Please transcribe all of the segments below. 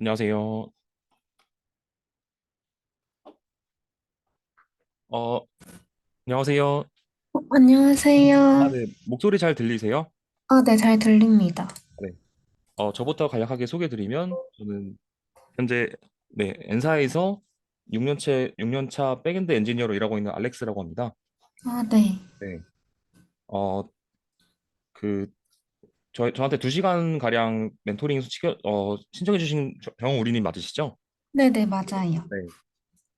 안녕하세요. 어, 안녕하세요. 아, 안녕하세요. 네. 목소리 잘 들리세요? 아, 네, 잘 들립니다. 네. 저부터 간략하게 소개드리면 저는 현재 엔사에서 6년차 백엔드 엔지니어로 일하고 있는 알렉스라고 합니다. 아, 네. 네. 어, 그 저한테 2시간 가량 멘토링 신청해 주신 정우리님 맞으시죠? 네네, 맞아요. 네.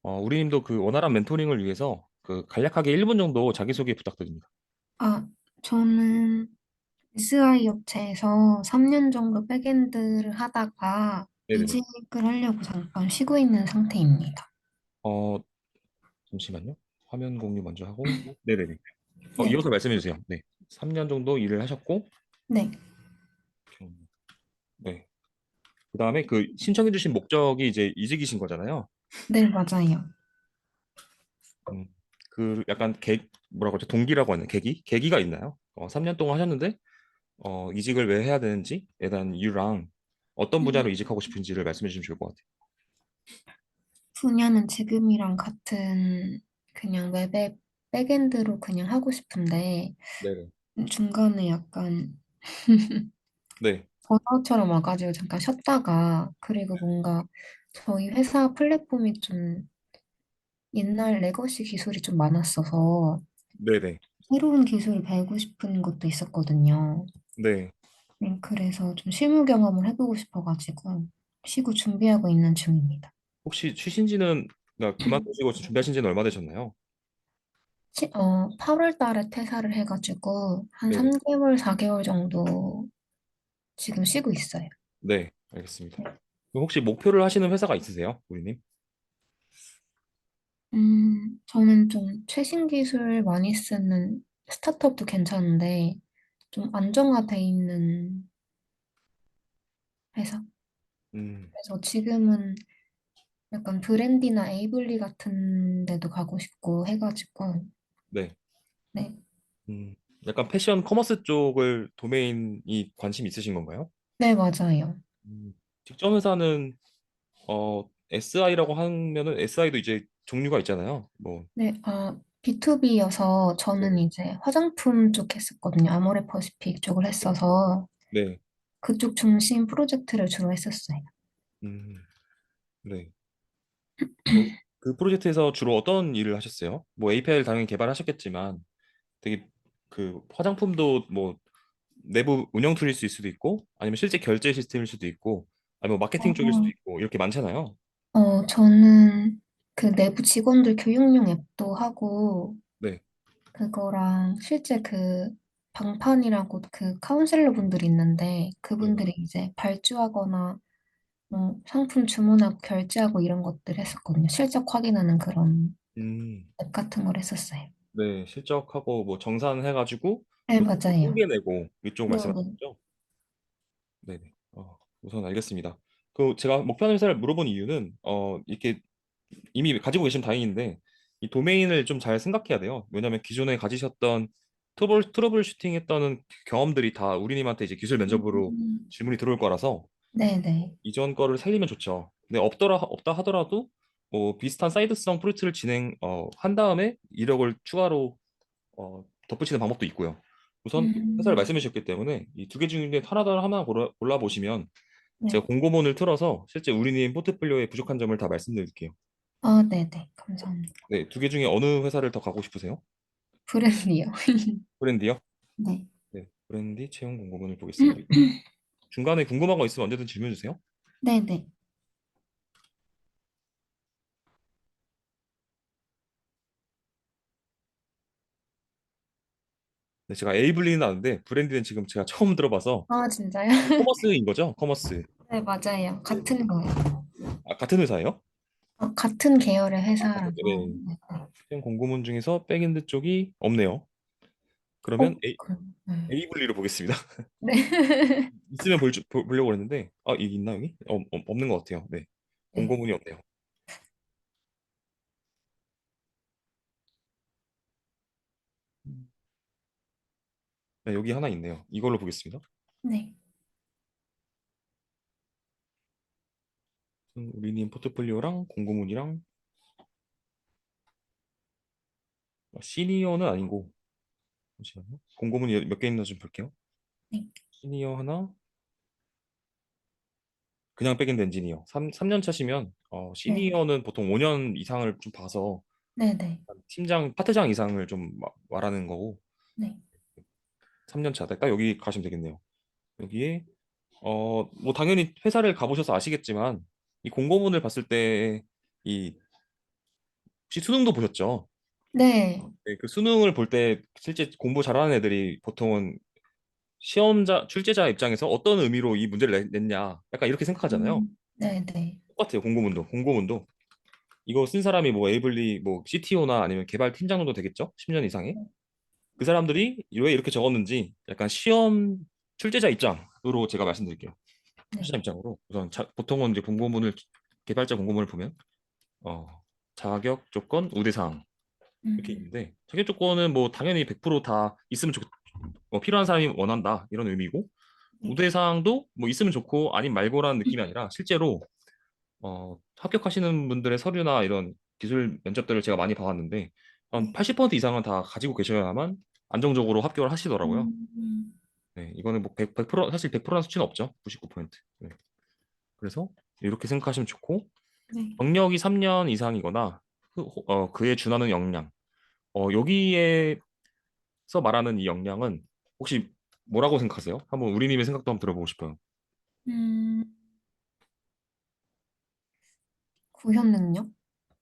우리님도 그 원활한 멘토링을 위해서 그 간략하게 1분 정도 자기소개 부탁드립니다. 아, 저는 SI 업체에서 3년 정도 백엔드를 하다가 네네네. 이직을 하려고 잠깐 쉬고 있는 상태입니다. 어, 잠시만요. 화면 공유 먼저 하고. 네네네. 네. 이어서 말씀해 주세요. 네. 3년 정도 일을 하셨고, 네. 네. 그다음에 그 신청해 주신 목적이 이제 이직이신 거잖아요. 네, 맞아요. 음, 그 약간 뭐라고 하죠? 동기라고 하는 계기가 있나요? 3년 동안 하셨는데, 이직을 왜 해야 되는지에 대한 이유랑 어떤 분야로 음, 이직하고 싶은지를 말씀해 주시면 좋을 것 같아요. 분야는 지금이랑 같은 그냥 웹의 백엔드로 그냥 하고 싶은데 네네. 중간에 약간 네. 번아웃처럼 와가지고 잠깐 쉬었다가 그리고 뭔가 저희 회사 플랫폼이 좀 옛날 레거시 기술이 좀 많았어서 네네. 새로운 기술을 배우고 싶은 것도 있었거든요. 네. 그래서 좀 실무 경험을 해보고 싶어가지고 쉬고 준비하고 있는 중입니다. 혹시 쉬신지는 그러니까 그만두시고 지금 준비하신 지는 얼마 되셨나요? 8월 달에 퇴사를 해가지고 한 네네. 3개월, 4개월 정도 지금 쉬고 있어요. 네. 알겠습니다. 그럼 혹시 목표를 하시는 회사가 있으세요, 우리님? 저는 좀 최신 기술 많이 쓰는 스타트업도 괜찮은데 좀 안정화돼 있는 회사. 음, 그래서 지금은 약간 브랜디나 에이블리 같은 데도 가고 싶고 해가지고 네. 네, 음, 약간 패션 커머스 쪽을 도메인이 관심 있으신 건가요? 네 맞아요. 음, 직전 회사는 SI라고 하면은 SI도 이제 종류가 있잖아요. 뭐, 네, B2B여서 저는 네네. 이제 화장품 쪽 했었거든요. 아모레 퍼시픽 쪽을 했어서 네. 그쪽 중심 프로젝트를 주로 했었어요. 음, 네. 뭐, 그 프로젝트에서 주로 어떤 일을 하셨어요? 뭐 API를 당연히 개발하셨겠지만 되게 그 화장품도 뭐 내부 운영 툴일 수도 있고 아니면 실제 결제 시스템일 수도 있고 아니면 마케팅 쪽일 수도 어, 있고 이렇게 많잖아요. 저는 그 내부 직원들 교육용 앱도 하고 네. 그거랑 실제 그 방판이라고 그 카운셀러 분들이 있는데 네. 그분들이 이제 발주하거나 상품 주문하고 결제하고 이런 것들 했었거든요. 실적 확인하는 그런 음. 앱 같은 걸 했었어요. 네, 실적하고 뭐 정산해가지고 네, 또 맞아요. 통계내고 이쪽 네, 말씀하신 네. 거죠? 네네. 우선 알겠습니다. 그 제가 목표하는 회사를 물어본 이유는 이렇게 이미 가지고 계시면 다행인데 이 도메인을 좀 잘 생각해야 돼요. 왜냐하면 기존에 가지셨던 트러블 슈팅했던 경험들이 다 우리님한테 이제 기술 면접으로 질문이 들어올 거라서 네네. 이전 거를 살리면 좋죠. 근데 없다 하더라도 뭐 비슷한 사이드성 프로젝트를 한 다음에 이력을 추가로 덧붙이는 방법도 있고요. 우선 회사를 음, 말씀해 주셨기 때문에 이 2개 중에 하나 골라보시면 네. 제가 공고문을 틀어서 실제 우리님 포트폴리오에 부족한 점을 다 말씀드릴게요. 네네. 감사합니다. 네, 2개 중에 어느 회사를 더 가고 싶으세요? 브랜드요. 브랜디요? 네. 네, 브랜디 채용 공고문을 보겠습니다. 중간에 궁금한 거 있으면 언제든 질문해 주세요. 네네. 네, 제가 에이블리는 아는데 브랜디는 지금 제가 처음 들어봐서 아, 진짜요? 커머스인 거죠? 커머스. 네, 맞아요. 네, 네. 같은 거예요. 아, 같은 회사예요? 같은 계열의 같은, 회사라서. 네. 네. 채용 공고문 중에서 백엔드 쪽이 없네요. 어, 그러면 네. 에이블리로 보겠습니다. 네. 있으면 보려고 했는데 여기 있나 여기? 없는 것 같아요. 네. 네. 공고문이 없네요. 네, 여기 하나 있네요. 이걸로 보겠습니다. 네. 우리님 포트폴리오랑 공고문이랑 시니어는 아니고 잠시만요. 공고문이 몇 개 있나 좀 볼게요. 네. 시니어 하나, 그냥 백엔드 엔지니어. 3년 차시면 네. 시니어는 보통 5년 이상을 좀 봐서 네네. 팀장, 파트장 이상을 좀 말하는 거고 네. 3년 차. 딱 여기 가시면 되겠네요. 여기에 뭐 당연히 회사를 가보셔서 아시겠지만 이 공고문을 봤을 때 이 혹시 수능도 보셨죠? 네. 네, 그 수능을 볼 때 실제 공부 잘하는 애들이 보통은 시험자, 출제자 입장에서 어떤 의미로 이 문제를 냈냐 약간 이렇게 생각하잖아요. 네네. 똑같아요. 공고문도 이거 쓴 사람이 뭐 에이블리 뭐 CTO나 아니면 개발 팀장 정도 되겠죠? 10년 이상의 그 사람들이 왜 이렇게 적었는지 약간 시험 출제자 입장으로 제가 말씀드릴게요. 네. 출제자 입장으로 우선 보통은 이제 공고문을 개발자 공고문을 보면 어, 자격 조건 우대사항 이렇게 음, 있는데 자격 조건은 뭐 당연히 100%다 있으면 필요한 사람이 원한다 이런 의미고 네. 우대사항도 뭐 있으면 좋고 아님 말고라는 느낌이 아니라 실제로 합격하시는 분들의 서류나 이런 기술 면접들을 제가 많이 봐왔는데 한 네. 80% 이상은 다 가지고 계셔야만 안정적으로 합격을 하시더라고요. 음, 네, 이거는 뭐 100% 사실 100%라는 수치는 없죠. 99%. 네. 그래서 이렇게 생각하시면 좋고 네. 경력이 3년 이상이거나 그에 준하는 역량. 여기에서 말하는 이 역량은 혹시 뭐라고 생각하세요? 한번 우리님의 생각도 한번 들어보고 싶어요. 음, 구현 능력?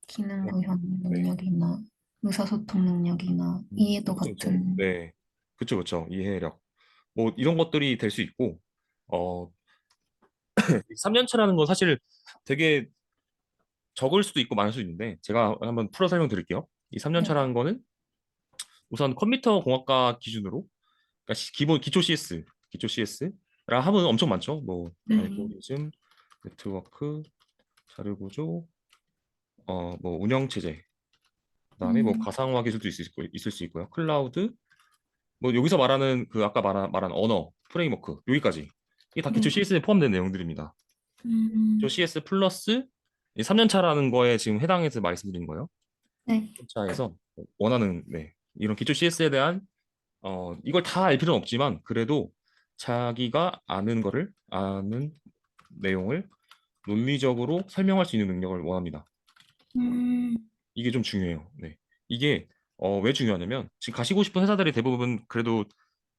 기능 그냥, 구현 네. 능력이나 의사소통 능력이나 이해도 그쵸, 그쵸. 같은. 네. 그쵸, 그쵸. 이해력. 뭐 이런 것들이 될 수 있고, 어, 3년 차라는 건 사실 되게 적을 수도 있고 많을 수도 있는데, 제가 한번 풀어 설명드릴게요. 이 네. 3년 차라는 거는 우선 컴퓨터 공학과 기준으로, 그러니까 기본 기초 CS, 기초 CS라 하면 엄청 많죠. 뭐 네. 알고리즘, 네트워크, 자료 구조, 뭐 운영 체제, 그다음에 뭐 음, 가상화 기술도 있을 수 있고요. 클라우드, 뭐 여기서 말하는 그 아까 말한 언어, 프레임워크 여기까지 이게 다 기초 네. CS에 포함된 내용들입니다. 기초 음, CS 플러스 3년 차라는 거에 지금 해당해서 말씀드린 거예요. 네. 3년 차에서 원하는 이런 기초 CS에 대한 이걸 다 알 필요는 없지만 그래도 자기가 아는 내용을 논리적으로 설명할 수 있는 능력을 원합니다. 음, 이게 좀 중요해요. 네. 이게 왜 중요하냐면 지금 가시고 싶은 회사들이 대부분 그래도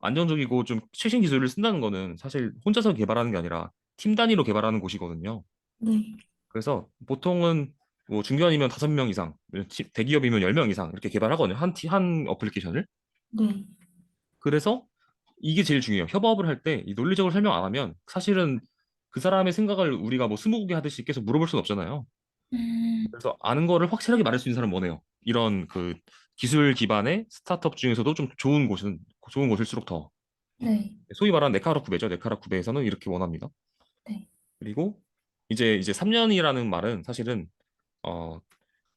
안정적이고 좀 최신 기술을 쓴다는 거는 사실 혼자서 개발하는 게 아니라 팀 단위로 개발하는 곳이거든요. 네. 그래서 보통은 뭐 중견이면 5명 이상, 대기업이면 10명 이상 이렇게 개발하거든요. 한 어플리케이션을. 네. 그래서 이게 제일 중요해요. 협업을 할 때 이 논리적으로 설명 안 하면 사실은 그 사람의 생각을 우리가 뭐 스무고개 하듯이 계속 물어볼 수는 없잖아요. 음, 그래서 아는 거를 확실하게 말할 수 있는 사람 원해요. 이런 그 기술 기반의 스타트업 중에서도 좀 좋은 곳일수록 더 네. 소위 말하는 네카라 구배죠. 네카라 구배에서는 이렇게 원합니다. 네. 그리고 이제 3년이라는 말은 사실은 어,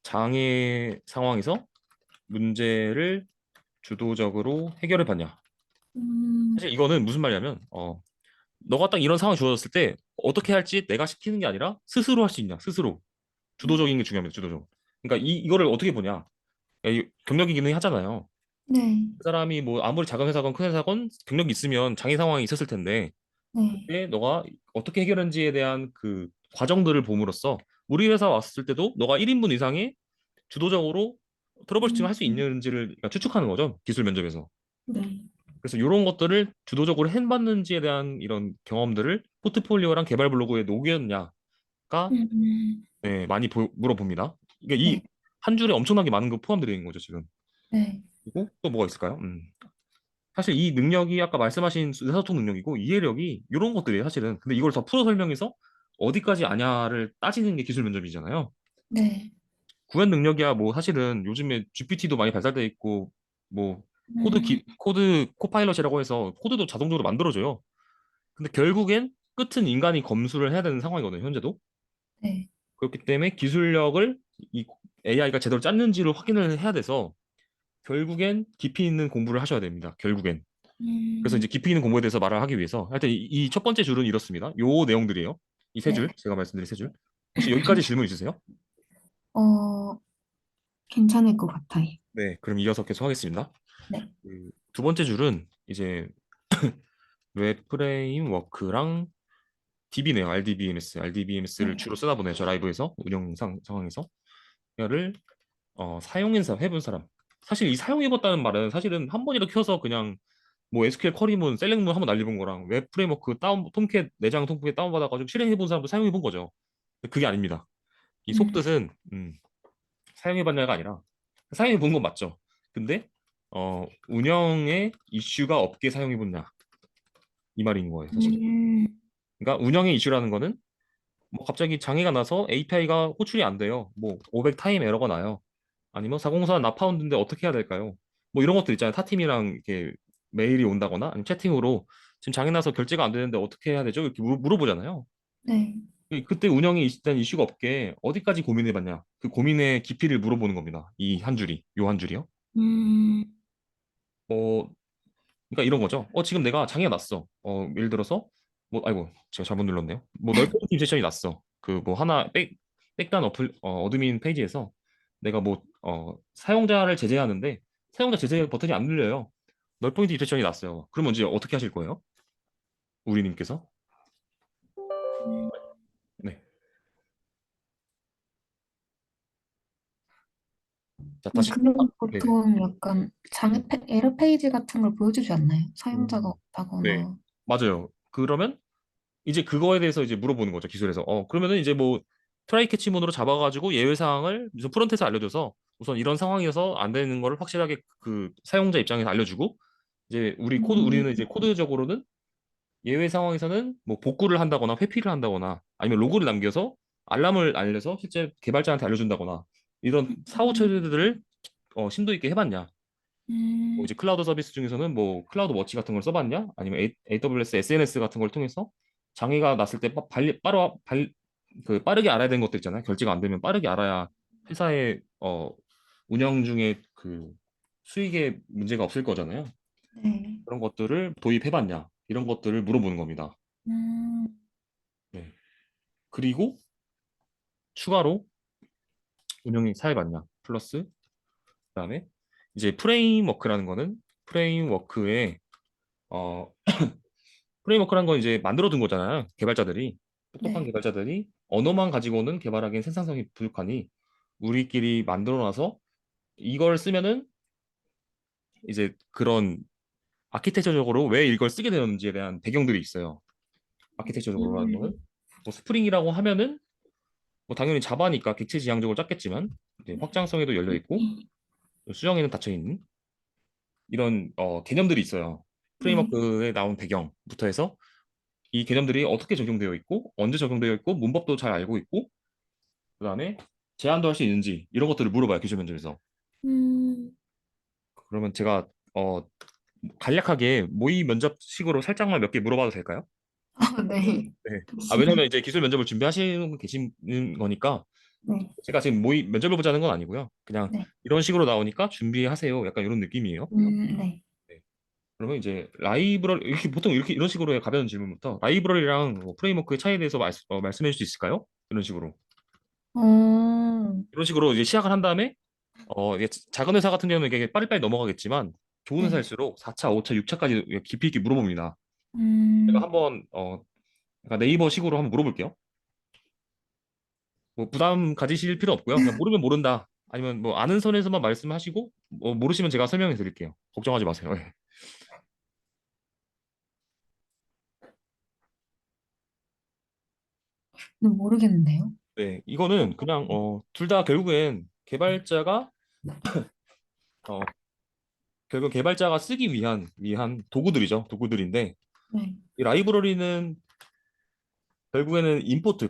장애 상황에서 문제를 주도적으로 해결해 봤냐. 음, 사실 이거는 무슨 말이냐면 너가 딱 이런 상황이 주어졌을 때 어떻게 할지 내가 시키는 게 아니라 스스로 할 수 있냐. 스스로 주도적인 게 중요합니다. 주도적. 그러니까 이거를 어떻게 보냐. 경력이기는 하잖아요. 네. 그 사람이 뭐 아무리 작은 회사건 큰 회사건 경력이 있으면 장애 상황이 있었을 텐데 네. 그때 너가 어떻게 해결했는지에 대한 그 과정들을 봄으로써 우리 회사 왔을 때도 너가 1인분 이상의 주도적으로 트러블슈팅을 할 수 음, 있는지를 그러니까 추측하는 거죠. 기술 면접에서. 네. 그래서 이런 것들을 주도적으로 해봤는지에 대한 이런 경험들을 포트폴리오랑 개발 블로그에 녹였냐가 음, 많이 물어봅니다. 그러니까 이 네. 한 줄에 엄청나게 많은 거 포함되어 있는 거죠, 지금. 네. 그리고 또 뭐가 있을까요? 사실 이 능력이 아까 말씀하신 의사소통 능력이고 이해력이 이런 것들이에요, 사실은. 근데 이걸 더 풀어 설명해서 어디까지 아냐를 따지는 게 기술 면접이잖아요. 네. 구현 능력이야 뭐 사실은 요즘에 GPT도 많이 발달돼 있고 뭐 음, 코드 코파일럿이라고 해서 코드도 자동적으로 만들어줘요. 근데 결국엔 끝은 인간이 검수를 해야 되는 상황이거든요, 현재도. 네. 그렇기 때문에 기술력을 이 AI가 제대로 짰는지를 확인을 해야 돼서 결국엔 깊이 있는 공부를 하셔야 됩니다. 결국엔. 그래서 이제 음, 깊이 있는 공부에 대해서 말을 하기 위해서 하여튼 이 첫 번째 줄은 이렇습니다. 요 내용들이에요. 이 세 줄, 네. 제가 말씀드린 세 줄. 혹시 여기까지 질문 있으세요? 어, 괜찮을 것 같아요. 네, 그럼 이어서 계속 하겠습니다. 네, 두 번째 줄은 이제 웹 프레임워크랑 DB네요. RDBMS. RDBMS를 네, 주로 쓰다 보네요. 저 라이브에서 상황에서 이거를 사용해본 사람. 사실 이 사용해봤다는 말은 사실은 한 번이라도 켜서 그냥 뭐 SQL 쿼리문, 셀렉문 한번 날려본 거랑 웹 프레임워크 톰캣 내장 톰캣 다운받아가지고 실행해본 사람도 사용해본 거죠. 근데 그게 아닙니다. 이 음, 속뜻은 사용해봤냐가 아니라 사용해본 건 맞죠. 근데 운영에 이슈가 없게 사용해봤냐 이 말인 거예요, 사실. 음, 그러니까 운영의 이슈라는 거는 뭐 갑자기 장애가 나서 API가 호출이 안 돼요. 뭐 500 타임 에러가 나요. 아니면 404 나파운드인데 어떻게 해야 될까요? 뭐 이런 것들 있잖아요. 타팀이랑 이렇게 메일이 온다거나 아니면 채팅으로 지금 장애 나서 결제가 안 되는데 어떻게 해야 되죠? 이렇게 물어보잖아요. 네, 그때 운영에 일단 이슈가 없게 어디까지 고민해봤냐? 그 고민의 깊이를 물어보는 겁니다. 이 한 줄이, 요 한 줄이요. 음, 어, 그러니까 이런 거죠. 지금 내가 장애가 났어. 예를 들어서 뭐 아이고 제가 잘못 눌렀네요. 뭐 널 팀 세션이 났어. 그 뭐 하나 백단 어드민 페이지에서 내가 뭐 사용자를 제재하는데 사용자 제재 버튼이 안 눌려요. 널 포인트 입세션이 났어요. 그러면 이제 어떻게 하실 거예요? 우리님께서? 음. 네. 자 근데 다시 그럼 네네. 보통 약간 에러 페이지 같은 걸 보여주지 않나요? 사용자가 음. 네. 없다거나. 맞아요. 그러면 이제 그거에 대해서 이제 물어보는 거죠, 기술에서. 그러면은 이제 뭐 트라이 캐치문으로 잡아가지고 예외 사항을 우선 프론트에서 알려줘서 우선 이런 상황이어서 안 되는 거를 확실하게 그 사용자 입장에서 알려주고 이제 음, 우리는 이제 코드적으로는 예외 상황에서는 뭐 복구를 한다거나 회피를 한다거나 아니면 로그를 남겨서 알람을 알려서 실제 개발자한테 알려준다거나 이런 사후 음, 처리들을 심도 있게 해봤냐. 뭐 음, 이제 클라우드 서비스 중에서는 뭐 클라우드 워치 같은 걸 써봤냐? 아니면 AWS SNS 같은 걸 통해서 장애가 났을 때 빠르게 알아야 되는 것들 있잖아요. 결제가 안 되면 빠르게 알아야 회사의 운영 중에 그 수익에 문제가 없을 거잖아요. 네, 그런 것들을 도입해봤냐? 이런 것들을 물어보는 겁니다. 음, 네. 그리고 추가로 운영이 사해봤냐? 플러스 그다음에 이제 프레임워크라는 거는 프레임워크의 어, 프레임워크란 건 이제 만들어둔 거잖아요. 개발자들이. 똑똑한 네, 개발자들이 언어만 가지고는 개발하기엔 생산성이 부족하니 우리끼리 만들어놔서 이걸 쓰면은 이제 그런 아키텍처적으로 왜 이걸 쓰게 되는지에 대한 배경들이 있어요. 아키텍처적으로라는 음, 거는 뭐 스프링이라고 하면은 뭐 당연히 자바니까 객체 지향적으로 짰겠지만 이제 네, 확장성에도 열려 있고 수정에는 닫혀 있는 이런 개념들이 있어요. 네, 프레임워크에 나온 배경부터 해서 이 개념들이 어떻게 적용되어 있고 언제 적용되어 있고 문법도 잘 알고 있고 그다음에 제안도 할 수 있는지 이런 것들을 물어봐요 기술 면접에서. 음, 그러면 제가 간략하게 모의 면접식으로 살짝만 몇 개 물어봐도 될까요? 네, 네. 좋습니다. 왜냐면 이제 기술 면접을 준비하시는 분 계시는 거니까 네, 제가 지금 모의 면접을 보자는 건 아니고요. 그냥 네, 이런 식으로 나오니까 준비하세요. 약간 이런 느낌이에요. 네. 네. 그러면 이제 라이브러리 이렇게 보통 이렇게 이런 식으로 해 가벼운 질문부터 라이브러리랑 뭐 프레임워크의 차이에 대해서 말씀해 줄 수 있을까요? 이런 식으로. 어, 이런 식으로 이제 시작을 한 다음에 이게 작은 회사 같은 경우는 이게 빨리빨리 넘어가겠지만 좋은 네, 회사일수록 4차, 5차, 6차까지 깊이 있게 물어봅니다. 제가 음, 한번 약간 네이버식으로 한번 물어볼게요. 뭐 부담 가지실 필요 없고요. 그냥 모르면 모른다. 아니면 뭐 아는 선에서만 말씀하시고 모르시면 제가 설명해 드릴게요. 걱정하지 마세요. 예. 모르겠는데요. 네, 이거는 그냥 둘 다 결국엔 어, 결국 개발자가 쓰기 위한 도구들이죠. 도구들인데 네, 이 라이브러리는 결국에는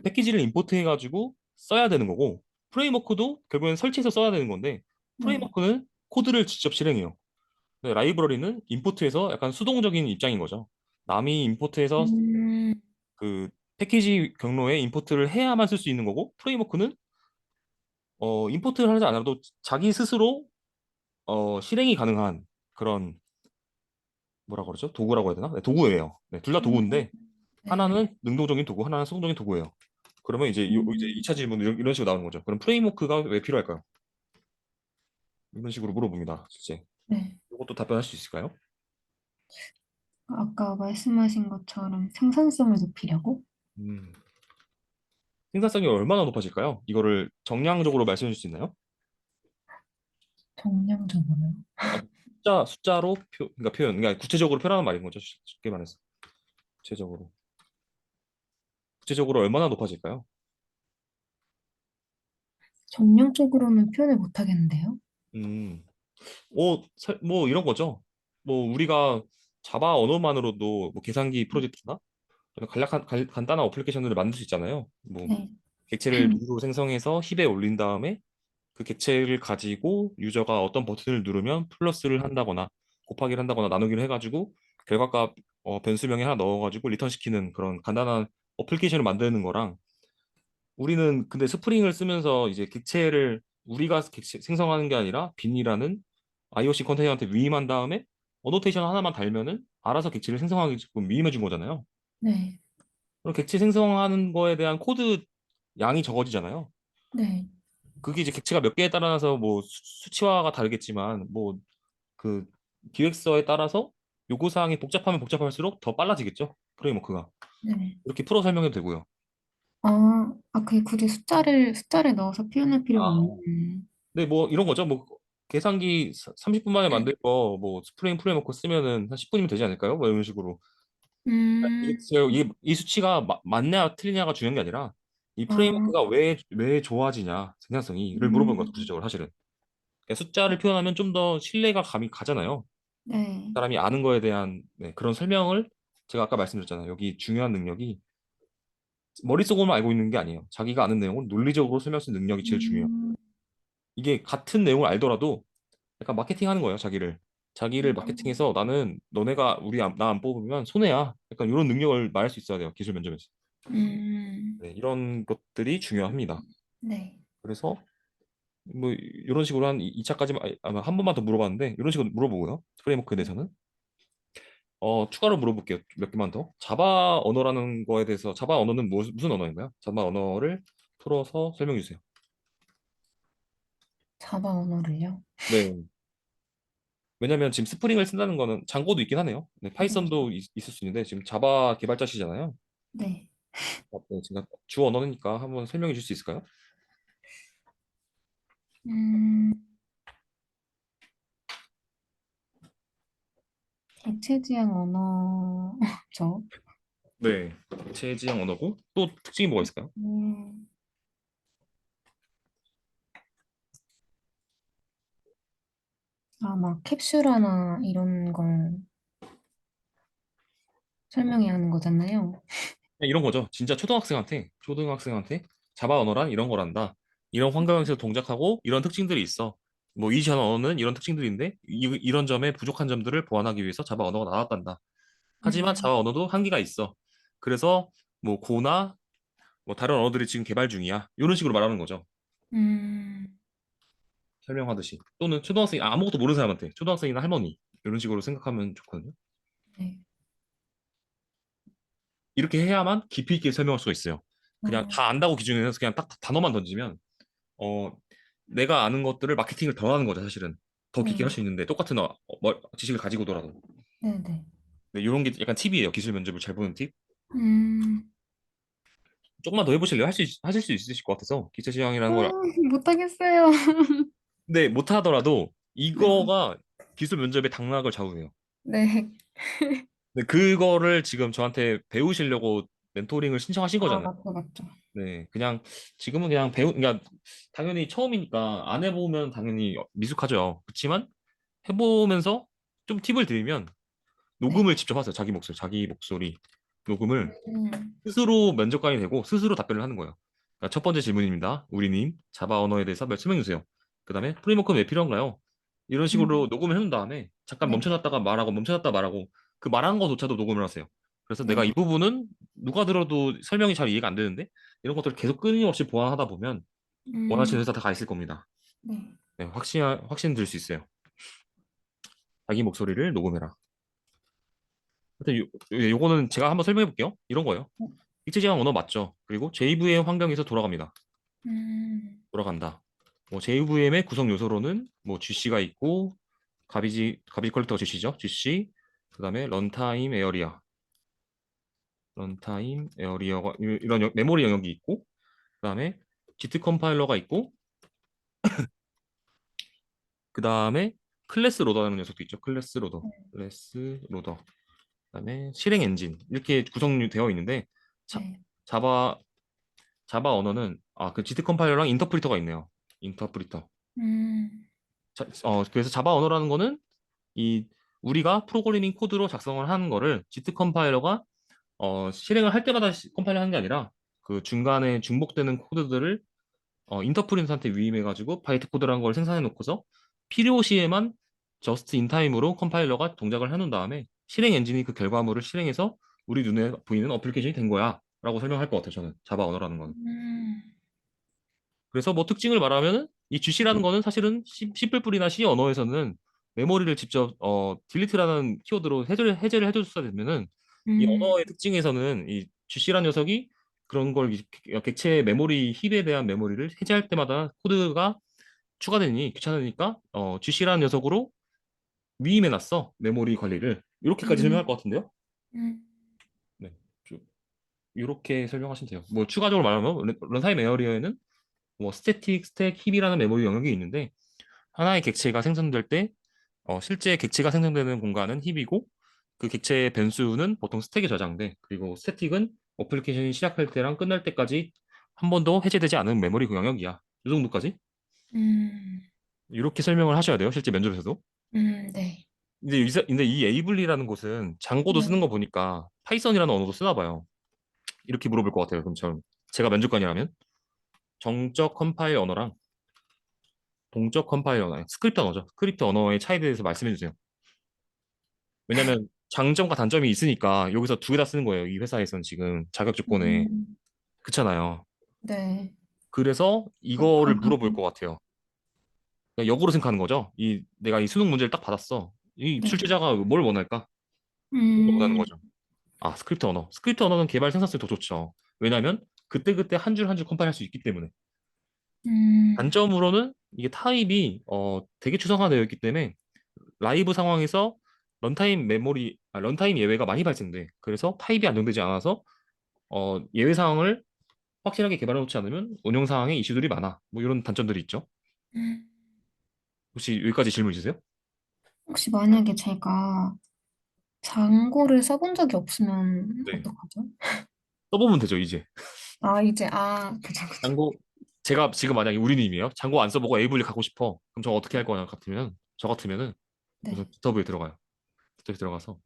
패키지를 임포트 해가지고 써야 되는 거고, 프레임워크도 결국엔 설치해서 써야 되는 건데, 네, 프레임워크는 코드를 직접 실행해요. 근데 라이브러리는 임포트해서 약간 수동적인 입장인 거죠. 남이 임포트해서 음, 그 패키지 경로에 임포트를 해야만 쓸 수 있는 거고, 프레임워크는 임포트를 하지 않아도 자기 스스로 실행이 가능한 그런 뭐라 그러죠? 도구라고 해야 되나? 네, 도구예요. 네, 둘 다 음, 도구인데 네, 하나는 능동적인 도구, 하나는 수동적인 도구예요. 그러면 이제 음, 2차 질문 이런 식으로 나오는 거죠. 그럼 프레임워크가 왜 필요할까요? 이런 식으로 물어봅니다. 실제. 네. 이것도 답변할 수 있을까요? 아까 말씀하신 것처럼 생산성을 높이려고? 음, 생산성이 얼마나 높아질까요? 이거를 정량적으로 말씀해 줄 수 있나요? 정량적으로요? 아, 숫자로 그러니까 그러니까 구체적으로 표현하는 말인 거죠. 쉽게 말해서. 구체적으로. 구체적으로 얼마나 높아질까요? 정량적으로는 표현을 못 하겠는데요? 음, 뭐 이런 거죠. 뭐 우리가 자바 언어만으로도 뭐 계산기 프로젝트나 간단한 어플리케이션들을 만들 수 있잖아요. 뭐 네. 객체를 미리로 생성해서 힙에 올린 다음에 그 객체를 가지고 유저가 어떤 버튼을 누르면 플러스를 한다거나 곱하기를 한다거나 나누기를 해가지고 결과값 변수명에 하나 넣어가지고 리턴시키는 그런 간단한 어플리케이션을 만드는 거랑 우리는 근데 스프링을 쓰면서 이제 객체를 우리가 객체 생성하는 게 아니라 빈이라는 IOC 컨테이너한테 위임한 다음에 어노테이션 하나만 달면은 알아서 객체를 생성하게끔 위임해 준 거잖아요. 네. 그럼 객체 생성하는 거에 대한 코드 양이 적어지잖아요. 네. 그게 이제 객체가 몇 개에 따라서 뭐 수치화가 다르겠지만 뭐 그 기획서에 따라서 요구 사항이 복잡하면 복잡할수록 더 빨라지겠죠. 프레임워크가. 네. 이렇게 풀어 설명해도 되고요. 그게 굳이 숫자를 넣어서 표현할 필요가 아, 없는. 네, 뭐 이런 거죠. 뭐 계산기 30분 만에 만들 거 뭐 스프링 프레임워크 쓰면은 한 10분이면 되지 않을까요? 뭐 이런 식으로. 음, 이 수치가 맞냐 틀리냐가 중요한 게 아니라 이 아, 프레임워크가 왜 좋아지냐 생산성이를 물어보는 거죠. 음, 구체적으로 사실은. 그러니까 숫자를 표현하면 좀 더 신뢰가 감이 가잖아요. 네. 사람이 아는 거에 대한 네, 그런 설명을 제가 아까 말씀드렸잖아요. 여기 중요한 능력이 머릿속으로만 알고 있는 게 아니에요. 자기가 아는 내용을 논리적으로 설명할 수 있는 능력이 제일 중요해요. 음, 이게 같은 내용을 알더라도 약간 마케팅 하는 거예요, 자기를. 자기를 마케팅해서 나는 너네가 나 안 뽑으면 손해야. 약간 이런 능력을 말할 수 있어야 돼요, 기술 면접에서. 음, 네, 이런 것들이 중요합니다. 네. 그래서 뭐 이런 식으로 한 2차까지 아마 한 번만 더 물어봤는데 이런 식으로 물어보고요. 프레임워크에 대해서는. 추가로 물어볼게요. 몇 개만 더. 자바 언어라는 거에 대해서 자바 언어는 무슨 언어인가요? 자바 언어를 풀어서 설명해 주세요. 자바 언어를요? 네. 왜냐면 지금 스프링을 쓴다는 거는 장고도 있긴 하네요. 네, 네. 파이썬도 있을 수 있는데 지금 자바 개발자시잖아요. 네. 네, 제가 주 언어니까 한번 설명해 줄 수 있을까요? 음, 객체지향 언어죠. 네. 체지형 언어고 또 특징이 뭐가 있을까요? 음, 막 캡슐화나 이런 걸 설명해야 하는 거잖아요. 그냥 이런 거죠. 진짜 초등학생한테 자바 언어란 이런 거란다. 이런 환경에서 동작하고 이런 특징들이 있어. 뭐 이전 언어는 이런 특징들인데 이런 점에 부족한 점들을 보완하기 위해서 자바 언어가 나왔단다. 하지만 음, 자바 언어도 한계가 있어. 그래서 뭐 고나 뭐 다른 언어들이 지금 개발 중이야. 이런 식으로 말하는 거죠. 음, 설명하듯이. 또는 초등학생 아무것도 모르는 사람한테 초등학생이나 할머니 이런 식으로 생각하면 좋거든요. 네. 이렇게 해야만 깊이 있게 설명할 수가 있어요. 그냥 어, 다 안다고 기준에서 그냥 딱 단어만 던지면 어 내가 아는 것들을 마케팅을 더 하는 거죠, 사실은. 더 깊게 할 네. 수 있는데 똑같은 지식을 가지고더라도. 네네. 네, 이런 게 약간 팁이에요. 기술 면접을 잘 보는 팁. 음, 조금만 더 해보실래요? 하실 수 있으실 것 같아서 기차 지향이라는 걸 못하겠어요. 네, 못 하더라도 네. 이거가 기술 면접의 당락을 좌우해요. 네. 네, 그거를 지금 저한테 배우시려고 멘토링을 신청하신 거잖아요. 맞죠, 맞죠. 네, 그냥 지금은 그냥 그러니까 당연히 처음이니까 안 해보면 당연히 미숙하죠. 그렇지만 해보면서 좀 팁을 드리면 네. 녹음을 직접 하세요. 자기 목소리 녹음을 음, 스스로 면접관이 되고 스스로 답변을 하는 거예요. 그러니까 첫 번째 질문입니다. 우리님 자바 언어에 대해서 설명해 주세요. 그다음에 프레임워크는 왜 필요한가요? 이런 식으로 음, 녹음을 해놓은 다음에 잠깐 네. 멈춰놨다 말하고 그 말한 거조차도 녹음을 하세요. 그래서 내가 이 네. 부분은 누가 들어도 설명이 잘 이해가 안 되는데 이런 것들을 계속 끊임없이 보완하다 보면 원하시는 음, 회사 다 가 있을 겁니다. 네. 네, 확신 들 수 있어요. 자기 목소리를 녹음해라. 하여튼 요거는 제가 한번 설명해 볼게요. 이런 거예요. 객체 지향 언어 맞죠? 그리고 JVM 환경에서 돌아갑니다. 음, 돌아간다. 뭐 JVM의 구성 요소로는 뭐 GC가 있고 가비지 컬렉터 GC죠. GC. 그다음에 런타임 에어리어가 이런 메모리 영역이 있고 그다음에 지트 컴파일러가 있고 그다음에 클래스 로더라는 녀석도 있죠. 클래스 로더. 그다음에 실행 엔진 이렇게 구성되어 있는데 자, 네. 자바 자바 언어는 그 지트 컴파일러랑 인터프리터가 있네요. 인터프리터. 음, 그래서 자바 언어라는 거는 이 우리가 프로그래밍 코드로 작성을 하는 거를 지트 컴파일러가 실행을 할 때마다 컴파일을 하는 게 아니라 그 중간에 중복되는 코드들을 인터프린트한테 위임해가지고 바이트 코드라는 걸 생산해 놓고서 필요시에만 저스트 인 타임으로 컴파일러가 동작을 해놓은 다음에 실행 엔진이 그 결과물을 실행해서 우리 눈에 보이는 어플리케이션이 된 거야 라고 설명할 것 같아요. 저는 자바 언어라는 거는. 음, 그래서 뭐 특징을 말하면은 이 GC라는 거는 사실은 C++이나 C 언어에서는 메모리를 직접 딜리트라는 키워드로 해제를 해줬어야 되면은 이 음, 언어의 특징에서는 이 GC라는 녀석이 그런 걸 객체 메모리 힙에 대한 메모리를 해제할 때마다 코드가 추가되니 귀찮으니까 GC라는 녀석으로 위임해놨어 메모리 관리를 이렇게까지 설명할 것 음, 같은데요? 음, 네, 이렇게 설명하시면 돼요. 뭐 추가적으로 말하면 런타임 에어리어에는 뭐 스태틱, 스택, 힙이라는 메모리 영역이 있는데 하나의 객체가 생성될 때 실제 객체가 생성되는 공간은 힙이고 그 객체의 변수는 보통 스택에 저장돼. 그리고 스태틱은 어플리케이션이 시작할 때랑 끝날 때까지 한 번도 해제되지 않은 메모리 그 영역이야. 이 정도까지 음, 이렇게 설명을 하셔야 돼요. 실제 면접에서도. 네. 근데 이 에이블리라는 곳은 장고도 쓰는 네. 거 보니까 파이썬이라는 언어도 쓰나 봐요. 이렇게 물어볼 것 같아요. 그럼 제가 면접관이라면 정적 컴파일 언어랑 동적 컴파일 언어, 스크립트 언어죠. 스크립트 언어의 차이에 대해서 말씀해 주세요. 왜냐면 장점과 단점이 있으니까 여기서 두 개 다 쓰는 거예요. 이 회사에서는 지금 자격 조건에. 음, 그렇잖아요. 네. 그래서 이거를 물어볼 것 복잡하고. 같아요. 그러니까 역으로 생각하는 거죠. 내가 이 수능 문제를 딱 받았어. 이 네. 출제자가 뭘 원할까? 이걸 원하는 음, 거죠. 스크립트 언어. 스크립트 언어는 개발 생산성이 더 좋죠. 왜냐면 그때그때 한 줄 한 줄 컴파일할 수 있기 때문에. 음, 단점으로는 이게 타입이 되게 추상화되어 있기 때문에 라이브 상황에서 런타임 예외가 많이 발생돼. 그래서 타입이 안정되지 않아서 예외 상황을 확실하게 개발해 놓지 않으면 운영 상황에 이슈들이 많아. 뭐 이런 단점들이 있죠. 음. 혹시 여기까지 질문 있으세요? 혹시 만약에 제가 장고를 써본 적이 없으면 네. 어떡하죠? 써보면 되죠, 이제. 그죠, 그죠. 장고, 제가 지금 만약에 우리님이에요. 장고 안 써보고 에이블리 가고 싶어. 그럼 저 어떻게 할 거냐 같으면, 저 같으면은 우선 네. GitHub에 들어가요. GitHub에 들어가서,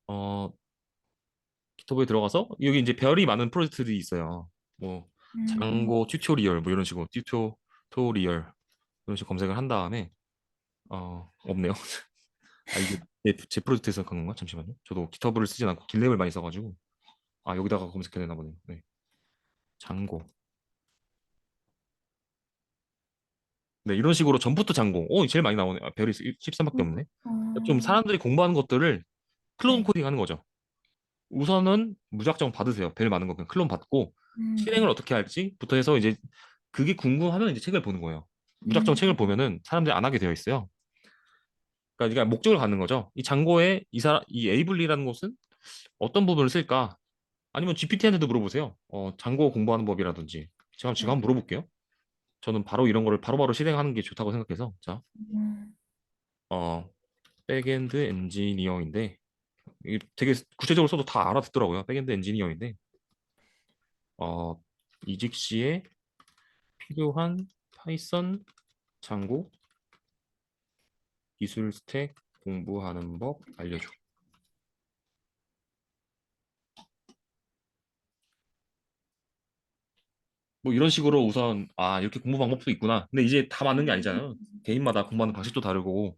어, GitHub에 들어가서, 여기 이제 별이 많은 프로젝트들이 있어요. 뭐, 음, 장고 튜토리얼, 뭐 이런 식으로, 튜토리얼, 이런 식으로 검색을 한 다음에, 없네요. 이게 제 프로젝트에서 간 건가? 잠시만요. 저도 GitHub를 쓰진 않고 길랩을 많이 써가지고, 여기다가 검색해야 되나 보네요. 네. 장고. 네, 이런 식으로 전부터 장고. 제일 많이 나오네. 별이 13밖에 없네. 어, 좀 사람들이 공부하는 것들을 클론 네. 코딩 하는 거죠. 우선은 무작정 받으세요. 별 많은 거 그냥 클론 받고 실행을 네. 어떻게 할지부터 해서 이제 그게 궁금하면 이제 책을 보는 거예요. 무작정 책을 음, 보면은 사람들이 안 하게 되어 있어요. 그러니까 목적을 갖는 거죠. 이 장고에 이 에이블리라는 곳은 어떤 부분을 쓸까? 아니면 GPT한테도 물어보세요. 장고 공부하는 법이라든지. 제가 지금 네. 한번 물어볼게요. 저는 바로 이런 거를 바로바로 실행하는 게 좋다고 생각해서. 자, 음, 어, 백엔드 엔지니어인데, 이게 되게 구체적으로 써도 다 알아듣더라고요. 백엔드 엔지니어인데, 어, 이직 시에 필요한 파이썬 장고 기술 스택 공부하는 법 알려줘. 뭐 이런 식으로 우선 이렇게 공부 방법도 있구나. 근데 이제 다 맞는 게 아니잖아요. 개인마다 공부하는 방식도 다르고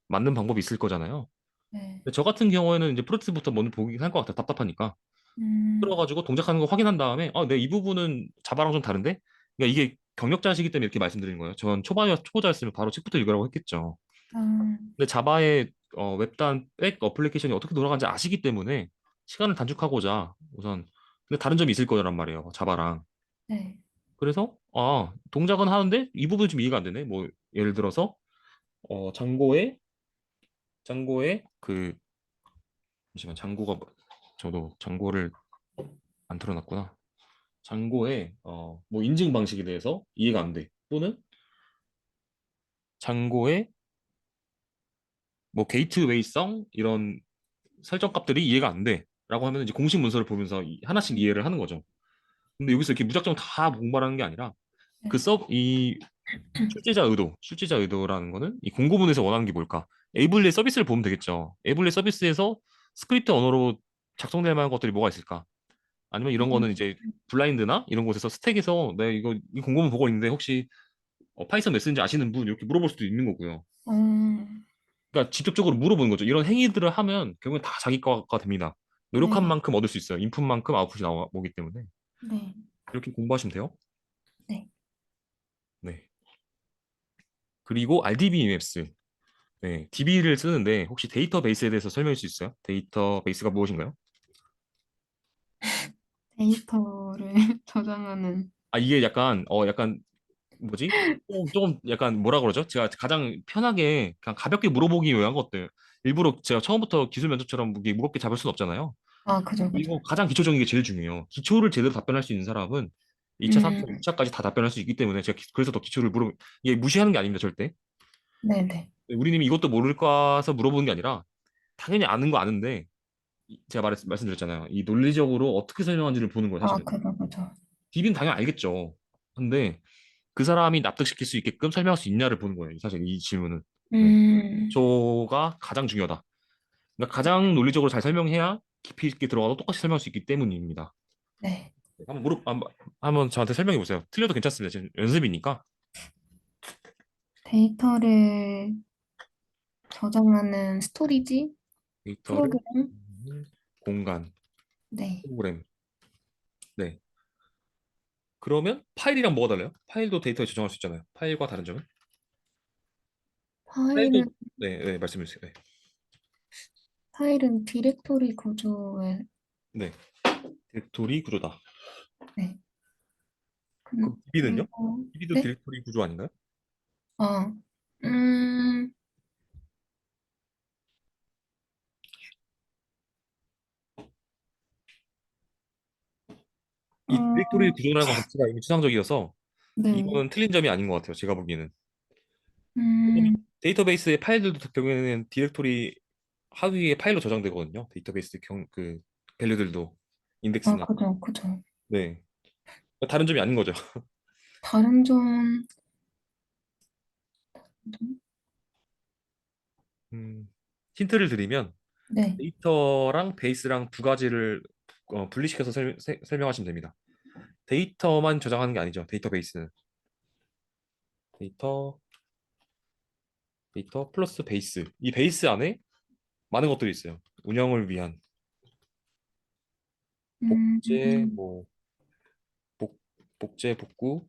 맞는 방법이 있을 거잖아요. 네. 근데 저 같은 경우에는 이제 프로젝트부터 먼저 보긴 할 것 같아요. 답답하니까. 음, 들어가지고 동작하는 거 확인한 다음에 내 이 부분은 자바랑 좀 다른데? 그러니까 이게 경력자시기 때문에 이렇게 말씀드리는 거예요. 전 초보자였으면 바로 책부터 읽으라고 했겠죠. 아, 근데 자바의 웹단 백 어플리케이션이 어떻게 돌아가는지 아시기 때문에 시간을 단축하고자 우선 근데 다른 점이 있을 거란 말이에요. 자바랑. 네. 그래서 동작은 하는데 이 부분이 좀 이해가 안 되네. 뭐 예를 들어서 장고에 그 잠시만 장고가 저도 장고를 안 틀어놨구나. 장고의 뭐 인증 방식에 대해서 이해가 안 돼. 또는 장고의 뭐 게이트웨이성 이런 설정 값들이 이해가 안 돼. 라고 하면 이제 공식 문서를 보면서 하나씩 이해를 하는 거죠. 근데 여기서 이렇게 무작정 다 복말하는 게 아니라 네. 이 출제자 의도라는 거는 이 공고문에서 원하는 게 뭘까? 에이블리의 서비스를 보면 되겠죠. 에이블리 서비스에서 스크립트 언어로 작성될 만한 것들이 뭐가 있을까? 아니면 이런 음, 거는 이제 블라인드나 이런 곳에서 스택에서 내가 이 공고문 보고 있는데 혹시 파이썬 메신지 아시는 분 이렇게 물어볼 수도 있는 거고요. 그러니까 직접적으로 물어보는 거죠. 이런 행위들을 하면 결국엔 다 자기 거가 됩니다. 노력한 네. 만큼 얻을 수 있어요. 인풋만큼 아웃풋이 나오기 때문에 네. 이렇게 공부하시면 돼요. 네. 네. 그리고 RDB 맵스. 네, DB를 쓰는데 혹시 데이터베이스에 대해서 설명할 수 있어요? 데이터베이스가 무엇인가요? 데이터를 저장하는, 이게 약간 뭐지? 조금 약간 뭐라 그러죠? 제가 가장 편하게 그냥 가볍게 물어보기 위한 것들. 일부러 제가 처음부터 기술 면접처럼 이게 무겁게 잡을 수는 없잖아요. 아, 그죠, 그죠. 그리고 가장 기초적인 게 제일 중요해요. 기초를 제대로 답변할 수 있는 사람은 2차, 3차, 음, 6차까지 다 답변할 수 있기 때문에 제가 그래서 더 기초를 이게 무시하는 게 아닙니다, 절대. 네네. 우리님이 이것도 모를까 해서 물어보는 게 아니라 당연히 아는 거 아는데 제가 말씀드렸잖아요. 이 논리적으로 어떻게 설명하는지를 보는 거예요, 아, 사실은. 그죠, 그죠. DB는 당연히 알겠죠. 근데 그 사람이 납득시킬 수 있게끔 설명할 수 있냐를 보는 거예요. 사실 이 질문은. 네. 음, 기초가 가장 중요하다. 그러니까 가장 논리적으로 잘 설명해야 깊이 있게 들어가도 똑같이 설명할 수 있기 때문입니다. 네. 네, 한번 저한테 설명해 보세요. 틀려도 괜찮습니다. 지금 연습이니까. 데이터를 저장하는 스토리지 데이터를 프로그램? 공간, 네. 프로그램. 네. 그러면 파일이랑 뭐가 달라요? 파일도 데이터에 저장할 수 있잖아요. 파일과 다른 점은? 파일도 파일은, 네, 말씀해 주세요. 네. 파일은 디렉토리 구조에, 네. 디렉토리 구조다. 네. 그럼 DB는요? 그리고, DB도 네? 디렉토리 구조 아닌가요? 아, 음, 이 디렉토리 어, 구조라는 것 자체가 이미 추상적이어서 네. 이거는 틀린 점이 아닌 것 같아요. 제가 보기에는. 왜냐면 음, 데이터베이스의 파일들도 결국에는 디렉토리 하위에 파일로 저장되거든요. 데이터베이스 그 밸류들도 아, 인덱스나. 그죠, 그죠. 네. 다른 점이 아닌 거죠. 다른 점, 음, 힌트를 드리면 네. 데이터랑 베이스랑 두 가지를 분리시켜서 설명하시면 됩니다. 데이터만 저장하는 게 아니죠. 데이터베이스는 데이터, 데이터 플러스 베이스. 이 베이스 안에 많은 것들이 있어요. 운영을 위한 복제, 음, 뭐 복제, 복구,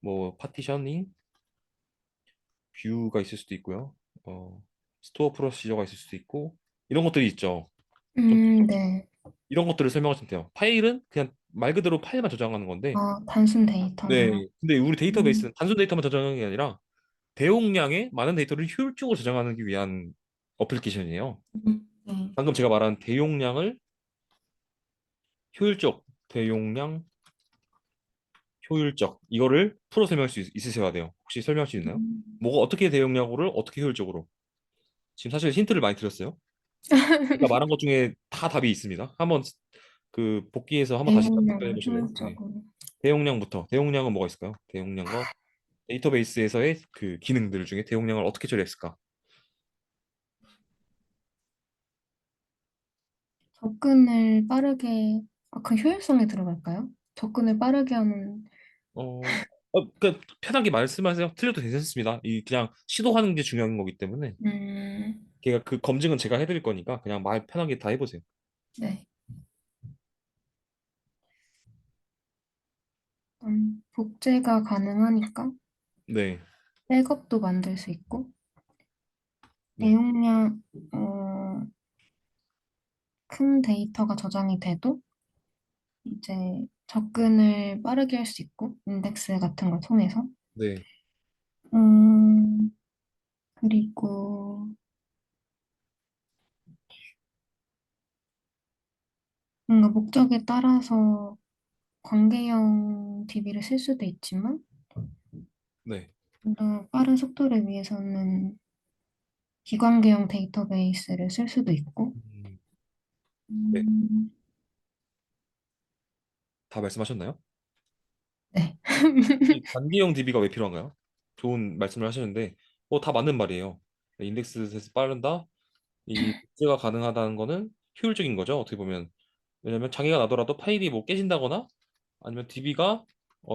뭐 파티셔닝, 뷰가 있을 수도 있고요. 스토어 프로시저가 있을 수도 있고 이런 것들이 있죠. 좀 네. 이런 것들을 설명하시면 돼요. 파일은 그냥 말 그대로 파일만 저장하는 건데, 아, 단순 데이터네요. 네. 근데 우리 음, 데이터베이스는 단순 데이터만 저장하는 게 아니라 대용량의 많은 데이터를 효율적으로 저장하기 위한 어플리케이션이에요. 네. 방금 제가 말한 대용량을 대용량, 효율적 이거를 풀어 설명할 수 있으셔야 돼요. 혹시 설명할 수 있나요? 음. 뭐가 어떻게 대용량으로를 어떻게 효율적으로? 지금 사실 힌트를 많이 드렸어요. 제가 말한 것 중에 다 답이 있습니다. 한번 그 복귀해서 한번 다시 답변해 대용량을 보실래요? 네. 효율적으로. 대용량은 뭐가 있을까요? 대용량과 데이터베이스에서의 그 기능들 중에 대용량을 어떻게 처리했을까? 접근을 빠르게, 아, 그 효율성에 들어갈까요? 접근을 빠르게 하는, 편하게 말씀하세요. 틀려도 괜찮습니다. 이 그냥 시도하는 게 중요한 거기 때문에 걔가 그 검증은 제가 해드릴 거니까 그냥 말 편하게 다 해보세요. 네. 복제가 가능하니까 네, 백업도 만들 수 있고, 네, 대용량, 큰 데이터가 저장이 돼도 이제 접근을 빠르게 할 수 있고, 인덱스 같은 걸 통해서. 네, 음, 그리고 뭔가 목적에 따라서 관계형 DB를 쓸 수도 있지만, 네. 좀 더 빠른 속도를 위해서는 기관계형 데이터베이스를 쓸 수도 있고, 음, 네. 음, 다 말씀하셨나요? 네. 이 관계형 DB가 왜 필요한가요? 좋은 말씀을 하시는데, 다 맞는 말이에요. 인덱스에서 빠른다. 이 복제가 가능하다는 거는 효율적인 거죠. 어떻게 보면. 왜냐면 장애가 나더라도 파일이 뭐 깨진다거나 아니면 DB가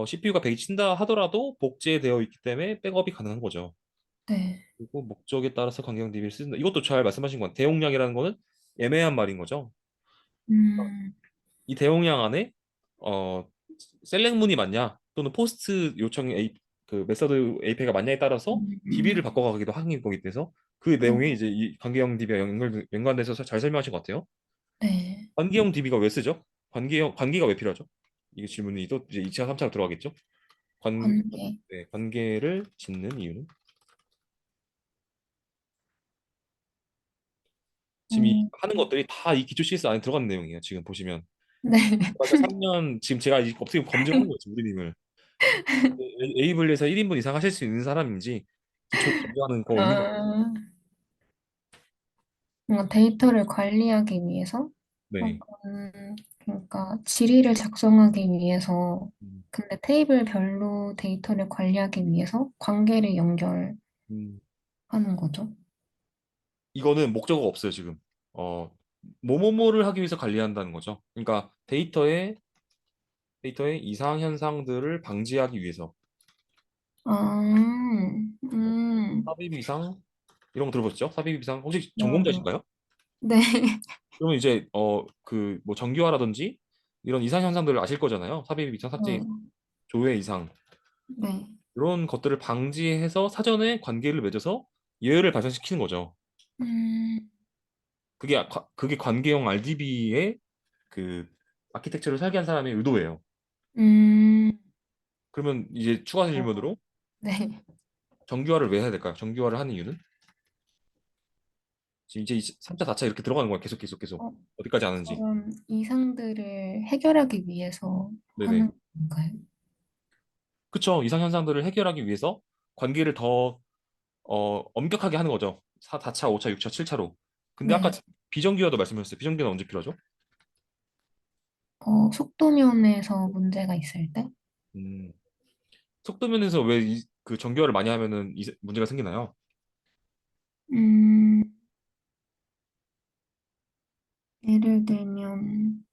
CPU가 배기 친다 하더라도 복제되어 있기 때문에 백업이 가능한 거죠. 네. 그리고 목적에 따라서 관계형 DB를 쓴다. 이것도 잘 말씀하신 건 대용량이라는 거는 애매한 말인 거죠. 음, 이 대용량 안에 어 셀렉문이 맞냐 또는 포스트 요청 그 메서드 API가 맞냐에 따라서 DB를 음, 바꿔가기도 하는 거기 때문에 그 내용이 이제 이 관계형 DB와 연관돼서 잘 설명하신 것 같아요. 네. 관계형 DB가 왜 쓰죠? 관계가 왜 필요하죠? 이게 질문이 또 이제 2차, 3차로 들어가겠죠? 관계. 관계를 짓는 이유는 지금 이 음, 하는 것들이 다 이 기초 CS 안에 들어가는 내용이에요. 지금 보시면 네. 제가 3년 지금 제가 어떻게 보면 검증하는 거죠, 우리님을. 에이블리에서 1인분 이상 하실 수 있는 사람인지 기초 검증하는 거 있는 거. 아, 뭔가 데이터를 관리하기 위해서, 네. 그러니까 질의를 작성하기 위해서, 음, 근데 테이블별로 데이터를 관리하기 위해서 관계를 연결하는 음. 거죠. 이거는 목적어가 없어요, 지금. 어, 뭐뭐뭐를 하기 위해서 관리한다는 거죠. 그러니까 데이터의 이상 현상들을 방지하기 위해서 아, 뭐, 음, 삽입 이상 이런 거 들어보셨죠? 삽입 이상 혹시 네, 네. 전공자신가요? 네, 그러면 이제 그 뭐 정규화라든지 이런 이상 현상들을 아실 거잖아요. 삽입 이상, 삭제, 네, 조회 이상 네. 이런 것들을 방지해서 사전에 관계를 맺어서 예외를 발생시키는 거죠. 음, 그게 관계형 RDB의 그 아키텍처를 설계한 사람의 의도예요. 음, 그러면 이제 추가 어, 질문으로 네. 정규화를 왜 해야 될까요? 정규화를 하는 이유는? 지금 이제 3차, 4차 이렇게 들어가는 거야. 계속 계속 계속. 어, 어디까지 아는지. 그런 이상들을 해결하기 위해서 네네. 하는 건가요? 그쵸. 이상 현상들을 해결하기 위해서 관계를 더 엄격하게 하는 거죠. 4차, 5차, 6차, 7차로. 근데 아까 네. 비정규화도 말씀하셨어요. 비정규화는 언제 필요하죠? 속도 면에서 문제가 있을 때? 음, 속도 면에서 왜 그 정규화를 많이 하면은 문제가 생기나요? 음, 예를 들면,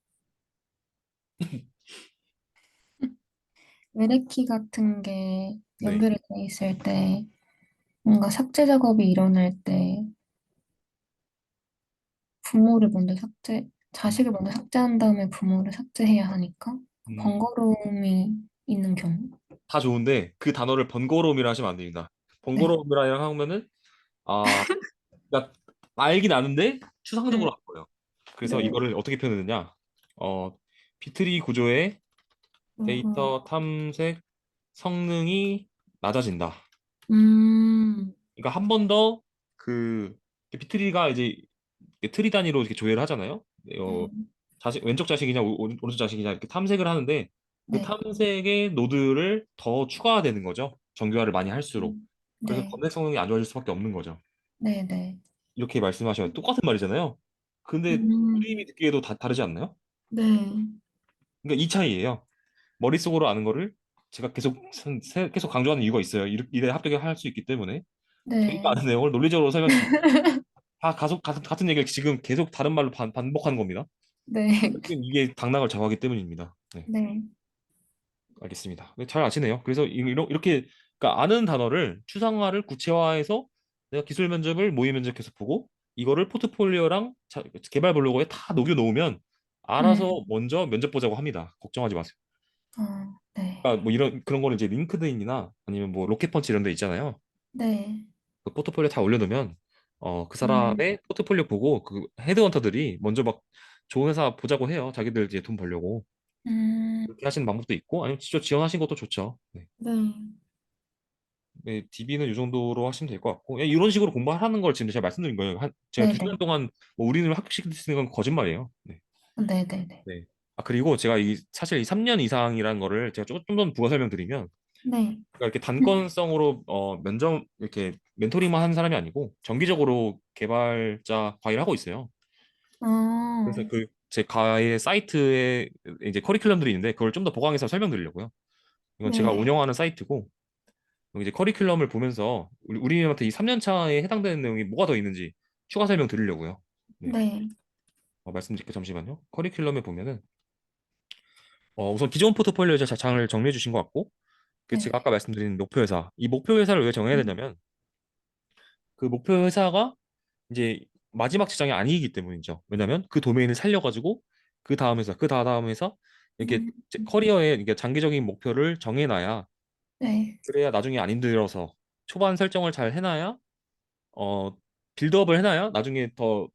외래키 같은 게 네. 연결이 돼 있을 때, 뭔가 삭제 작업이 일어날 때, 부모를 먼저 음, 자식을 먼저 삭제한 다음에 부모를 삭제해야 하니까, 그 음, 번거로움이 있는 경우. 다 좋은데 그 단어를 번거로움이라 하시면 안 됩니다. 네. 번거로움이라 하면은 아, 그러니까 알긴 아는데 추상적으로 네. 할 거예요. 그래서 네. 이거를 어떻게 표현했느냐? 비트리 구조의 음, 데이터 탐색 성능이 낮아진다. 음, 그러니까 한 번 더 그 비트리가 이제 트리 단위로 이렇게 조회를 하잖아요. 어, 네. 왼쪽 자식이냐 오른쪽 자식이냐 이렇게 탐색을 하는데 그 네. 탐색의 노드를 더 추가되는 거죠. 정교화를 많이 할수록. 그래서 네. 검색 성능이 안 좋아질 수밖에 없는 거죠. 네. 네. 이렇게 말씀하시면 똑같은 말이잖아요. 근데 우리 음, 듣기에도 다르지 않나요? 네. 그러니까 이 차이예요. 머릿속으로 아는 거를 제가 계속 강조하는 이유가 있어요. 이래 합격할 수 있기 때문에 저희가 네. 아는 내용을 논리적으로 설명드리고 다 같은 얘기를 지금 계속 다른 말로 반복하는 겁니다. 네. 결국엔 이게 당락을 좌우하기 때문입니다. 네, 네. 알겠습니다. 네, 잘 아시네요. 그래서 이렇게 그러니까 아는 단어를 추상화를 구체화해서 내가 기술 면접을 모의 면접해서 보고 이거를 포트폴리오랑 개발 블로그에 다 녹여 놓으면 음, 알아서 먼저 면접 보자고 합니다. 걱정하지 마세요. 네. 그러니까 뭐 이런 그런 거는 이제 링크드인이나 아니면 뭐 로켓펀치 이런 데 있잖아요. 네. 그 포트폴리오 다 올려놓으면 그 음, 사람의 포트폴리오 보고 그 헤드헌터들이 먼저 막 좋은 회사 보자고 해요. 자기들 이제 돈 벌려고. 음, 그렇게 하시는 방법도 있고, 아니면 직접 지원하신 것도 좋죠. 네. 네, 네, DB는 이 정도로 하시면 될 것 같고, 예, 이런 식으로 공부하라는 걸 지금 제가 말씀드린 거예요. 제가 두 시간 네네, 동안 뭐 우리를 합격시킬 수 있는 건 거짓말이에요. 네. 네네네, 네. 아, 그리고 제가 사실 이 3년 이상이라는 거를 제가 좀더 부가 설명드리면, 네. 그러니까 이렇게 음. 단건성으로 면접, 이렇게 멘토링만 하는 사람이 아니고, 정기적으로 개발자 과외를 하고 있어요. 어, 그래서 제 과외 사이트에 이제 커리큘럼들이 있는데, 그걸 좀 더 보강해서 설명드리려고요. 이건 제가 네, 운영하는 사이트고, 이제 커리큘럼을 보면서 우리한테 이 3년 차에 해당되는 내용이 뭐가 더 있는지 추가 설명 드리려고요. 네. 네, 말씀드릴게요. 잠시만요. 커리큘럼에 보면은 우선 기존 포트폴리오에 장을 정리해 주신 것 같고, 네, 제가 아까 말씀드린 목표 회사, 이 목표 회사를 왜 정해야 음, 되냐면 그 목표 회사가 이제 마지막 직장이 아니기 때문이죠. 왜냐면 그 도메인을 살려가지고 그 다음 회사, 그 다음 회사 이렇게 음, 커리어에 이게 장기적인 목표를 정해놔야, 네, 그래야 나중에 안 힘들어서 초반 설정을 잘 해놔야 어 빌드업을 해놔야 나중에 더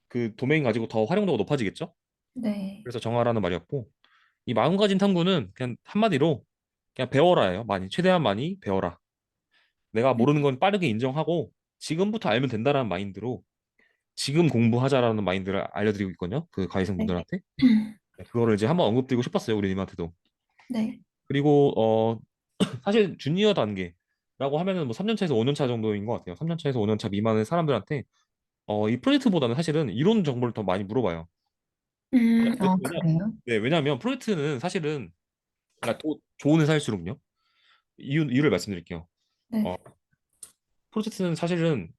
그 도메인 가지고 더 활용도가 높아지겠죠. 네, 그래서 정하라는 말이었고, 이 마음가짐 탐구는 그냥 한마디로 그냥 배워라예요. 많이, 최대한 많이 배워라. 내가 음, 모르는 건 빠르게 인정하고 지금부터 알면 된다라는 마인드로 지금 공부하자라는 마인드를 알려드리고 있거든요. 그 네, 가이생분들한테. 네, 그거를 이제 한번 언급드리고 싶었어요. 우리 님한테도. 네, 그리고 사실 주니어 단계라고 하면은 뭐 3년 차에서 5년 차 정도인 것 같아요. 3년 차에서 5년 차 미만의 사람들한테 이 프로젝트보다는 사실은 이론 정보를 더 많이 물어봐요. 왜냐, 그래요? 네, 왜냐하면 프로젝트는 사실은 그러니까 좋은 회사일수록요. 이유를 말씀드릴게요. 네, 어, 프로젝트는 사실은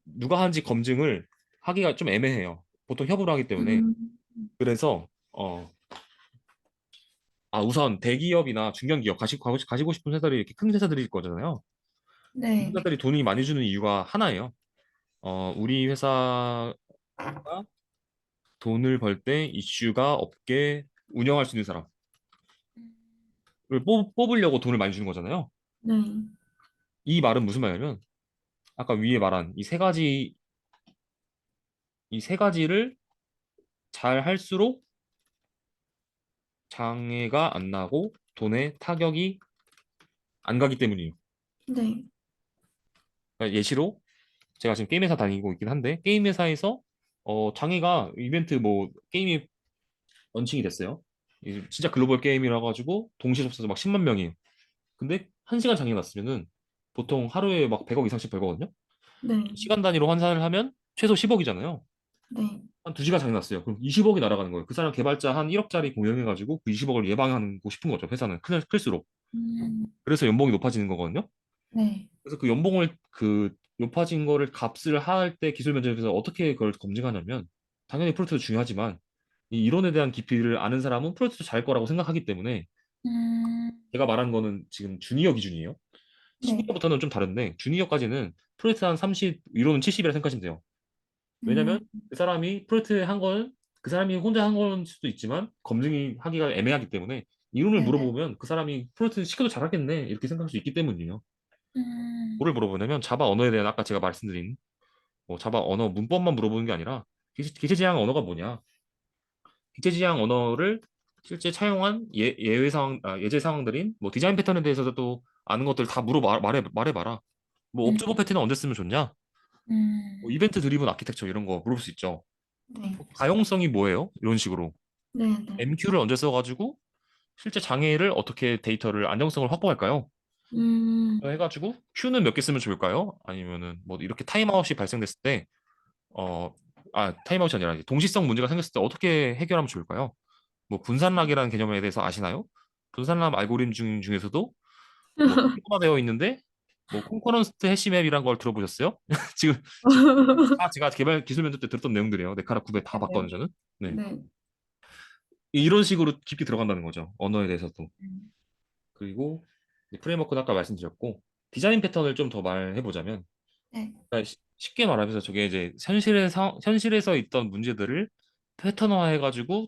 누가 하는지 검증을 하기가 좀 애매해요. 보통 협업을 하기 때문에. 음, 그래서 우선 대기업이나 중견기업 가시고 싶은 회사들이 이렇게 큰 회사들일 거잖아요. 이 네, 회사들이 돈이 많이 주는 이유가 하나예요. 우리 회사가 돈을 벌 때 이슈가 없게 운영할 수 있는 사람을 뽑으려고 돈을 많이 주는 거잖아요. 네, 이 말은 무슨 말이냐면 아까 위에 말한 이 세 가지를 잘 할수록 장애가 안 나고 돈에 타격이 안 가기 때문이에요. 네, 그러니까 예시로 제가 지금 게임 회사 다니고 있긴 한데 게임 회사에서 장애가 이벤트 뭐 게임이 런칭이 됐어요. 진짜 글로벌 게임이라 가지고 동시 접속자 막 10만 명이에요. 근데 1시간 장애 났으면은 보통 하루에 막 100억 이상씩 벌거든요. 네, 시간 단위로 환산을 하면 최소 10억이잖아요. 네, 한 2시간 장애 났어요. 그럼 20억이 날아가는 거예요. 그 사람 개발자 한 1억짜리 공연해가지고 그 20억을 예방하고 싶은 거죠. 회사는 클수록. 음, 그래서 연봉이 높아지는 거거든요. 네, 그래서 그 연봉을 높아진 거를 값을 할 때 기술 면접에서 어떻게 그걸 검증하냐면 당연히 프로젝트도 중요하지만 이 이론에 대한 깊이를 아는 사람은 프로젝트도 잘할 거라고 생각하기 때문에 음, 제가 말한 거는 지금 주니어 기준이에요. 네, 시니어부터는 좀 다른데 주니어까지는 프로젝트 한 30, 이론은 70이라 생각하시면 돼요. 왜냐면 음, 그 사람이 프로젝트 한 건 그 사람이 혼자 한 걸 수도 있지만 검증이 하기가 애매하기 때문에 이론을 네네, 물어보면 그 사람이 프로젝트 시켜도 잘하겠네 이렇게 생각할 수 있기 때문이에요. 음, 뭐를 물어보냐면 자바 언어에 대한 아까 제가 말씀드린 자바 언어 문법만 물어보는 게 아니라 기체지향 언어가 뭐냐? 기체지향 언어를 실제 차용한 예외 상황, 예제 상황들인 뭐 디자인 패턴에 대해서도 또 아는 것들 다 말해봐라. 뭐 음, 옵저버 패턴은 언제 쓰면 좋냐? 뭐 음, 이벤트 드리븐 아키텍처 이런 거 물어볼 수 있죠. 네, 가용성이 뭐예요? 이런 식으로. 네네, MQ를 언제 써가지고 실제 장애를 어떻게 데이터를 안정성을 확보할까요? 음, 해가지고 Q는 몇 개 쓰면 좋을까요? 아니면은 뭐 이렇게 타임아웃이 발생됐을 때 어, 타임아웃이 아니라 이제 동시성 문제가 생겼을 때 어떻게 해결하면 좋을까요? 뭐 분산락이라는 개념에 대해서 아시나요? 분산락 알고리즘 중에서도 뭐 통합되어 있는데 뭐 콘커런트 해시맵이란 걸 들어보셨어요? 지금 지금 다 제가 개발 기술 면접 때 들었던 내용들이에요. 네카라 900다 네네, 봤거든요, 저는. 네. 네, 이런 식으로 깊게 들어간다는 거죠. 언어에 대해서도. 음, 그리고 이제 프레임워크는 아까 말씀드렸고 디자인 패턴을 좀 더 말해 보자면 네, 그러니까 쉽게 말하면서 저게 이제 현실에서 있던 문제들을 패턴화해가지고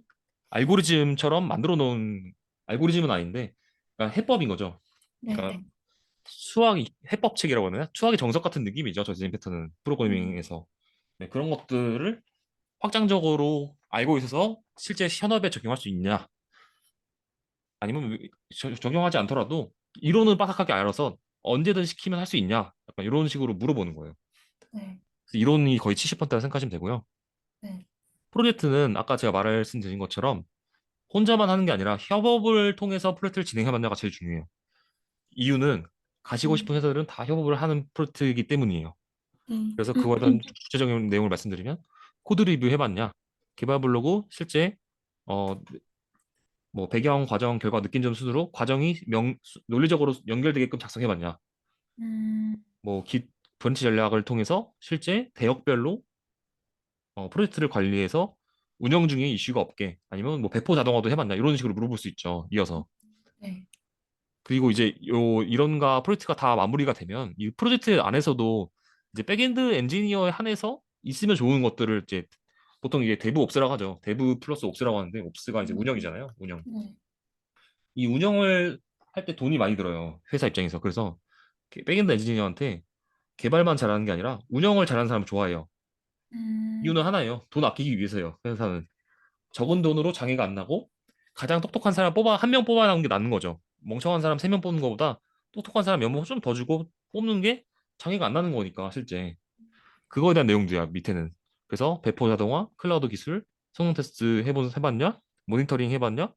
알고리즘처럼 만들어 놓은 알고리즘은 아닌데 그러니까 해법인 거죠. 그러니까 네네, 해법책이라고 하나? 수학의 정석 같은 느낌이죠. 저 디자인 패턴은 음, 프로그래밍에서. 네, 그런 것들을 확장적으로 알고 있어서 실제 현업에 적용할 수 있냐? 아니면 적용하지 않더라도 이론은 빠삭하게 알아서 언제든 시키면 할 수 있냐? 약간 이런 식으로 물어보는 거예요. 네, 그래서 이론이 거의 70%다 생각하시면 되고요. 네, 프로젝트는 아까 제가 말씀드린 것처럼 혼자만 하는 게 아니라 협업을 통해서 프로젝트를 진행해봤냐가 제일 중요해요. 이유는 가시고 싶은 음, 회사들은 다 협업을 하는 프로젝트이기 때문이에요. 네, 그래서 그거에 대한 구체적인 내용을 말씀드리면 코드 리뷰 해봤냐? 개발 블로그 실제 어, 뭐 배경, 과정, 결과, 느낀 점 순으로 과정이 논리적으로 연결되게끔 작성해봤냐? 음, 뭐 브런치 전략을 통해서 실제 대역별로 프로젝트를 관리해서 운영 중에 이슈가 없게 아니면 뭐 배포 자동화도 해봤냐? 이런 식으로 물어볼 수 있죠. 이어서. 네, 그리고 이제 요 이런가 프로젝트가 다 마무리가 되면 이 프로젝트 안에서도 이제 백엔드 엔지니어에 한해서 있으면 좋은 것들을 이제 보통 이게 대부 옵스라고 하죠. 대부 플러스 옵스라고 하는데 옵스가 이제 음, 운영이잖아요. 운영. 네, 이 운영을 할 때 돈이 많이 들어요. 회사 입장에서. 그래서 백엔드 엔지니어한테 개발만 잘하는 게 아니라 운영을 잘하는 사람을 좋아해요. 이유는 음, 하나예요. 돈 아끼기 위해서예요. 회사는. 적은 돈으로 장애가 안 나고 가장 똑똑한 사람 한 명 뽑아나오는 게 낫는 거죠. 멍청한 사람 세 명 뽑는 것보다 똑똑한 사람 몇 명 좀 더 주고 뽑는 게 장애가 안 나는 거니까 실제. 그거에 대한 내용들이야 밑에는. 그래서 배포 자동화, 클라우드 기술, 성능 테스트 해봤냐? 모니터링 해봤냐?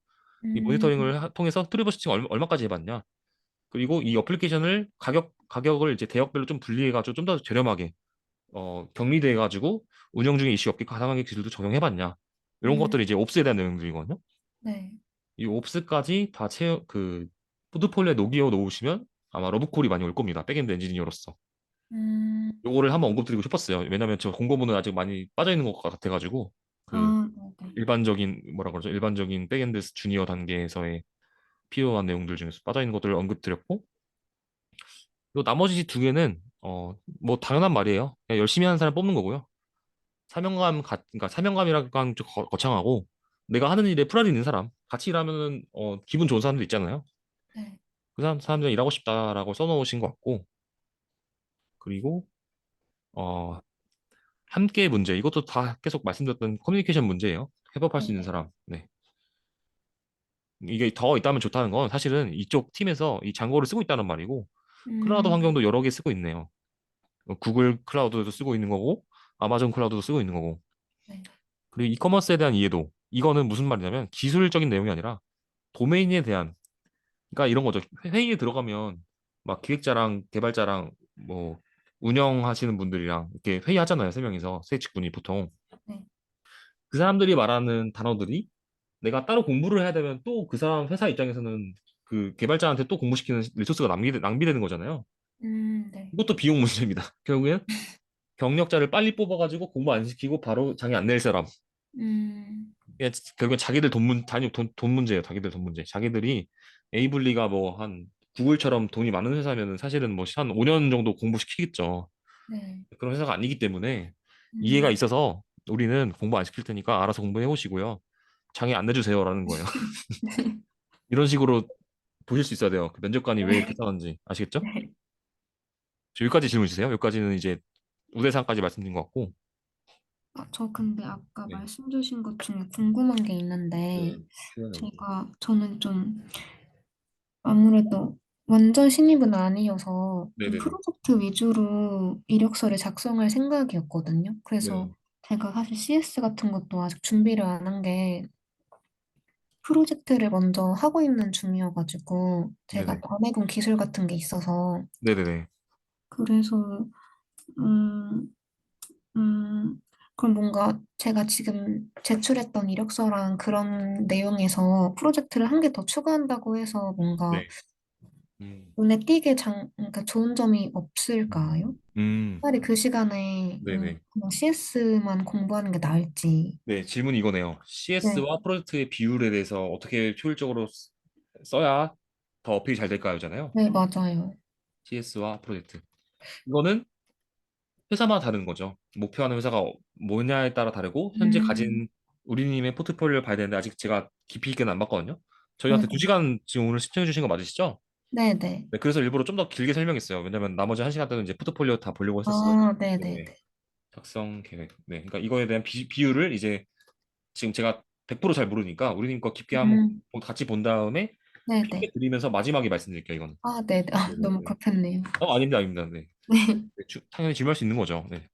이 음, 모니터링을 통해서 트러블슈팅 얼마까지 해봤냐? 그리고 이 어플리케이션을 가격을 이제 대역별로 좀 분리해가지고 좀 더 저렴하게 격리돼가지고 운영 중에 이슈 없게 가상화기 기술도 적용해봤냐? 이런 음, 것들이 이제 옵스에 대한 내용들이거든요. 네, 이 옵스까지 다 포트폴리오에 녹여 놓으시면 아마 러브콜이 많이 올 겁니다. 백엔드 엔지니어로서. 음, 요거를 한번 언급드리고 싶었어요. 왜냐면 저 공고문은 아직 많이 빠져 있는 것 같아가지고 그 아, 네, 일반적인 뭐라 그러죠? 일반적인 백엔드 주니어 단계에서의 필요한 내용들 중에서 빠져 있는 것들을 언급드렸고, 요 나머지 두 개는 뭐 당연한 말이에요. 그냥 열심히 하는 사람 뽑는 거고요. 그러니까 사명감이라는 좀 거창하고 내가 하는 일에 프라이드 있는 사람, 같이 일하면은 기분 좋은 사람도 있잖아요. 네, 그 사람들은 일하고 싶다라고 써놓으신 것 같고, 그리고 어, 함께 문제, 이것도 다 계속 말씀드렸던 커뮤니케이션 문제예요. 협업할 수 네, 있는 사람. 네. 이게 더 있다면 좋다는 건 사실은 이쪽 팀에서 이 장고를 쓰고 있다는 말이고, 클라우드 음, 환경도 여러 개 쓰고 있네요. 구글 클라우드도 쓰고 있는 거고, 아마존 클라우드도 쓰고 있는 거고, 네, 그리고 이커머스에 대한 이해도, 이거는 무슨 말이냐면 기술적인 내용이 아니라 도메인에 대한, 그러니까 이런 거죠. 회의에 들어가면 막 기획자랑 개발자랑 뭐 운영하시는 분들이랑 이렇게 회의하잖아요. 세 명이서 세 직분이 보통. 네, 그 사람들이 말하는 단어들이 내가 따로 공부를 해야 되면 또 그 사람 회사 입장에서는 그 개발자한테 또 공부시키는 리소스가 낭비되는 거잖아요. 네, 이것도 비용 문제입니다. 결국엔 경력자를 빨리 뽑아가지고 공부 안 시키고 바로 장애 안 낼 사람. 음, 이게 결국엔 자기들 돈 문제예요. 자기들 돈 문제. 자기들이 에이블리가 뭐 한 구글처럼 돈이 많은 회사면은 사실은 뭐 한 5년 정도 공부시키겠죠. 네, 그런 회사가 아니기 때문에 이해가 음, 있어서 우리는 공부 안 시킬 테니까 알아서 공부해 오시고요. 장애 안 내주세요라는 거예요. 이런 식으로 보실 수 있어야 돼요. 그 면접관이 왜 이렇게 네, 싸는지 아시겠죠? 네. 여기까지 질문 주세요. 여기까지는 이제 우대상까지 말씀드린 것 같고. 아, 저 근데 아까 네. 말씀 주신 것 중에 궁금한 게 있는데, 네. 표현해보세요. 저는 좀 아무래도 완전 신입은 아니어서 좀 네네네. 프로젝트 위주로 이력서를 작성할 생각이었거든요. 그래서 네. 제가 사실 CS 같은 것도 아직 준비를 안 한 게 프로젝트를 먼저 하고 있는 중이어가지고 제가 네네. 권해본 기술 같은 게 있어서 네네네. 그래서 음, 음, 그럼 뭔가 제가 지금 제출했던 이력서랑 그런 내용에서 프로젝트를 한 개 더 추가한다고 해서 뭔가 네. 음. 눈에 띄게 그러니까 좋은 점이 없을까요? 음. 차라리 그 시간에 네네. 그냥 CS만 공부하는 게 나을지. 네, 질문이 이거네요. 네, CS와 프로젝트의 비율에 대해서 어떻게 효율적으로 써야 더 어필이 잘 될까요?잖아요. 네, 맞아요. CS와 프로젝트. 이거는 회사마다 다른 거죠. 목표하는 회사가 뭐냐에 따라 다르고 현재 음, 가진 우리님의 포트폴리오를 봐야 되는데 아직 제가 깊이 있게는 안 봤거든요. 저희한테 두 네네. 시간 지금 오늘 신청해 주신 거 맞으시죠? 네네. 네, 그래서 일부러 좀 더 길게 설명했어요. 왜냐면 나머지 한 시간 때는 이제 포트폴리오 다 보려고 했었어요. 아, 네네네. 네, 작성 계획. 네, 그러니까 이거에 대한 비율을 이제 지금 제가 100%잘 모르니까 우리님 거 깊게 한번 음, 같이 본 다음에 피드백 네네. 드리면서 마지막에 말씀드릴게요, 이거는. 아, 네네. 아, 네네. 너무 네. 급했네요. 아닙니다, 아닙니다. 네. 네. 네, 당연히 질문할 수 있는 거죠. 네.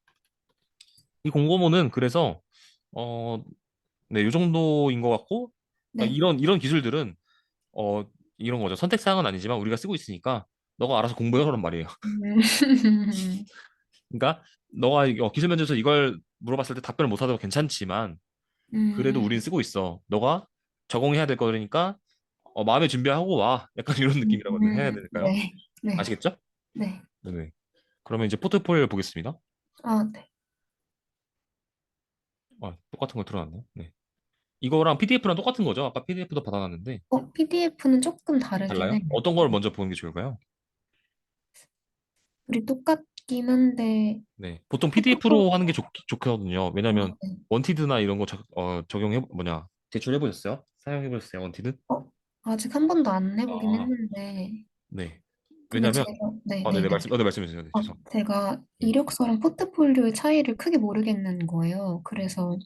이 공고문은 그래서 어, 네, 이 정도인 것 같고, 그러니까 네. 이런 기술들은 어, 이런 거죠. 선택 사항은 아니지만 우리가 쓰고 있으니까 너가 알아서 공부해오란 말이에요. 음, 그러니까 너가 기술 면접에서 이걸 물어봤을 때 답변을 못 하도 괜찮지만 그래도 우린 음, 쓰고 있어. 너가 적응해야 될 거니까 마음의 준비하고 와. 약간 이런 느낌이라고 해야 될까요? 네. 네. 아시겠죠? 네. 네네. 그러면 이제 포트폴리오 보겠습니다. 아, 네. 똑같은 걸 틀어놨네요. 네. 이거랑 PDF랑 똑같은 거죠? 아까 PDF도 받아놨는데 PDF는 조금 좀 다르긴 달라요? 해요. 어떤 걸 먼저 보는 게 좋을까요? 우리 똑같긴 한데, 네. 보통 포토폴, PDF로 하는 게 좋거든요. 왜냐면 네. 원티드나 이런 거 적용해 제출해 보셨어요? 사용해 보셨어요? 원티드? 아직 한 번도 안 해보긴 아, 했는데, 네. 근데 왜냐면 제가, 네네 네네네. 네, 말씀해 주세요. 네, 죄송. 제가 네. 이력서랑 포트폴리오의 차이를 크게 모르겠는 거예요. 그래서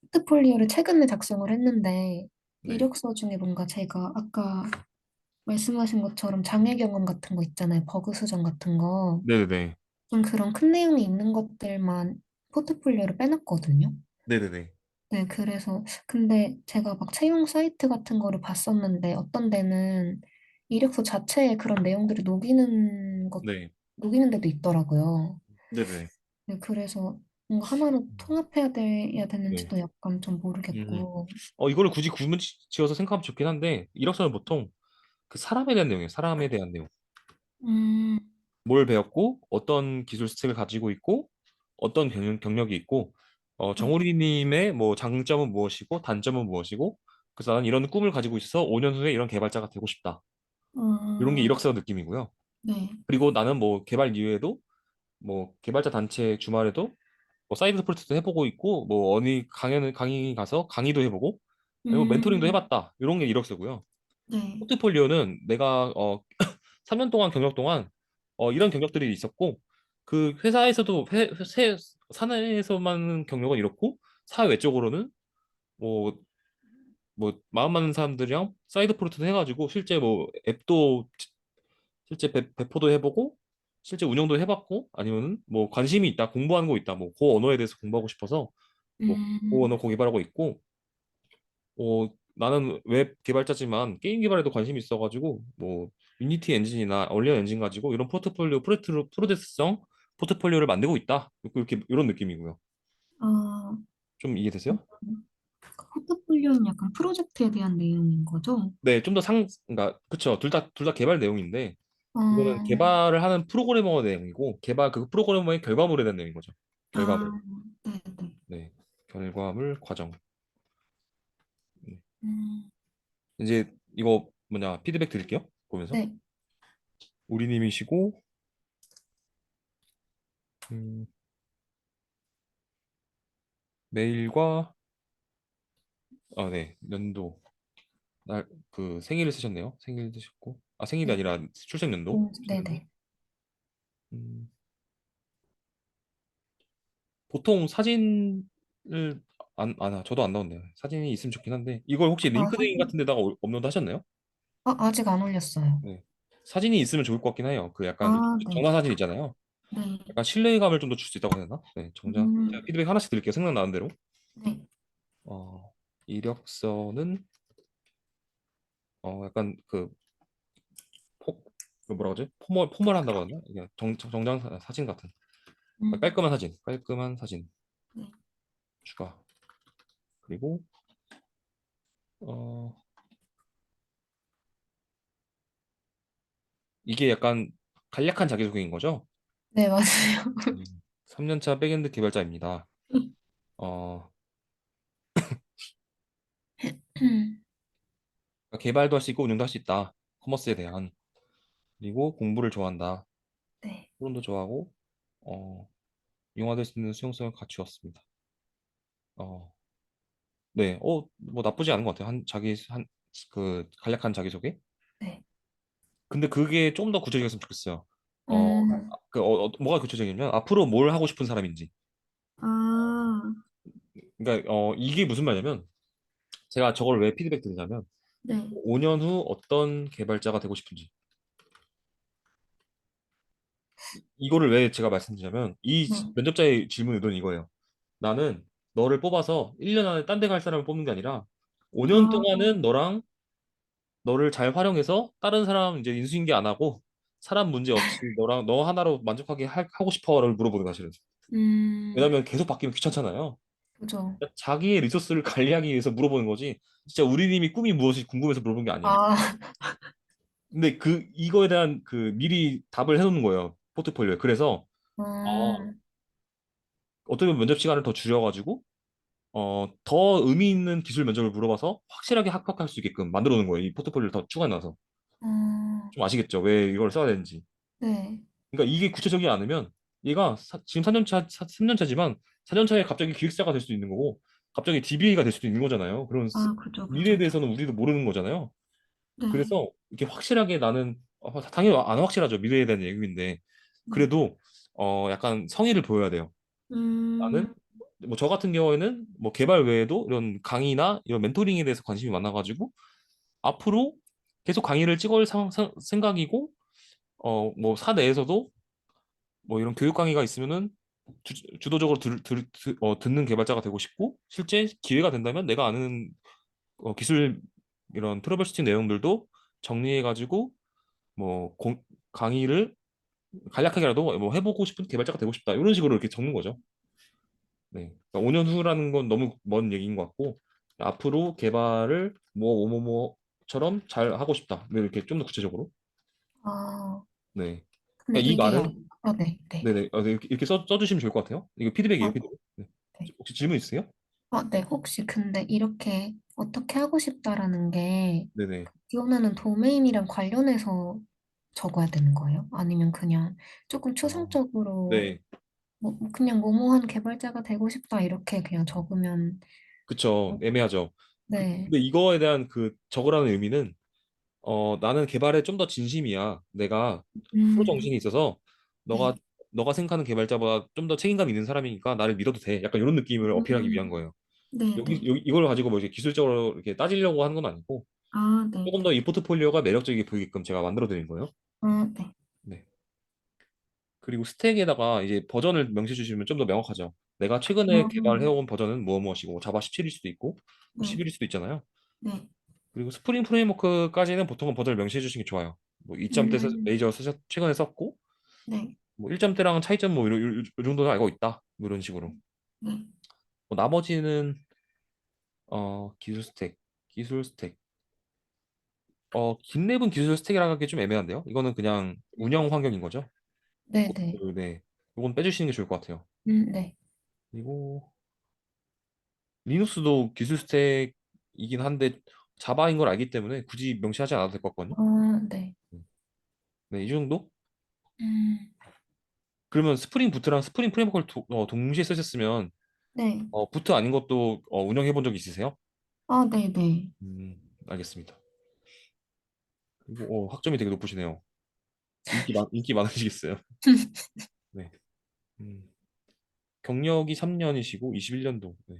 포트폴리오를 최근에 작성을 했는데, 네. 이력서 중에 뭔가 제가 아까 말씀하신 것처럼 장애 경험 같은 거 있잖아요. 버그 수정 같은 거. 네네네. 좀 그런 큰 내용이 있는 것들만 포트폴리오를 빼놨거든요. 네네네. 네, 그래서 근데 제가 막 채용 사이트 같은 거를 봤었는데 어떤 데는 이력서 자체에 그런 내용들을 네. 녹이는 데도 있더라고요. 네네. 네, 그래서 뭔가 하나로 통합해야 돼야 네. 되는지도 약간 좀 음. 모르겠고. 이거를 굳이 구분 지어서 생각하면 좋긴 한데 이력서는 보통 그 사람에 대한 내용이에요. 사람에 대한 내용. 음, 뭘 배웠고 어떤 기술 스택을 가지고 있고 어떤 경력이 있고 네. 정우리님의 뭐 장점은 무엇이고 단점은 무엇이고 그래서 나는 이런 꿈을 가지고 있어 5년 후에 이런 개발자가 되고 싶다. 이런 게 음, 이력서 느낌이고요. 네. 그리고 나는 뭐 개발 이후에도 뭐 개발자 단체 주말에도 뭐 사이드 프로젝트도 해보고 있고 뭐 어디 강의 가서 강의도 해보고 아니면 멘토링도 음, 해봤다. 이런 게 이력서고요. 네. 포트폴리오는 내가 3년 동안 경력 동안 이런 경력들이 있었고 그 회사에서도 사내에서만 경력은 이렇고 사회 외적으로는 뭐 마음 맞는 사람들이랑 사이드 프로젝트 해가지고 실제 뭐 앱도 실제 배포도 해보고 실제 운영도 해봤고 아니면은 뭐 관심이 있다 공부하는 거 있다 뭐 그 언어에 대해서 공부하고 싶어서 뭐 그 음, 언어 고 개발하고 있고 나는 웹 개발자지만 게임 개발에도 관심이 있어가지고 뭐 유니티 엔진이나 얼리언 엔진 가지고 이런 포트폴리오 프로세스성 포트폴리오를 만들고 있다. 이렇게 이런 느낌이고요. 아, 좀 이해되세요? 포트폴리오는 약간 프로젝트에 대한 내용인 거죠? 네, 좀 더 그러니까 그쵸. 둘 다 개발 내용인데 이거는 어, 개발을 하는 프로그래머 내용이고 개발 그 프로그래머의 결과물에 대한 내용인 거죠. 결과물. 아, 네네. 네, 결과물 과정. 네. 음, 이제 이거 피드백 드릴게요. 보면서 네. 우리님이시고 음, 메일과 네, 연도 날 그 생일을 쓰셨네요. 생일 쓰셨고 생일이 네. 아니라 출생연도. 네네. 음, 보통 사진을 저도 안 넣었네요. 사진이 있으면 좋긴 한데 이걸 혹시 아, 링크드인 같은 데다가 업로드 하셨나요? 아직 안 올렸어요. 네. 사진이 있으면 좋을 것 같긴 해요. 그 약간 아, 정사 네네. 사진 있잖아요. 네. 약간 신뢰감을 좀 더 줄 수 있다고 해야 되나? 네, 제가 음, 피드백 하나씩 드릴게요. 생각나는 대로. 네. 이력서는 약간 포, 그 뭐라 그러지? 포멀한다고 하나? 이게 정장 사진 같은 음, 깔끔한 사진 네. 추가. 그리고 어, 이게 약간 간략한 자기소개인 거죠? 네, 맞아요. 3년차 백엔드 개발자입니다. 어, 개발도 할 수 있고 운영도 할 수 있다. 커머스에 대한. 그리고 공부를 좋아한다. 네. 토론도 좋아하고 어, 융화될 수 있는 수용성을 갖추었습니다. 어, 네, 뭐 나쁘지 않은 것 같아요. 그 간략한 자기소개. 네. 근데 그게 좀 더 구체적이었으면 좋겠어요. 음, 뭐가 구체적이냐면 앞으로 뭘 하고 싶은 사람인지. 아, 그러니까 이게 무슨 말이냐면 제가 저걸 왜 피드백 드리냐면 네, 5년 후 어떤 개발자가 되고 싶은지 이거를 왜 제가 말씀드리냐면 이 네. 면접자의 질문 의도는 이거예요. 나는 너를 뽑아서 1년 안에 딴 데 갈 사람을 뽑는 게 아니라 5년 아, 동안은 너를 잘 활용해서 다른 사람 이제 인수인계 안 하고 사람 문제 없이 너랑 너 하나로 만족하게 하고 싶어를 물어보는 거야, 실은. 음, 왜냐면 계속 바뀌면 귀찮잖아요. 그죠. 그러니까 자기의 리소스를 관리하기 위해서 물어보는 거지. 진짜 우리님이 꿈이 무엇이 궁금해서 물어본 게 아니에요. 아, 근데 이거에 대한 미리 답을 해놓는 거예요. 포트폴리오에. 그래서 아, 음, 어떻게 보면 면접 시간을 더 줄여가지고 더 의미 있는 기술 면접을 물어봐서 확실하게 합격할 수 있게끔 만들어 놓은 거예요. 이 포트폴리오를 더 추가해놔서. 어, 좀 아시겠죠? 왜 이걸 써야 되는지. 네. 그러니까 이게 구체적이지 않으면 얘가 지금 3년 차, 3년 차지만 4년 차에 갑자기 기획사가 될 수도 있는 거고 갑자기 DBA가 될 수도 있는 거잖아요. 그런 아, 그죠, 미래에 그죠. 대해서는 우리도 모르는 거잖아요. 네. 그래서 이렇게 확실하게 나는 당연히 안 확실하죠. 미래에 대한 얘기인데 네. 그래도 약간 성의를 보여야 돼요. 나는 음, 뭐 저 같은 경우에는 뭐 개발 외에도 이런 강의나 이런 멘토링에 대해서 관심이 많아가지고 앞으로 계속 강의를 찍을 생각이고 뭐 사내에서도 뭐 이런 교육 강의가 있으면은 주도적으로 듣는 개발자가 되고 싶고 실제 기회가 된다면 내가 아는 기술 이런 트러블슈팅 내용들도 정리해가지고 뭐 강의를 간략하게라도 뭐 해보고 싶은 개발자가 되고 싶다 이런 식으로 이렇게 적는 거죠. 네. 그러니까 5년 후라는 건 너무 먼 얘기인 것 같고 앞으로 개발을 뭐뭐뭐처럼 잘 하고 싶다. 네, 이렇게 좀 더 구체적으로. 아, 네. 근데 그러니까 이 이게, 말은 아, 네, 네. 네네 네, 이렇게 써주시면 좋을 것 같아요. 이거 피드백이에요, 아, 피드백. 네. 네. 혹시 질문 있으세요? 아, 네. 혹시 근데 이렇게 어떻게 하고 싶다라는 게 네네. 이거는 도메인이랑 관련해서 적어야 되는 거예요? 아니면 그냥 조금 아, 추상적으로 네. 그냥 뭐뭐한 개발자가 되고 싶다 이렇게 그냥 적으면 그쵸. 어, 애매하죠. 네. 근데 이거에 대한 적으라는 의미는 나는 개발에 좀 더 진심이야. 내가 프로 음, 정신이 있어서 네. 너가 생각하는 개발자보다 좀 더 책임감 있는 사람이니까 나를 믿어도 돼. 약간 이런 느낌을 어필하기 위한 음, 거예요. 네, 네. 이걸 가지고 뭐 이제 기술적으로 이렇게 따지려고 하는 건 아니고 아, 네, 조금 더 네. 이 포트폴리오가 매력적이게 보이게끔 제가 만들어 드린 거예요. 아, 네. 네. 그리고 스택에다가 이제 버전을 명시해 주시면 좀 더 명확하죠. 내가 최근에 음, 개발해온 버전은 무엇이고 자바 17일 수도 있고 뭐 네, 11일 수도 있잖아요. 네. 그리고 스프링 프레임워크까지는 보통은 버전을 명시해 주시는 게 좋아요. 뭐 2점대 음, 메이저 최근에 썼고 네, 뭐 1점대랑 차이점 뭐 이 정도는 알고 있다. 뭐 이런 식으로. 네. 뭐 나머지는 기술 스택. 긴랩은 기술 스택이라고 하기 좀 애매한데요. 이거는 그냥 운영 환경인 거죠. 네, 네. 네. 이건 빼주시는 게 좋을 것 같아요. 네. 그리고 리눅스도 기술 스택이긴 한데 자바인 걸 알기 때문에 굳이 명시하지 않아도 될 것 같거든요. 아, 네. 네, 이 정도? 음, 그러면 스프링 부트랑 스프링 프레임워크를 동시에 쓰셨으면 네. 부트 아닌 것도 운영해 본 적 있으세요? 아, 네, 네. 알겠습니다. 그리고 학점이 되게 높으시네요. 인기 많으시겠어요. 네. 음, 경력이 3년이시고 21년도. 네.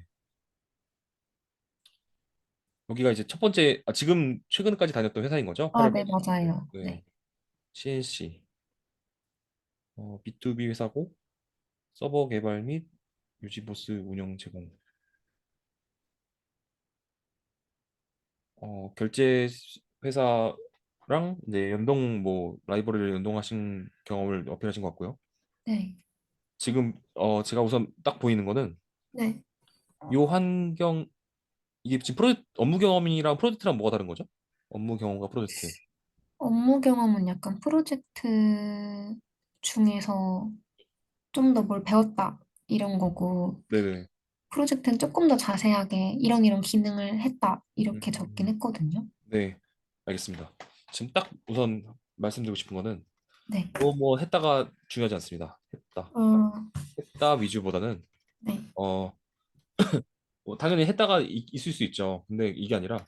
여기가 이제 첫 번째 지금 최근까지 다녔던 회사인 거죠? 아, 네, 8월까지. 맞아요. 네. 네. CNC B2B 회사고 서버 개발 및 유지보스 운영 제공. 결제 회사랑 이제 연동 뭐 라이브러리를 연동하신 경험을 어필하신 것 같고요. 네. 지금 제가 우선 딱 보이는 거는 네. 요 환경 이게 지금 업무 경험이랑 프로젝트랑 뭐가 다른 거죠? 업무 경험과 프로젝트. 업무 경험은 약간 프로젝트 중에서 좀 더 뭘 배웠다 이런 거고 네네. 프로젝트는 조금 더 자세하게 이런 이런 기능을 했다 이렇게 적긴 음, 했거든요. 네, 알겠습니다. 지금 딱 우선 말씀드리고 싶은 거는 네. 뭐 했다가 중요하지 않습니다. 어, 했다 위주보다는 네. 어, 뭐 당연히 했다가 있을 수 있죠. 근데 이게 아니라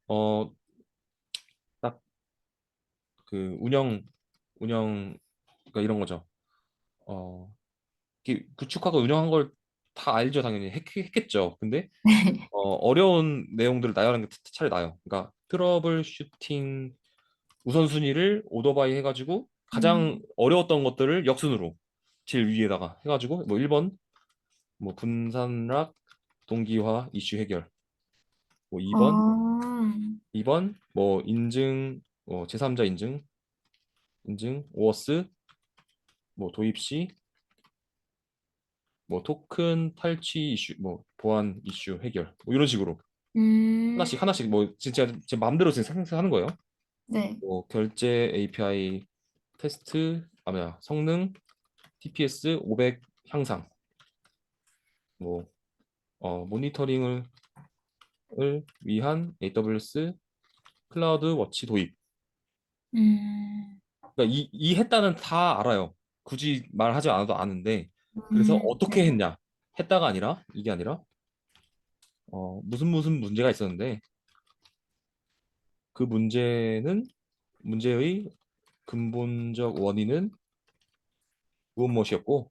어, 딱 그 운영 그러니까 이런 거죠. 어, 이렇게 구축하고 운영한 걸 다 알죠, 당연히 했겠죠. 근데 네. 어려운 내용들을 나열하는 게 차라리 나요. 그러니까 트러블 슈팅 우선순위를 오더바이 해가지고 가장 음. 어려웠던 것들을 역순으로 제일 위에다가 해가지고 뭐 1번 뭐 분산락 동기화 이슈 해결, 뭐 아, 2번 뭐 인증 제3자 인증 오어스 뭐 도입 시 뭐 토큰 탈취 이슈 뭐 보안 이슈 해결 뭐 이런 식으로 음, 하나씩 하나씩 뭐 진짜 제 마음대로 지금 생각하는 거예요. 네. 뭐 결제 API 테스트 뭐야 성능 TPS 500 향상 뭐 모니터링을 위한 AWS 클라우드 워치 도입. 음, 그러니까 이 했다는 다 알아요. 굳이 말하지 않아도 아는데 그래서 어떻게 네. 했냐 했다가 아니라 이게 아니라 무슨 문제가 있었는데 그 문제의 근본적 원인은 무엇이었고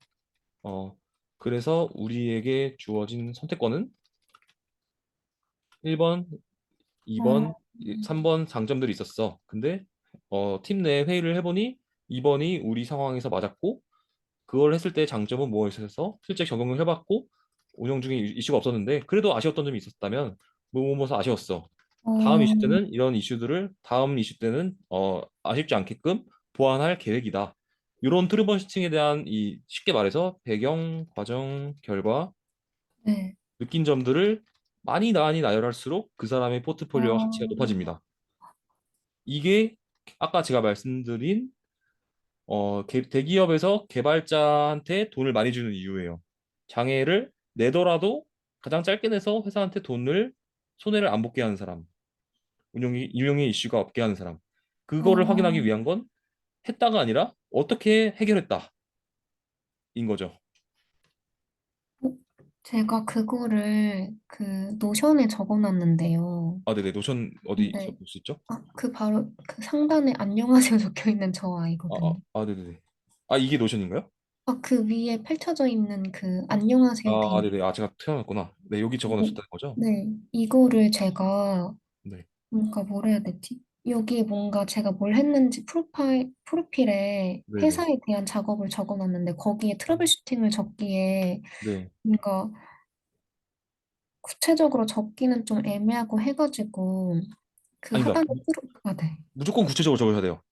어 그래서 우리에게 주어진 선택권은 1번, 어, 2번, 3번 장점들이 있었어. 근데 팀 내 회의를 해보니 2번이 우리 상황에서 맞았고 그걸 했을 때 장점은 무엇이어서 실제 적용을 해봤고 운영 중에 이슈가 없었는데 그래도 아쉬웠던 점이 있었다면 뭐뭐뭐서 아쉬웠어. 다음 이슈 어, 때는 이런 이슈들을 다음 이슈 때는 아쉽지 않게끔 보완할 계획이다. 이런 트러블슈팅에 대한 이 쉽게 말해서 배경, 과정, 결과, 네. 느낀 점들을 많이 나열할수록 그 사람의 포트폴리오 가치가 어, 높아집니다. 이게 아까 제가 말씀드린 대기업에서 개발자한테 돈을 많이 주는 이유예요. 장애를 내더라도 가장 짧게 내서 회사한테 돈을 손해를 안 보게 하는 사람, 운영에 이슈가 없게 하는 사람. 그거를 어, 확인하기 위한 건 했다가 아니라 어떻게 해결했다인 거죠. 제가 그거를 그 노션에 적어놨는데요. 아, 네네. 노션 어디 근데 볼 수 있죠? 그 바로 그 상단에 안녕하세요 적혀 있는 저 아, 아이거든요. 네네네. 아, 이게 노션인가요? 그 위에 펼쳐져 있는 그 안녕하세요 돼 아, 있는 네네. 아, 제가 태어났구나. 네, 여기 적어 이거, 놓으셨다는 거죠? 네, 이거를 제가 네. 뭔가 뭘 해야 되지? 여기 뭔가 제가 뭘 했는지 프로필에 네네. 회사에 대한 작업을 적어놨는데 거기에 트러블 슈팅을 적기에 네. 뭔가 구체적으로 적기는 좀 애매하고 해가지고 그 아닙니다. 하단에 네. 무조건 구체적으로 적으셔야 돼요.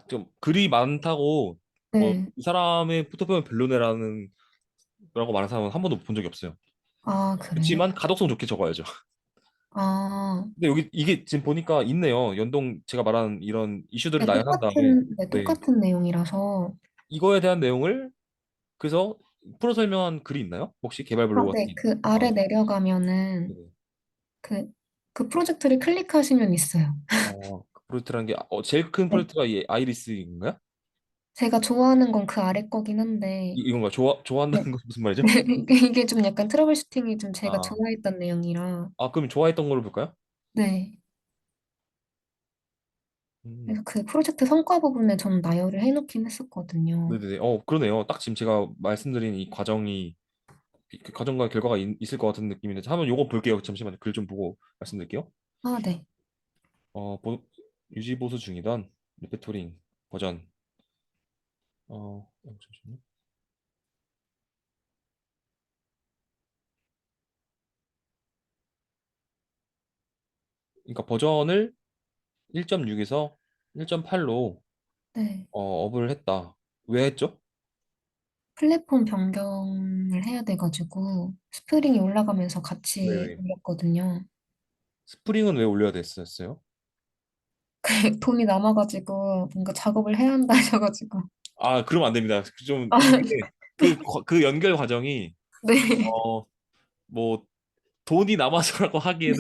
좀 글이 많다고 네. 이 사람의 포트폴리오 별로네라는 라고 말하는 사람은 한 번도 본 적이 없어요. 아, 그래요? 그렇지만 가독성 좋게 적어야죠. 아, 근데 여기 이게 지금 보니까 있네요. 제가 말한 이런 이슈들을 네, 나열한 다음에 네, 네. 똑같은 내용이라서. 이거에 대한 내용을 그래서 풀어 설명한 글이 있나요? 혹시 개발 블로그 네, 같은 그 아, 아래 내려가면은 네. 그, 그 프로젝트를 클릭하시면 있어요. 그 프로젝트라는 게 제일 큰 네. 프로젝트가 이 아이리스인가요? 제가 좋아하는 건 그 아래 거긴 한데, 이건가? 네. 좋아한다는 건 무슨 말이죠? 이게 좀 약간 트러블 슈팅이 좀 제가 아, 좋아했던 내용이라. 그럼 좋아했던 걸로 볼까요? 네. 음. 그래서 그 프로젝트 성과 부분에 전 나열을 해놓긴 했었거든요. 네네네. 그러네요. 딱 지금 제가 말씀드린 이 과정이 그 과정과 결과가 있을 것 같은 느낌인데 한번 요거 볼게요. 잠시만요. 글 좀 보고 말씀드릴게요. 아, 네. 유지 보수 중이던 레페토링 버전. 잠시만요. 그러니까 버전을 1.6에서 1.8로 네. 업을 했다. 왜 했죠? 플랫폼 변경을 해야 돼가지고, 스프링이 올라가면서 같이 네네. 올렸거든요. 스프링은 왜 올려야 됐었어요? 돈이 남아가지고, 뭔가 작업을 해야 한다 하셔가지고. 그러면 안 됩니다. 좀 아, 이게 그 연결 과정이 네. 어, 뭐 돈이 남아서라고 하기에는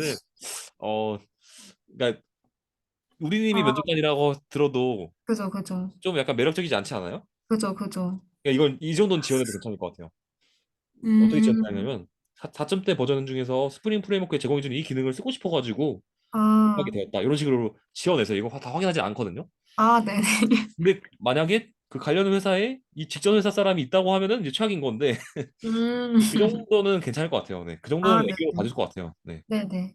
어, 그러니까 우리님이 아, 면접관이라고 들어도 그죠, 그죠. 좀 약간 매력적이지 않지 않아요? 그죠, 그죠. 그러니까 이건 이 정도는 지원해도 괜찮을 것 같아요. 어떻게 음, 지원하냐면 4점대 버전 중에서 스프링 프레임워크에 제공해주는 이 기능을 쓰고 싶어가지고 아, 하게 되었다. 이런 식으로 지원해서 이거 다 확인하지 않거든요. 아, 네네. 근데 만약에 그 관련 회사에 이 직전 회사 사람이 있다고 하면은 이제 최악인 건데 음, 그 정도는 괜찮을 것 같아요. 네. 그 정도는 아, 애교로 네네. 봐줄 것 같아요. 네. 네네.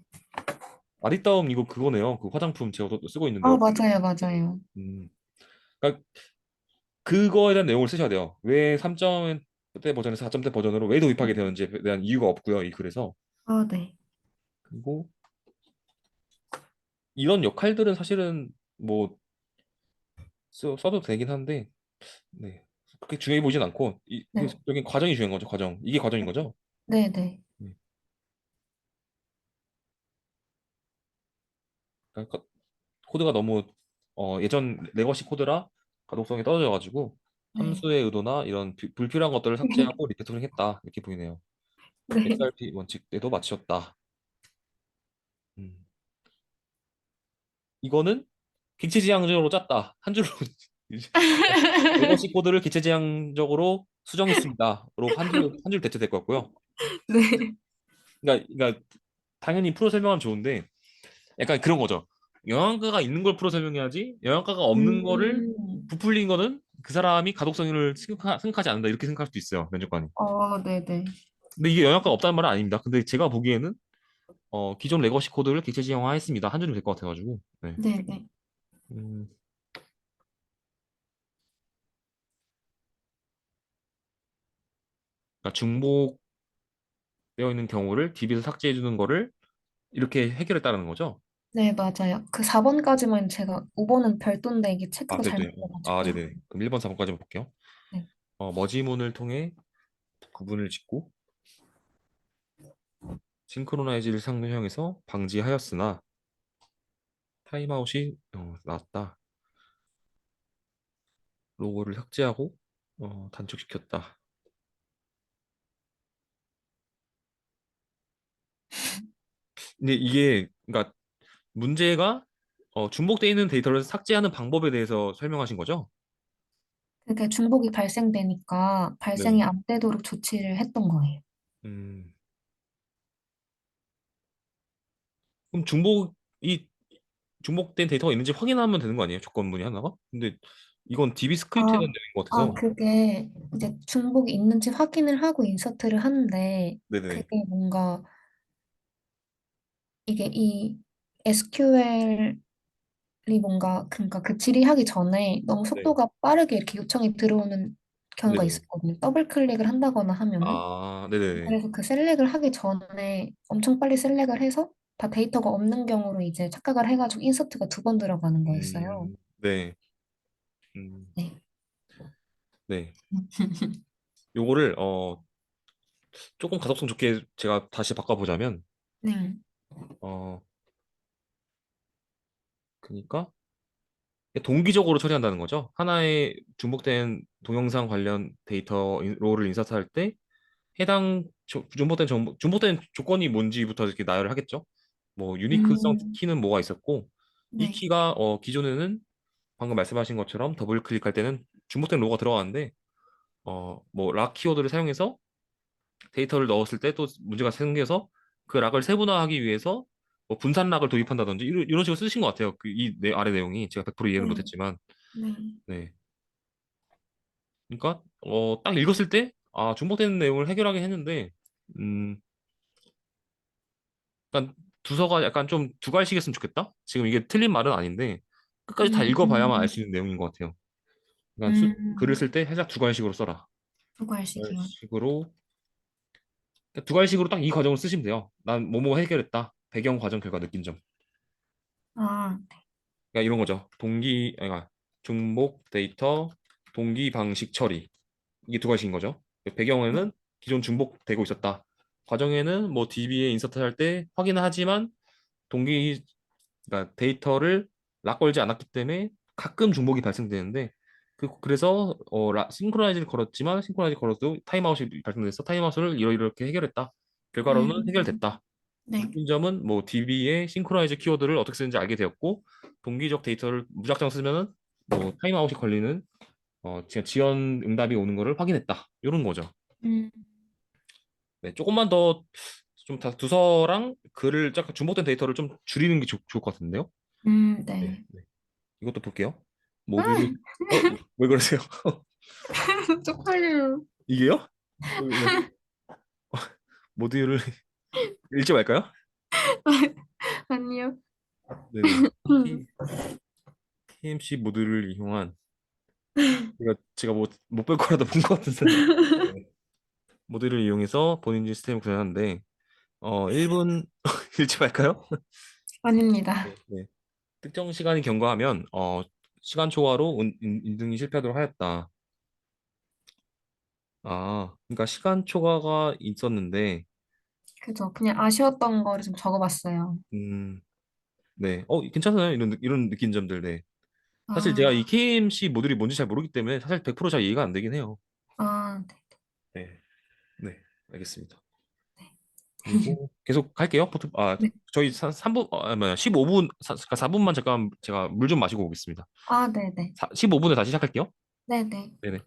아리따움 이거 그거네요. 그 화장품 제가 또 쓰고 있는데요. 아, 맞아요, 맞아요. 음. 그러니까 그거에 대한 내용을 쓰셔야 돼요. 왜 3점대 버전에서 4점대 버전으로 왜 도입하게 되는지에 대한 이유가 없고요. 이 글에서. 아, 네. 그리고 이런 역할들은 사실은 뭐 써도 되긴 한데 네. 그렇게 중요해 보진 않고 네. 여기 과정이 중요한 거죠. 과정. 이게 과정인 거죠. 네네. 네. 그러니까 코드가 너무 예전 레거시 코드라 가독성이 떨어져가지고 네. 함수의 의도나 이런 불필요한 것들을 삭제하고 리패토링 했다 이렇게 보이네요. 네. XRP 원칙대도 맞추었다. 음. 이거는 객체지향적으로 짰다. 한 줄로 레거시 코드를 객체지향적으로 수정했습니다.로 한 줄 대체될 것 같고요. 네. 그러니까 당연히 프로 설명하면 좋은데 약간 그런 거죠. 영양가가 있는 걸 풀어 설명해야지 영양가가 없는 거를 음, 부풀린 거는 그 사람이 가독성을 생각하지 않는다 이렇게 생각할 수도 있어요 면접관이. 네네. 근데 이게 영양가가 없다는 말은 아닙니다. 근데 제가 보기에는 기존 레거시 코드를 객체지형화했습니다 한 줄이면 될 것 같아가지고 네. 네네. 음, 그러니까 중복되어 있는 경우를 DB에서 삭제해 주는 거를 이렇게 해결했다는 거죠. 네, 맞아요. 그 4번까지만 제가 5번은 별도인데 이게 아 체크가 별도예요. 잘못돼가지고. 네네. 그럼 1번 4번까지 볼게요. 네. 머지문을 통해 구분을 짓고 싱크로나이즈를 상정해서 방지하였으나 타임아웃이 나왔다. 로고를 삭제하고 단축시켰다. 근데 이게 그러니까 문제가 중복되어 있는 데이터를 삭제하는 방법에 대해서 설명하신 거죠? 그게 중복이 발생되니까 발생이 네. 안 되도록 조치를 했던 거예요. 음, 그럼 중복된 데이터가 있는지 확인하면 되는 거 아니에요? 조건문이 하나가? 근데 이건 DB 스크립트에 아, 대한 내용인 것 같아서. 그게 이제 중복이 있는지 확인을 하고 인서트를 하는데 네네. 그게 뭔가 이게 이 SQL이 뭔가 그러니까 그 질의하기 전에 너무 네. 속도가 빠르게 이렇게 요청이 들어오는 경우가 네네. 있었거든요. 더블 클릭을 한다거나 하면은. 아, 네네. 그래서 그 셀렉을 하기 전에 엄청 빨리 셀렉을 해서 다 데이터가 없는 경우로 이제 착각을 해가지고 인서트가 2번 들어가는 거였어요. 네. 음, 네. 네. 요거를 조금 가독성 좋게 제가 다시 바꿔보자면 네. 어, 그러니까 동기적으로 처리한다는 거죠. 하나의 중복된 동영상 관련 데이터 롤을 인서트할 때 해당 중복된 조건이 뭔지부터 이렇게 나열을 하겠죠. 뭐 유니크성 음, 키는 뭐가 있었고 이 네. 키가 기존에는 방금 말씀하신 것처럼 더블 클릭할 때는 중복된 로고가 들어가는데 뭐 락 키워드를 사용해서 데이터를 넣었을 때 또 문제가 생겨서 그 락을 세분화하기 위해서 뭐 분산 락을 도입한다든지 이런 식으로 쓰신 것 같아요. 아래 내용이 제가 100% 이해는 네. 못했지만 네. 네. 그러니까 딱 읽었을 때 중복되는 내용을 해결하긴 했는데 음, 약간 두서가 약간 좀 두괄식이었으면 좋겠다. 지금 이게 틀린 말은 아닌데 끝까지 다 읽어봐야만 알 음, 수 있는 내용인 것 같아요. 그러니까 글을 음, 쓸 때 살짝 두괄식으로 써라. 두괄식이요. 두괄식으로 두괄식으로 딱 이 과정을 쓰시면 돼요. 난 뭐뭐 해결했다. 배경 과정 결과 느낀 점. 아, 그러니까 이런 거죠. 그러니까 중복 데이터 동기 방식 처리 이게 두괄식인 거죠. 네. 배경에는 기존 중복되고 있었다. 과정에는 뭐 DB에 인서트할 때 확인을 하지만 동기 그러니까 데이터를 락 걸지 않았기 때문에 가끔 중복이 발생되는데 그래서 싱크로나이즈를 걸었지만 싱크로나이즈 걸어도 타임아웃이 발생돼서 타임아웃을 이렇게 해결했다. 결과로는 음, 해결됐다. 네. 느낀 점은 뭐 DB의 싱크로나이즈 키워드를 어떻게 쓰는지 알게 되었고 동기적 데이터를 무작정 쓰면은 뭐 타임아웃이 걸리는 그냥 지연 응답이 오는 거를 확인했다. 이런 거죠. 음, 네, 조금만 더 좀 다 두서랑 글을 짝 중복된 데이터를 좀 줄이는 게 좋을 것 같은데요. 네, 네. 네. 이것도 볼게요. 모듈을 왜 그러세요? 쪽팔려요. 이게요? 왜? 모듈을 읽지 말까요? 아니요. 네네. KMC 모듈을 이용한 제가 뭐 못 볼 거라도 본 것 같은데. 네. 모듈을 이용해서 본인 시스템을 구현하는데 1분 읽지 말까요? 아닙니다. 네. 네. 특정 시간이 경과하면 시간 초과로 인증이 실패하도록 하였다. 아, 그러니까 시간 초과가 있었는데 그죠. 그냥 아쉬웠던 거를 좀 적어봤어요. 음, 네. 괜찮아요. 이런 느낀 점들. 네. 사실 제가 이 아, KMC 모듈이 뭔지 잘 모르기 때문에 사실 100%잘 이해가 안 되긴 해요. 네. 네. 네. 알겠습니다. 네. 그리고 계속 할게요. 네. 저희 3분, 뭐야, 15분, 4분만 잠깐 제가 물 좀 마시고 오겠습니다. 네네. 15분에 다시 시작할게요. 네네. 네네.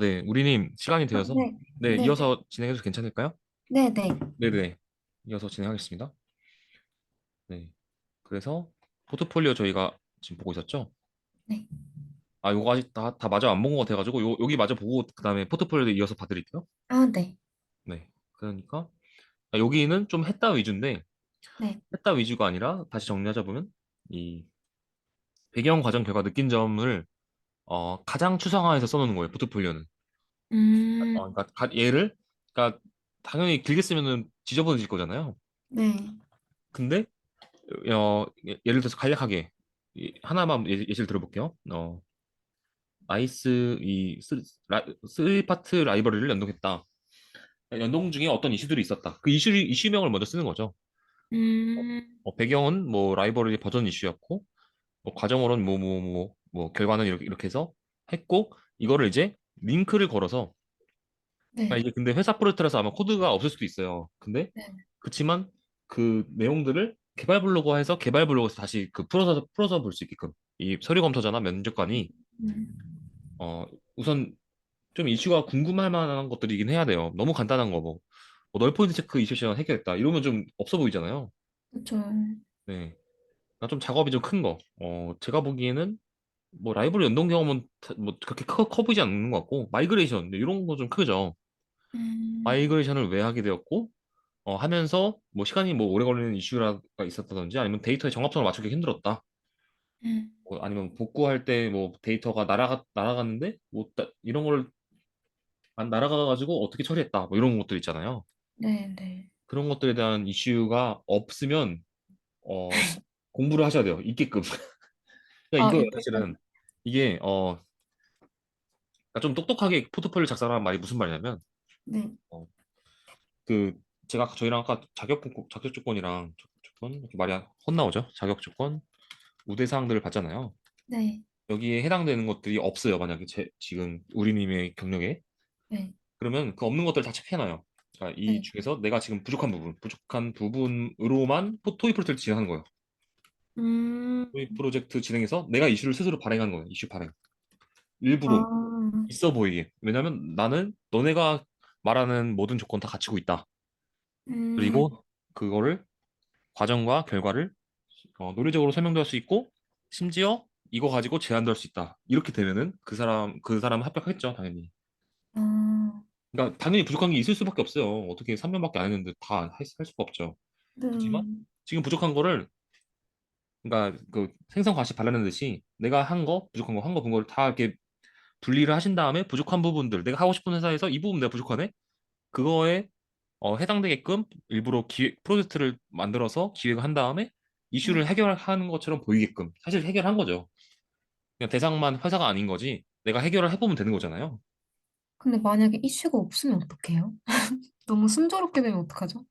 네. 우리님 시간이 되어서 네. 네, 네네. 이어서 진행해도 괜찮을까요? 네네. 네네. 이어서 진행하겠습니다. 네. 그래서 포트폴리오 저희가 지금 보고 있었죠? 네. 요거 아직 다 마저 안 본 것 같아가지고 여기 마저 보고 그다음에 포트폴리오도 이어서 봐드릴게요. 네. 네. 그러니까 여기는 좀 했다 위주인데 네. 했다 위주가 아니라 다시 정리하자 보면 이 배경 과정 결과 느낀 점을 가장 추상화해서 써놓는 거예요. 포트폴리오는. 음, 그러니까 얘를 그러니까 당연히 길게 쓰면은 지저분해질 거잖아요. 네. 근데 예를 들어서 간략하게 하나만 예시를 들어볼게요. 나이스 쓰리 파트 라이브러리를 연동했다. 연동 중에 어떤 이슈들이 있었다. 그 이슈명을 먼저 쓰는 거죠. 음, 배경은 뭐 라이브러리 버전 이슈였고, 뭐 과정으로는 결과는 이렇게 해서 했고, 이거를 이제 링크를 걸어서, 네. 이게 근데 회사 프로젝트라서 아마 코드가 없을 수도 있어요. 근데 네. 그치만 그 내용들을 개발 블로그화 해서 개발 블로그에서 다시 그 풀어서 볼 수 있게끔 이 서류 검토자나 면접관이 음, 어 우선 좀 이슈가 궁금할 만한 것들이긴 해야 돼요. 너무 간단한 거 널 포인트 체크 이슈 시간 해결했다 이러면 좀 없어 보이잖아요. 그쵸. 네. 그러니까 좀 작업이 좀 큰 거. 제가 보기에는 뭐 라이브러리 연동 경험은 뭐 그렇게 커 보이지 않는 것 같고 마이그레이션 이런 거 좀 크죠. 음, 마이그레이션을 왜 하게 되었고 하면서 뭐 시간이 뭐 오래 걸리는 이슈가 있었다든지 아니면 데이터의 정합성을 맞추기 힘들었다. 음, 아니면 복구할 때 뭐 데이터가 날아갔는데 뭐 이런 걸 안 날아가가지고 어떻게 처리했다. 뭐 이런 것들 있잖아요. 네, 네. 그런 것들에 대한 이슈가 없으면 공부를 하셔야 돼요. 있게끔. 그러니까 아, 이거예요, 있겠군. 사실은. 이게 그러니까 좀 똑똑하게 포트폴리오 작성하는 말이 무슨 말이냐면 네, 어, 그 제가 저희랑 아까 자격 조건이랑 조건 이렇게 말이 혼나오죠. 자격 조건 우대 사항들을 봤잖아요. 네, 여기에 해당되는 것들이 없어요. 만약에 지금 우리님의 경력에 네, 그러면 그 없는 것들 다 체크해놔요. 그러니까 이 네. 중에서 내가 지금 부족한 부분으로만 토이 프로젝트 진행하는 거예요. 음, 토이 프로젝트 진행해서 내가 이슈를 스스로 발행하는 거예요. 이슈 발행. 일부러 아, 있어 보이게. 왜냐면 나는 너네가 말하는 모든 조건 다 갖추고 있다. 음, 그리고 그거를 과정과 결과를 논리적으로 설명도 할 수 있고 심지어 이거 가지고 제안도 할 수 있다. 이렇게 되면은 그 사람 합격했죠, 당연히. 아, 그러니까 당연히 부족한 게 있을 수밖에 없어요. 어떻게 3년밖에 안 했는데 다 할 수가 없죠. 네, 하지만 지금 부족한 거를 그러니까 그 생선 과시 발라낸 듯이 내가 한 거, 본 거를 다 이렇게 분리를 하신 다음에 부족한 부분들 내가 하고 싶은 회사에서 이 부분 내가 부족하네. 그거에 해당되게끔 일부러 기획 프로젝트를 만들어서 기획을 한 다음에 네. 이슈를 해결하는 것처럼 보이게끔 사실 해결한 거죠. 그냥 대상만 회사가 아닌 거지. 내가 해결을 해보면 되는 거잖아요. 근데 만약에 이슈가 없으면 어떡해요? 너무 순조롭게 되면 어떡하죠?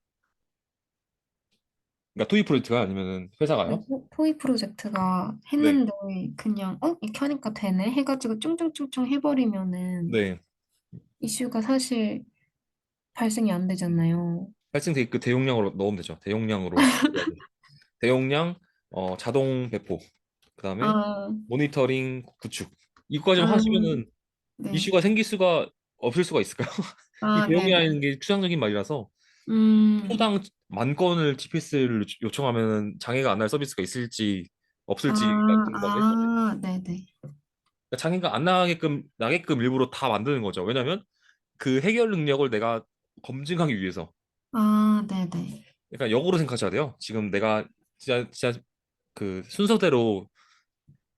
그러니까 토이 프로젝트가 아니면은 네, 회사가요. 토이 프로젝트가 네. 했는데 그냥 이렇게 하니까 되네 해가지고 쭝쭝쭝쭝 해버리면은 네. 이슈가 사실 발생이 안 되잖아요. 발생 그 대용량으로 넣으면 되죠. 대용량으로. 대용량, 자동 배포, 그다음에 아, 모니터링 구축. 이거까지만 아, 하시면은 네. 이슈가 생길 수가 없을 수가 있을까요? 이 아, 네네. 대용량이라는 게 추상적인 말이라서 음, 초당 만 건을 TPS를 요청하면 장애가 안 날 서비스가 있을지 없을지가 아, 궁금한데 아, 네네. 그러니까 장애가 안 나게끔 일부러 다 만드는 거죠. 왜냐면 그 해결 능력을 내가 검증하기 위해서. 아, 네네. 그러니까 역으로 생각하셔야 돼요. 지금 내가 진짜 그 순서대로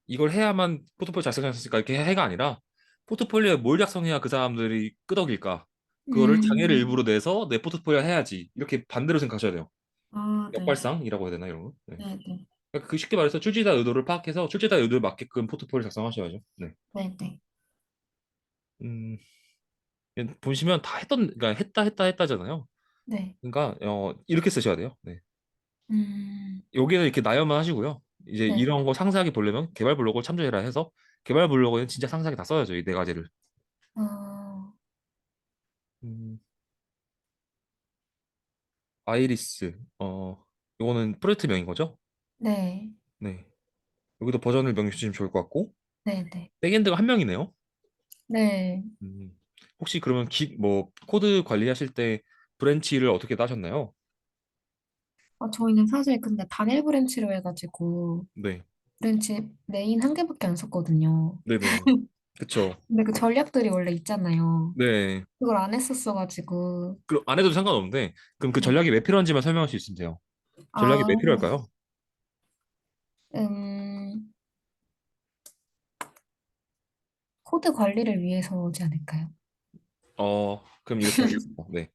이걸 해야만 포트폴리오 작성할 수 있을까 이렇게 해가 아니라 포트폴리오에 뭘 작성해야 그 사람들이 끄덕일까 그거를 장애를 음, 일부러 내서 내 포트폴리오 해야지 이렇게 반대로 생각하셔야 돼요. 아, 네. 역발상이라고 해야 되나 이런 거. 네. 네네. 그러니까 그 쉽게 말해서 출제자 의도를 파악해서 출제자 의도에 맞게끔 포트폴리오 작성하셔야죠. 네. 네네. 음, 보시면 다 그러니까 했다잖아요. 네. 그러니까 이렇게 쓰셔야 돼요. 네. 음, 여기는 이렇게 나열만 하시고요. 이제 네. 이런 거 상세하게 보려면 개발 블로그를 참조해라 해서 개발 블로그에는 진짜 상세하게 다 써야죠. 이 네 가지를. 어, 음, 아이리스. 요거는 프로젝트명인 거죠? 네. 네. 여기도 버전을 명시해 주시면 좋을 것 같고 네네. 백엔드가 한 명이네요. 네. 음, 혹시 그러면 뭐 코드 관리하실 때 브랜치를 어떻게 따셨나요? 저희는 사실 근데 단일 브랜치로 해가지고 네. 브랜치 메인 한 개밖에 안 썼거든요. 네네. 그쵸. 근데 그 전략들이 원래 있잖아요. 네. 그걸 안 했었어가지고. 안 해도 상관없는데 그럼 그 네. 전략이 왜 필요한지만 설명할 수 있으면 돼요. 전략이 왜 아, 필요할까요? 음, 코드 관리를 위해서지 않을까요? 그럼 이렇게 하겠습니다. 네.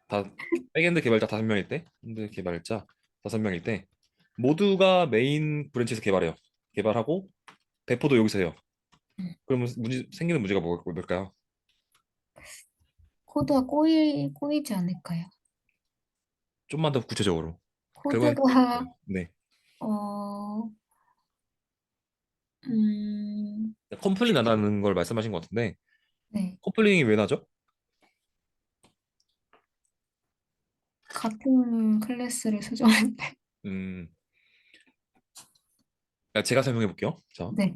다 백엔드 개발자 5명일 때, 프론트 개발자 5명일 때 모두가 메인 브랜치에서 개발해요. 개발하고 배포도 여기서 해요. 음, 그러면 생기는 문제가 뭘까요? 코드가 꼬이지 않을까요? 좀만 더 구체적으로. 결과는 코드가, 네. 네. 어, 컴플레인 나라는 걸 말씀하신 것 같은데 네. 컴플레인이 왜 나죠? 같은 클래스를 수정할 때. 음, 제가 설명해 볼게요. 자, 네,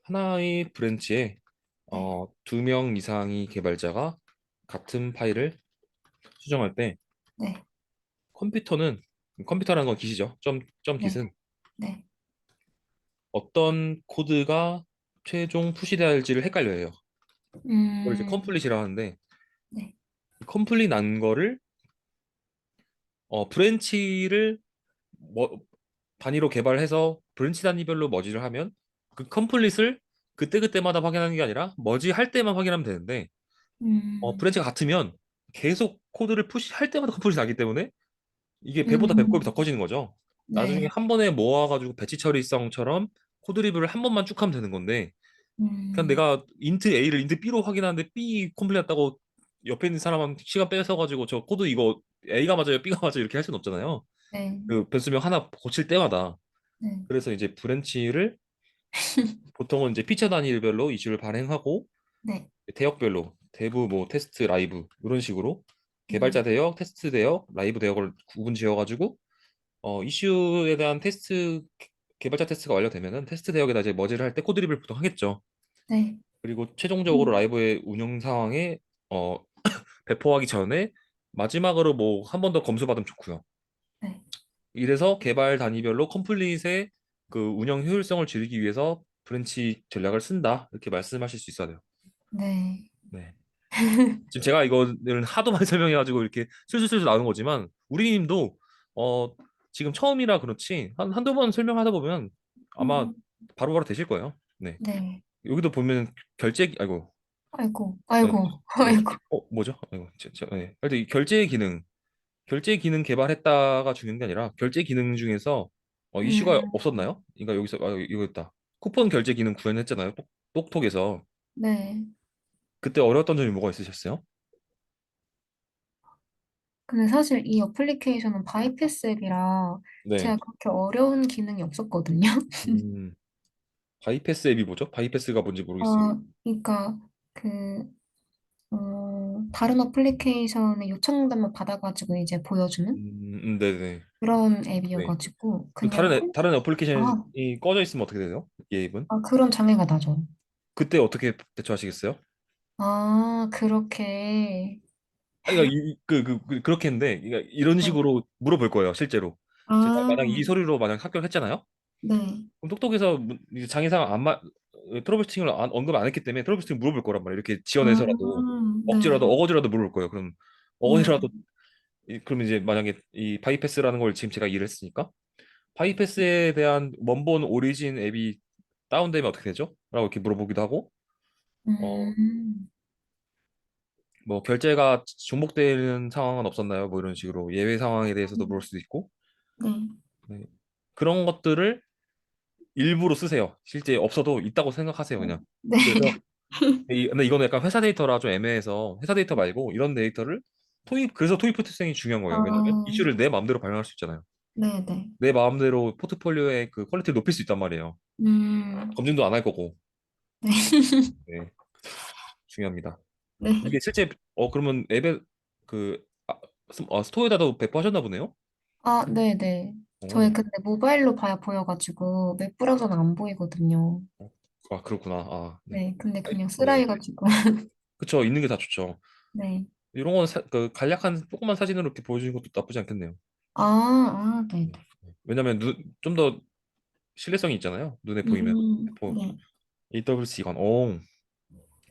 하나의 브랜치에 네, 2명 이상의 개발자가 같은 파일을 수정할 때 네, 컴퓨터는 컴퓨터라는 건 기시죠. 점 네, 깃은 네. 어떤 코드가 최종 푸시돼야 할지를 헷갈려해요. 그걸 이제 음, 컴플릿이라 하는데 네, 컴플릿 난 거를 브랜치를 뭐, 단위로 개발해서 브랜치 단위별로 머지를 하면 그 컴플릿을 그때그때마다 확인하는 게 아니라 머지할 때만 확인하면 되는데 음, 브랜치가 같으면 계속 코드를 푸시할 때마다 컴플릿이 나기 때문에 이게 배보다 배꼽이 더 음, 커지는 거죠. 나중에 네, 한 번에 모아가지고 배치 처리성처럼 코드 리뷰를 한 번만 쭉 하면 되는 건데 그냥 음, 내가 인트 A를 인트 B로 확인하는데 B 컴플릿 했다고 옆에 있는 사람한테 시간 뺏어가지고 저 코드 이거 A가 맞아요, B가 맞아요 이렇게 할 수는 없잖아요. 네, 그 변수명 하나 고칠 때마다. 네, 그래서 이제 브랜치를 보통은 이제 피처 단위별로 이슈를 발행하고 네, 대역별로 대부 뭐 테스트 라이브 이런 식으로 개발자 음, 대역, 테스트 대역, 라이브 대역을 구분 지어가지고 이슈에 대한 개발자 테스트가 완료되면은 테스트 대역에다 이제 머지를 할 때 코드립을 보통 하겠죠. 네, 그리고 최종적으로 음, 라이브의 운영 상황에 어, 배포하기 전에 마지막으로 뭐 한 번 더 검수받으면 좋고요. 네, 이래서 개발 단위별로 컴플릿의 그 운영 효율성을 줄이기 위해서 브랜치 전략을 쓴다. 이렇게 말씀하실 수 있어야 돼요. 네, 네. 지금 제가 이거는 하도 많이 설명해가지고 이렇게 술술술 나오는 거지만 우리 님도 어, 지금 처음이라 그렇지 한두 번 설명하다 보면 아마 음, 바로바로 되실 거예요. 네. 네. 여기도 보면 아이고. 아이고, 네. 아이고, 네. 아이고. 뭐죠? 아이고. 네. 하여튼 이 결제 기능 개발했다가 중요한 게 아니라 결제 기능 중에서 이슈가 음, 없었나요? 그러니까 여기서 이거 있다. 쿠폰 결제 기능 구현했잖아요. 똑톡에서. 네. 그때 어려웠던 점이 뭐가 있으셨어요? 근데 사실 이 어플리케이션은 바이패스 앱이라 네. 제가 그렇게 어려운 기능이 없었거든요. 음, 바이패스 앱이 뭐죠? 바이패스가 뭔지 모르겠어요. 그러니까 그 다른 어플리케이션의 요청단만 받아가지고 이제 보여주는 네네. 그런 네. 앱이어가지고 그럼 그냥 다른 어플리케이션이 아, 꺼져 있으면 어떻게 되죠? 이 앱은? 그런 장애가 나죠. 그때 어떻게 대처하시겠어요? 아, 그렇게. 아니, 그러니까 그렇게 했는데, 그러니까 이런 네. 식으로 물어볼 거예요, 실제로. 제가 아, 만약 이 서류로 만약 합격했잖아요? 네. 그럼 똑똑해서 이제 장애상 트러블슈팅을 언급 안 했기 때문에 트러블슈팅 물어볼 거란 말이에요. 이렇게 지원해서라도 억지라도 네. 어거지라도 물어볼 거예요. 그럼 음, 어거지라도 그럼 이제 만약에 이 바이패스라는 걸 지금 제가 일을 했으니까 바이패스에 대한 원본 오리진 앱이 다운되면 어떻게 되죠? 라고 이렇게 물어보기도 하고 어 음, 뭐 결제가 중복되는 상황은 없었나요? 뭐 이런 식으로 예외 상황에 대해서도 물을 수도 있고 네. 네. 그런 것들을 일부러 쓰세요. 실제 없어도 있다고 생각하세요, 그냥. 네. 그래서 근데 이거는 약간 회사 데이터라 좀 애매해서 회사 데이터 말고 이런 데이터를 그래서 토익 포트생이 중요한 거예요. 왜냐면 아, 이슈를 내 마음대로 발행할 수 있잖아요. 네네. 내 마음대로 포트폴리오의 그 퀄리티를 높일 수 있단 말이에요. 음, 검증도 안 할 거고. 네. 네, 중요합니다. 네. 이게 실제 그러면 앱에 그 스토어에다도 배포하셨나 보네요. 네네. 저희 오, 근데 모바일로 봐야 보여가지고 웹 브라우저는 안 보이거든요. 그렇구나. 아, 네. 네, 근데 아니, 그냥 쓰라 네. 해가지고. 그쵸. 있는 게 다 좋죠. 네. 이런 건 그 간략한 조그만 사진으로 이렇게 보여주는 것도 나쁘지 않겠네요. 네네. 왜냐면 좀 더 신뢰성이 있잖아요. 눈에 보이면. 네. AWS 이건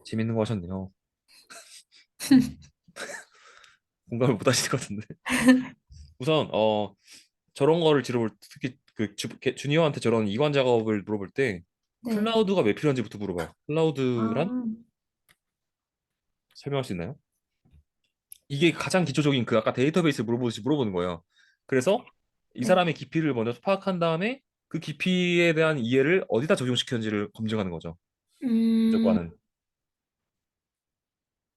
재밌는 거 하셨네요. 음, 공감을 못 하실 것 같은데. 우선 저런 거를 물어볼 특히 그 주니어한테 저런 이관 작업을 물어볼 때 네. 클라우드가 왜 필요한지부터 물어봐요. 클라우드란 아, 설명할 수 있나요? 이게 가장 기초적인 그 아까 데이터베이스 물어보듯이 물어보는 거예요. 그래서 이 네. 사람의 깊이를 먼저 파악한 다음에 그 깊이에 대한 이해를 어디다 적용시켰는지를 검증하는 거죠. 음, 무조건은.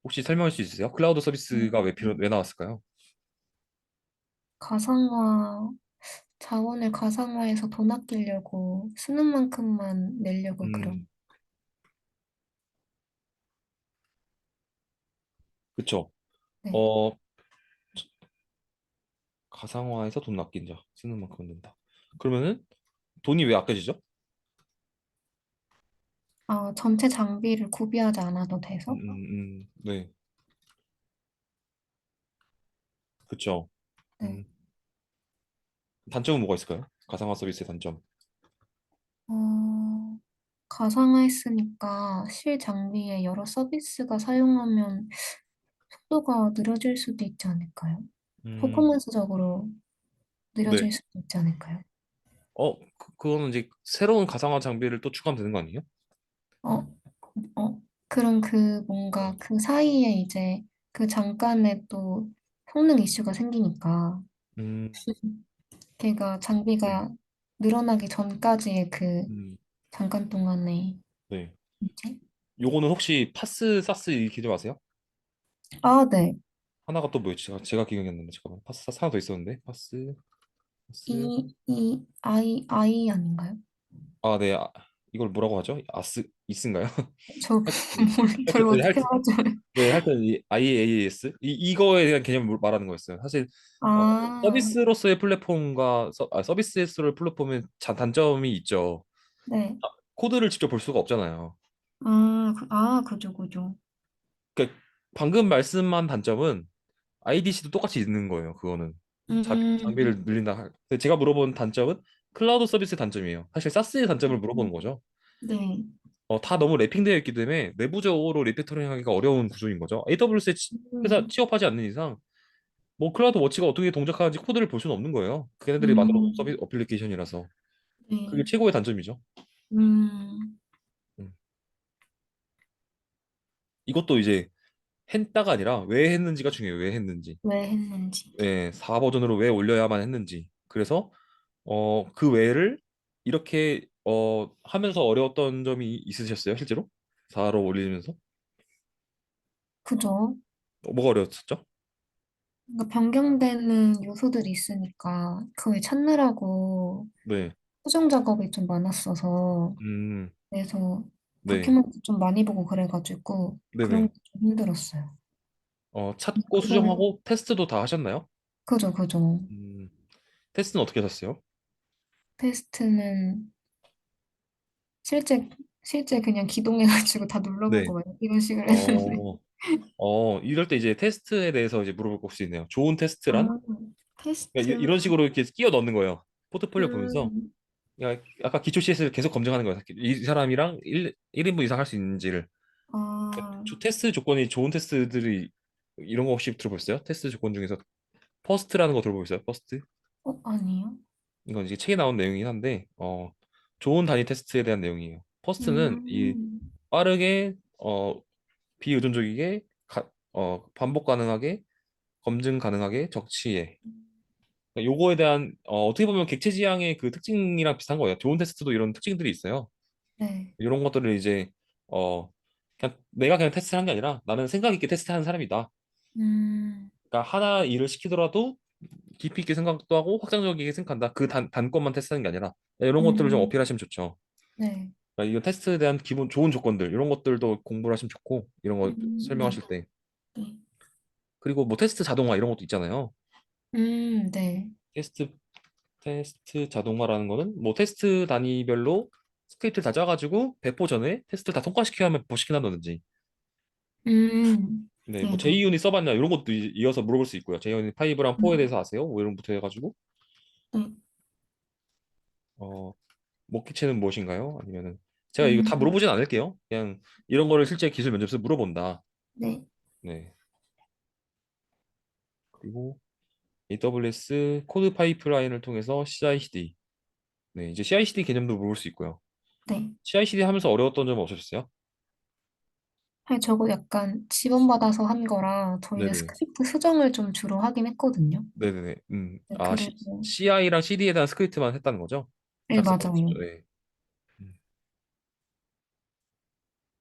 혹시 설명할 수 있으세요? 클라우드 서비스가 왜 나왔을까요? 가상화, 자원을 가상화해서 돈 아끼려고 쓰는 만큼만 내려고 음, 그런. 그쵸. 네. 어, 가상화해서 돈 아낀다. 쓰는 만큼 낸다. 그러면은 돈이 왜 아껴지죠? 아, 전체 장비를 구비하지 않아도 돼서? 네, 그쵸. 네. 음, 단점은 뭐가 있을까요? 가상화 서비스의 단점. 어, 가상화했으니까 실 장비에 여러 서비스가 사용하면 속도가 느려질 수도 있지 않을까요? 음, 퍼포먼스적으로 네. 느려질 수도 있지 않을까요? 그거는 이제 새로운 가상화 장비를 또 추가하면 되는 거 아니에요? 어, 그럼 그 네. 뭔가 그 사이에 이제 그 잠깐에 또 성능 이슈가 생기니까 음, 걔가 네. 장비가 늘어나기 전까지의 그 음, 잠깐 동안의 네. 문제? 요거는 혹시 파스, 사스 이 기준 아세요? 아, 네. 하나가 또 뭐였지? 제가 기억했는데 잠깐만. 파스, 사스 하나 더 있었는데. 파스, 파스. 아이 아닌가요? 아, 네. 이걸 뭐라고 하죠? 이스인가요? 저 네. 별 하여튼, 네, 어떻게 하죠? 네, 하여튼 이 IaaS 이거에 대한 개념을 말하는 거였어요. 사실 아, 서비스로서의 플랫폼과 서비스로서의 플랫폼의 단점이 있죠. 네. 코드를 직접 볼 수가 없잖아요. 그죠, 그죠. 그러니까 방금 말씀한 단점은 IDC도 똑같이 있는 거예요. 그거는 장비를 음, 늘린다. 근데 제가 물어본 단점은 클라우드 서비스의 단점이에요. 사실 사스의 단점을 물어보는 거죠. 네. 다 너무 랩핑되어 있기 때문에 내부적으로 리피터링 하기가 어려운 구조인 거죠. AWS에 회사 음, 취업하지 않는 이상 뭐 클라우드 워치가 어떻게 동작하는지 코드를 볼 수는 없는 거예요. 걔네들이 만들어 놓은 음, 서비스 어플리케이션이라서 그게 네. 최고의 단점이죠. 음, 음. 이것도 이제 했다가 아니라 왜 했는지가 중요해요. 왜 했는지. 왜 했는지. 네, 4 버전으로 왜 올려야만 했는지. 그래서 그 외를 이렇게 하면서 어려웠던 점이 있으셨어요, 실제로? 4로 올리면서? 그죠? 뭐가 어려웠었죠? 그러니까 변경되는 요소들이 있으니까 그걸 찾느라고 네. 수정 작업이 좀 많았어서 음, 그래서 네. 다큐멘트 좀 많이 보고 그래가지고 그런 네네. 게 좀 힘들었어요. 찾고 그걸 수정하고 테스트도 다 하셨나요? 그죠, 그죠. 음, 테스트는 어떻게 하셨어요? 테스트는 실제 실제 그냥 기동해가지고 다 네. 눌러보고 막 이런 식으로 했는데. 어, 이럴 때 이제 테스트에 대해서 이제 물어볼 거 혹시 있네요. 좋은 테스트란? 아, 그러니까 테스트. 이런 식으로 이렇게 끼워 넣는 거예요. 포트폴리오 보면서. 음, 그러니까 아까 기초 CS를 계속 검증하는 거예요. 이 사람이랑 1인분 이상 할 수 있는지를. 아, 테스트 조건이 좋은 테스트들이 이런 거 혹시 들어보셨어요? 테스트 조건 중에서 퍼스트라는 거 들어보셨어요? 퍼스트? 아니요. 이건 이제 책에 나온 내용이긴 한데 좋은 단위 테스트에 대한 내용이에요. 퍼스트는 이 음, 빠르게 비의존적이게 반복 가능하게 검증 가능하게 적시해. 그러니까 요거에 대한 어떻게 보면 객체 지향의 그 특징이랑 비슷한 거예요. 좋은 테스트도 이런 특징들이 있어요. 네. 이런 것들을 이제 어 그냥 내가 그냥 테스트를 한 게 아니라 나는 생각 있게 테스트하는 사람이다. 음, 그러니까 하나 일을 시키더라도 깊이 있게 생각도 하고 확장적이게 생각한다. 그 단건만 테스트하는 게 아니라 이런 것들을 좀 음, 어필하시면 좋죠. 네. 그러니까 이거 테스트에 대한 기본 좋은 조건들 이런 것들도 공부를 하시면 좋고 이런 거 네. 설명하실 때 네. 그리고 뭐 테스트 자동화 이런 것도 있잖아요. 네. 테스트 테스트 자동화라는 거는 뭐 테스트 단위별로 스크립트를 다 짜가지고 배포 전에 테스트를 다 통과시켜야 하면 배포시킨다든지 네, 뭐 네네. JUnit 써봤냐 이런 것도 이어서 물어볼 수 있고요. JUnit 5랑 4에 음, 대해서 아세요? 뭐 이런 것부터 해가지고 네. 어, 먹기체는 무엇인가요? 아니면은 제가 이거 다 음, 물어보진 않을게요. 그냥 이런 거를 실제 기술 면접에서 물어본다. 네. 네. 그리고 AWS 코드 파이프라인을 통해서 CI/CD. 네, 이제 CI/CD 개념도 모를 수 있고요. 네. CI/CD 하면서 어려웠던 점은 없으셨어요? 아니, 저거 약간 지원받아서 한 거라 저희는 네네. 스크립트 수정을 좀 주로 하긴 했거든요. 네네네. 네, 아, 그리고, CI랑 CD에 대한 스크립트만 했다는 거죠? 네, 작성만 맞아요. 했었죠. 네. 음.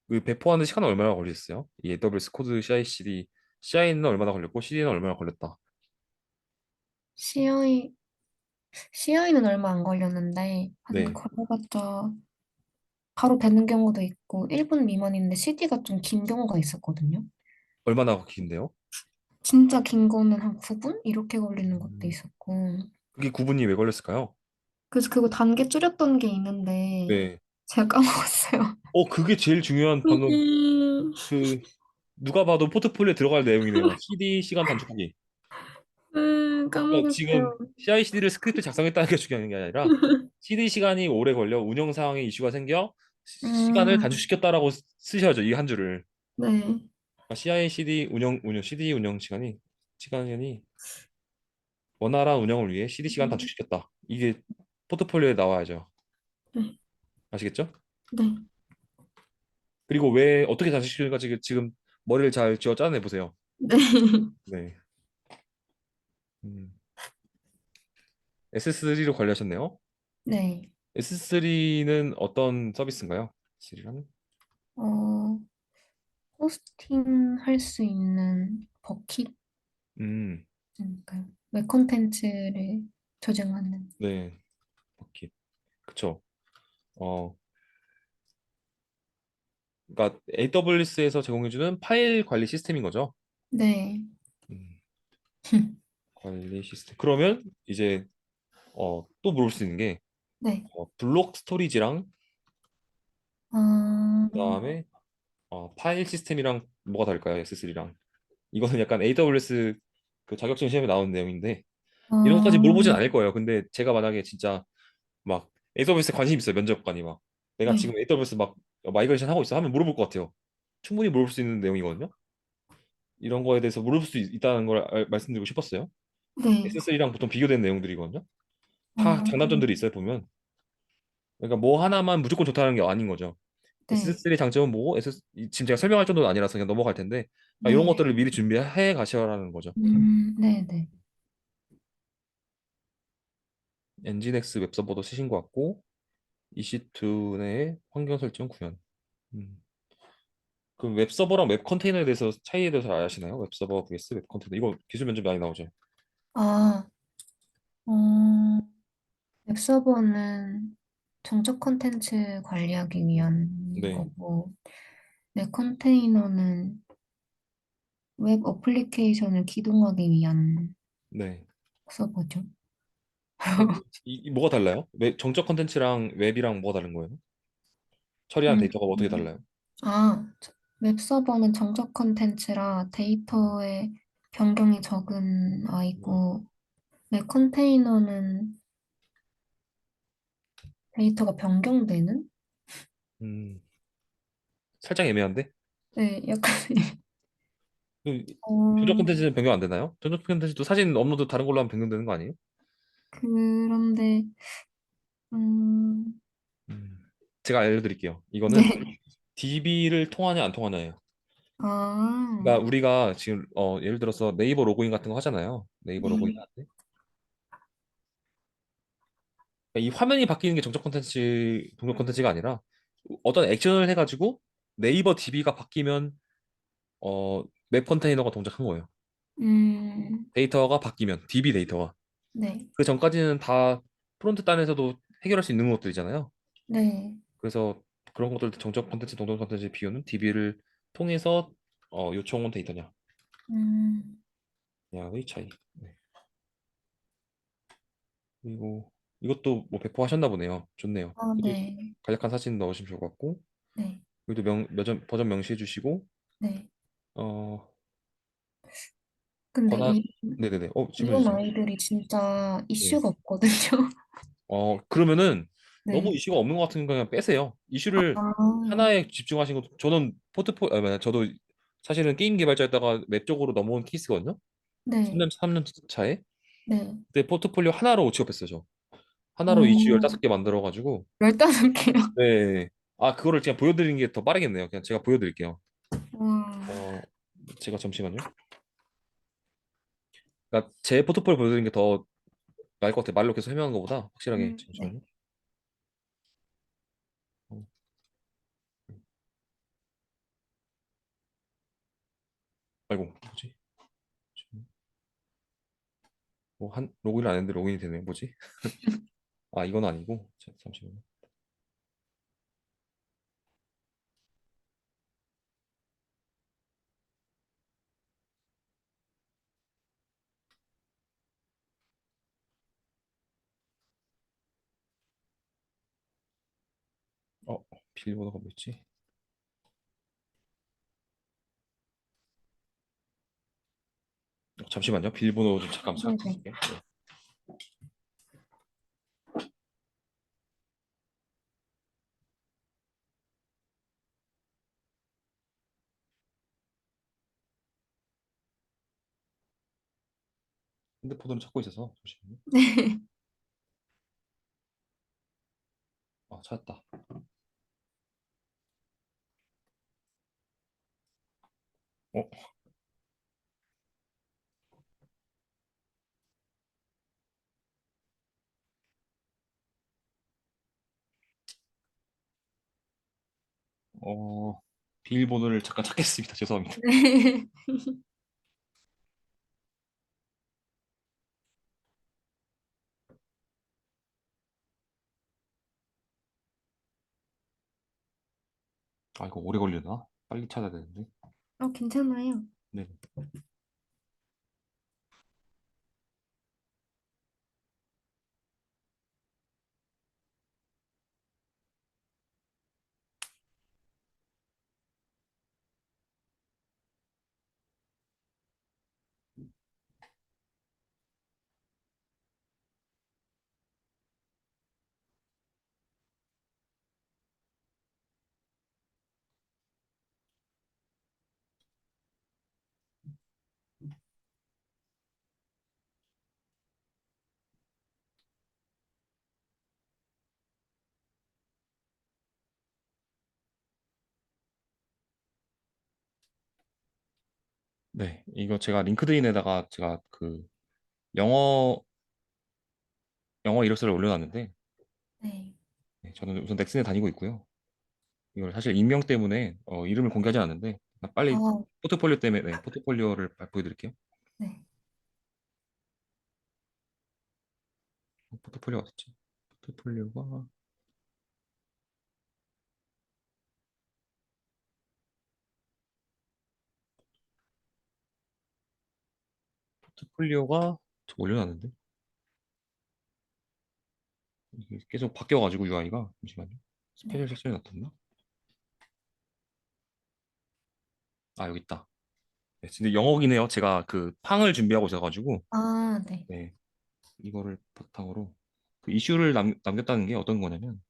그 배포하는 시간은 얼마나 걸리셨어요? 이 AWS 코드 CI/CD, CI는 얼마나 걸렸고 CD는 얼마나 걸렸다. CI, CI는 얼마 안 걸렸는데, 한 네. 걸려봤자 바로 뵙는 경우도 있고, 1분 미만인데 CD가 좀 긴 경우가 있었거든요. 얼마나 긴데요? 진짜 긴 거는 한 9분? 이렇게 걸리는 것도 음. 있었고. 그게 9분이 왜 걸렸을까요? 그래서 그거 단계 줄였던 게 있는데, 네. 제가 까먹었어요. 그게 제일 중요한 방금 그 누가 봐도 포트폴리오에 들어갈 내용이네요. CD 시간 단축하기. 그러니까 지금 까먹었어요. CI/CD를 스크립트 작성했다는 게 중요한 게 아니라 CD 시간이 오래 걸려 운영 상황에 이슈가 생겨 시간을 음, 단축시켰다라고 쓰셔야죠. 이 한 줄을. 네, CI/CD 운영 CD 운영 시간이 원활한 운영을 위해 CD 시간 음, 단축시켰다. 이게 포트폴리오에 나와야죠. 네, 아시겠죠? 네, 그리고 왜 어떻게 단축시키는가 지금 머리를 잘 쥐어 짜내 보세요. 네, 네. 음. S3로 관리하셨네요. 네. S3는 어떤 서비스인가요? S3는? 어, 호스팅 할 수 있는 음, 버킷인가요? 웹 콘텐츠를 저장하는. 네, 버킷. 그쵸. 어, 그러니까 AWS에서 제공해주는 파일 관리 시스템인 거죠. 네, 음, 관리 시스템. 그러면 이제 또 물을 수 있는 게 네. 블록 스토리지랑 아, 그다음에 파일 시스템이랑 뭐가 다를까요? S3랑. 이거는 약간 AWS 그 자격증 시험에 나오는 내용인데 이런 것까지 물어보진 아, 않을 거예요. 근데 제가 만약에 진짜 막 AWS 에 관심 있어요. 면접관이 막 내가 네, 지금 AWS 막 마이그레이션 하고 있어 하면 물어볼 것 같아요. 충분히 물어볼 수 있는 내용이거든요. 이런 거에 대해서 물어볼 수 있다는 걸 말씀드리고 싶었어요. 네. S3랑 보통 비교된 내용들이거든요. 다 어, 장단점들이 있어요 보면. 그러니까 뭐 하나만 무조건 좋다는 게 아닌 거죠. 네, S3 장점은 뭐고 지금 제가 설명할 정도는 아니라서 그냥 넘어갈 텐데 이런 네. 것들을 미리 준비해 가셔라는 거죠. 네, 네. 엔진엑스 웹서버도 쓰신 것 같고 EC2 내 환경 설정 구현. 음. 그 웹서버랑 웹 컨테이너에 대해서 차이에 대해서 아시나요? 웹서버 vs 웹 컨테이너. 이거 기술 면접 많이 나오죠. 아, 어, 웹서버는 정적 콘텐츠 관리하기 위한 네, 거고, 웹 컨테이너는 웹 어플리케이션을 기동하기 위한 네. 서버죠. 이 뭐가 달라요? 정적 컨텐츠랑 웹이랑 뭐가 다른 거예요? 처리하는 음, 데이터가 어떻게 달라요? 웹서버는 정적 콘텐츠라 데이터의 변경이 적은 네. 아이고, 웹 컨테이너는 데이터가 변경되는? 음, 살짝 애매한데? 네, 약간, 그 정적 어, 컨텐츠는 변경 안 되나요? 정적 컨텐츠도 사진 업로드 다른 걸로 하면 변경되는 거 아니에요? 그런데, 음, 음, 제가 알려드릴게요. 이거는 네. DB를 통하냐 안 통하냐예요. 아, 그러니까 우리가 지금 예를 들어서 네이버 로그인 같은 거 하잖아요. 네이버 로그인 네. 하는데 이 화면이 바뀌는 게 정적 콘텐츠, 동적 콘텐츠가 아니라 어떤 액션을 해가지고 네이버 DB가 바뀌면 웹 컨테이너가 동작한 거예요. 음, 데이터가 바뀌면 DB 데이터가 네. 그 전까지는 다 프론트 단에서도 해결할 수 있는 것들이잖아요. 네. 그래서 그런 것들 정적 콘텐츠, 동적 콘텐츠 비교는 DB를 통해서 요청온 데이터냐 음, 냐의 차이. 네. 그리고 이것도 뭐 배포하셨나 보네요. 좋네요. 그래도 네. 간략한 사진 넣으시면 좋을 것 같고 네. 여기도 버전 명시해 주시고 네. 어 근데 권한 네네네. 질문 이런 주세요. 아이들이 진짜 네. 이슈가 없거든요. 그러면은 너무 네. 이슈가 없는 것 같은 거 그냥 빼세요. 이슈를 아, 하나에 집중하신 거 저는 저도 사실은 게임 개발자였다가 웹 쪽으로 넘어온 케이스거든요. 네. 3년 차에. 네. 그때 포트폴리오 하나로 취업했어요, 저. 하나로 이슈 오, 15개 만들어가지고. 15개요? 네. 아, 그거를 그냥 보여드리는 게 더 빠르겠네요. 그냥 제가 보여드릴게요. 와, 어, 제가 잠시만요. 그러니까 제 포트폴리오 보여드리는 게 더 나을 것 같아요. 말로 계속 설명하는 것보다 확실하게. 네. 잠시만요. 어, 아이고, 뭐지? 뭐 로그인 안 했는데 로그인이 되네. 뭐지? 아, 이건 아니고. 잠시만요. 어, 비밀번호가 뭐였지? 잠시만요. 비밀번호 좀 잠깐 네네. 찾을게. 네. 핸드폰으로 찾고 있어서 잠시만요. 네. 아, 찾았다. 어, 어, 비밀번호를 잠깐 찾겠습니다. 죄송합니다. 네. 아, 이거 오래 걸리나? 빨리 찾아야 되는데. 괜찮아요. 네. 네, 이거 제가 링크드인에다가 제가 그 영어 이력서를 올려놨는데, 네. 네, 저는 우선 넥슨에 다니고 있고요. 이걸 사실 익명 때문에 이름을 공개하지 않는데, 빨리 어, 포트폴리오 때문에, 네, 포트폴리오를 보여드릴게요. 네. 포트폴리오 어딨지? 포트폴리오가 포트폴리오가 저 올려놨는데 이게 계속 바뀌어가지고 UI가 잠시만요. 스페셜 네. 섹션에 놨었나? 아, 여기 있다. 네, 근데 영어기네요. 제가 그 팡을 준비하고 있어가지고, 아, 네. 네, 이거를 바탕으로 그 이슈를 남겼다는 게 어떤 거냐면,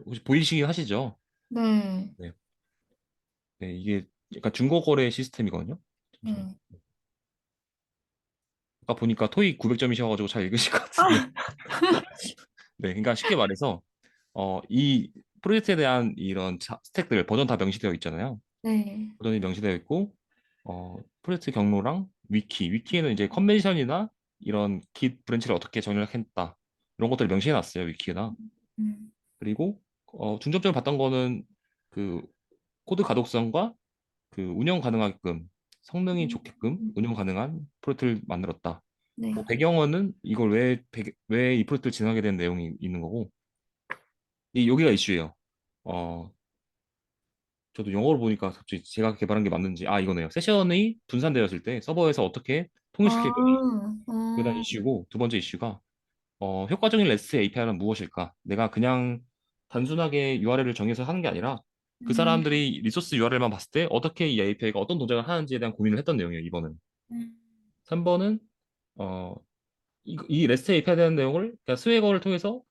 혹시 보이시긴 하시죠? 네. 네, 네, 이게 약간 중고 거래 시스템이거든요. 잠시만요. 네. 아까 보니까 토익 900점이셔가지고 잘 읽으실 것 같은데, 아, 네, 그러니까 쉽게 말해서 이 프로젝트에 대한 이런 스택들 버전 다 명시되어 있잖아요. 네. 버전이 명시되어 있고, 프로젝트 경로랑 위키에는 이제 컨벤션이나 이런 깃 브랜치를 어떻게 정렬했다 이런 것들을 명시해 놨어요, 위키에다. 음, 그리고 중점적으로 봤던 거는 그 코드 가독성과 그 운영 가능하게끔 성능이 좋게끔 음, 운영 가능한 프로젝트를 만들었다. 뭐 네. 배경어는 이걸 왜 이 프로젝트를 진행하게 된 내용이 있는 거고, 여기가 이슈예요. 어, 저도 영어로 보니까 갑자기 제가 개발한 게 맞는지, 아, 이거네요. 세션이 분산되었을 때 서버에서 어떻게 통일시킬 거냐. 그게 단 이슈고, 두 번째 이슈가 효과적인 REST API는 무엇일까? 내가 그냥 단순하게 URL을 정해서 하는 게 아니라 그 음, 사람들이 리소스 URL만 봤을 때 어떻게 이 API가 어떤 동작을 하는지에 대한 고민을 했던 내용이에요, 2번은. 음, 3번은 이 REST API에 대한 내용을 그냥 스웨거를 통해서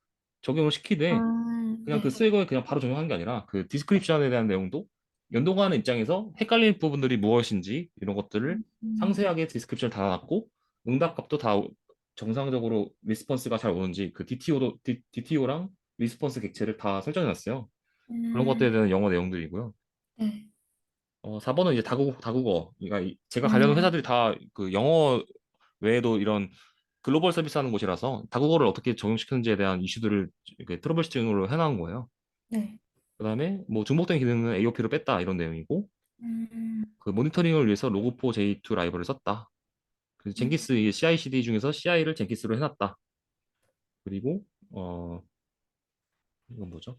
적용을 시키되 그냥 그 네. 스웨거에 그냥 바로 적용하는 게 아니라 그 디스크립션에 대한 내용도 연동하는 입장에서 헷갈릴 부분들이 무엇인지 이런 것들을 음, 상세하게 디스크립션을 달아놨고 응답값도 다 정상적으로 리스폰스가 잘 오는지 그 DTO랑 리스폰스 객체를 다 설정해 놨어요. 그런 것들에 음, 대한 영어 내용들이고요. 네. 4번은 이제 다국어. 그러니까 제가 가려는 음, 회사들이 다 그 영어 외에도 이런 글로벌 서비스 하는 곳이라서 다국어를 어떻게 적용시키는지에 대한 이슈들을 이렇게 트러블 슈팅으로 해놓은 거예요. 네. 그다음에 뭐 중복된 기능은 AOP로 뺐다 이런 내용이고 음, 그 모니터링을 위해서 로그포 J2 라이브를 썼다. 그래서 음, 젠기스 CI/CD 중에서 CI를 젠기스로 해놨다. 그리고 이건 뭐죠?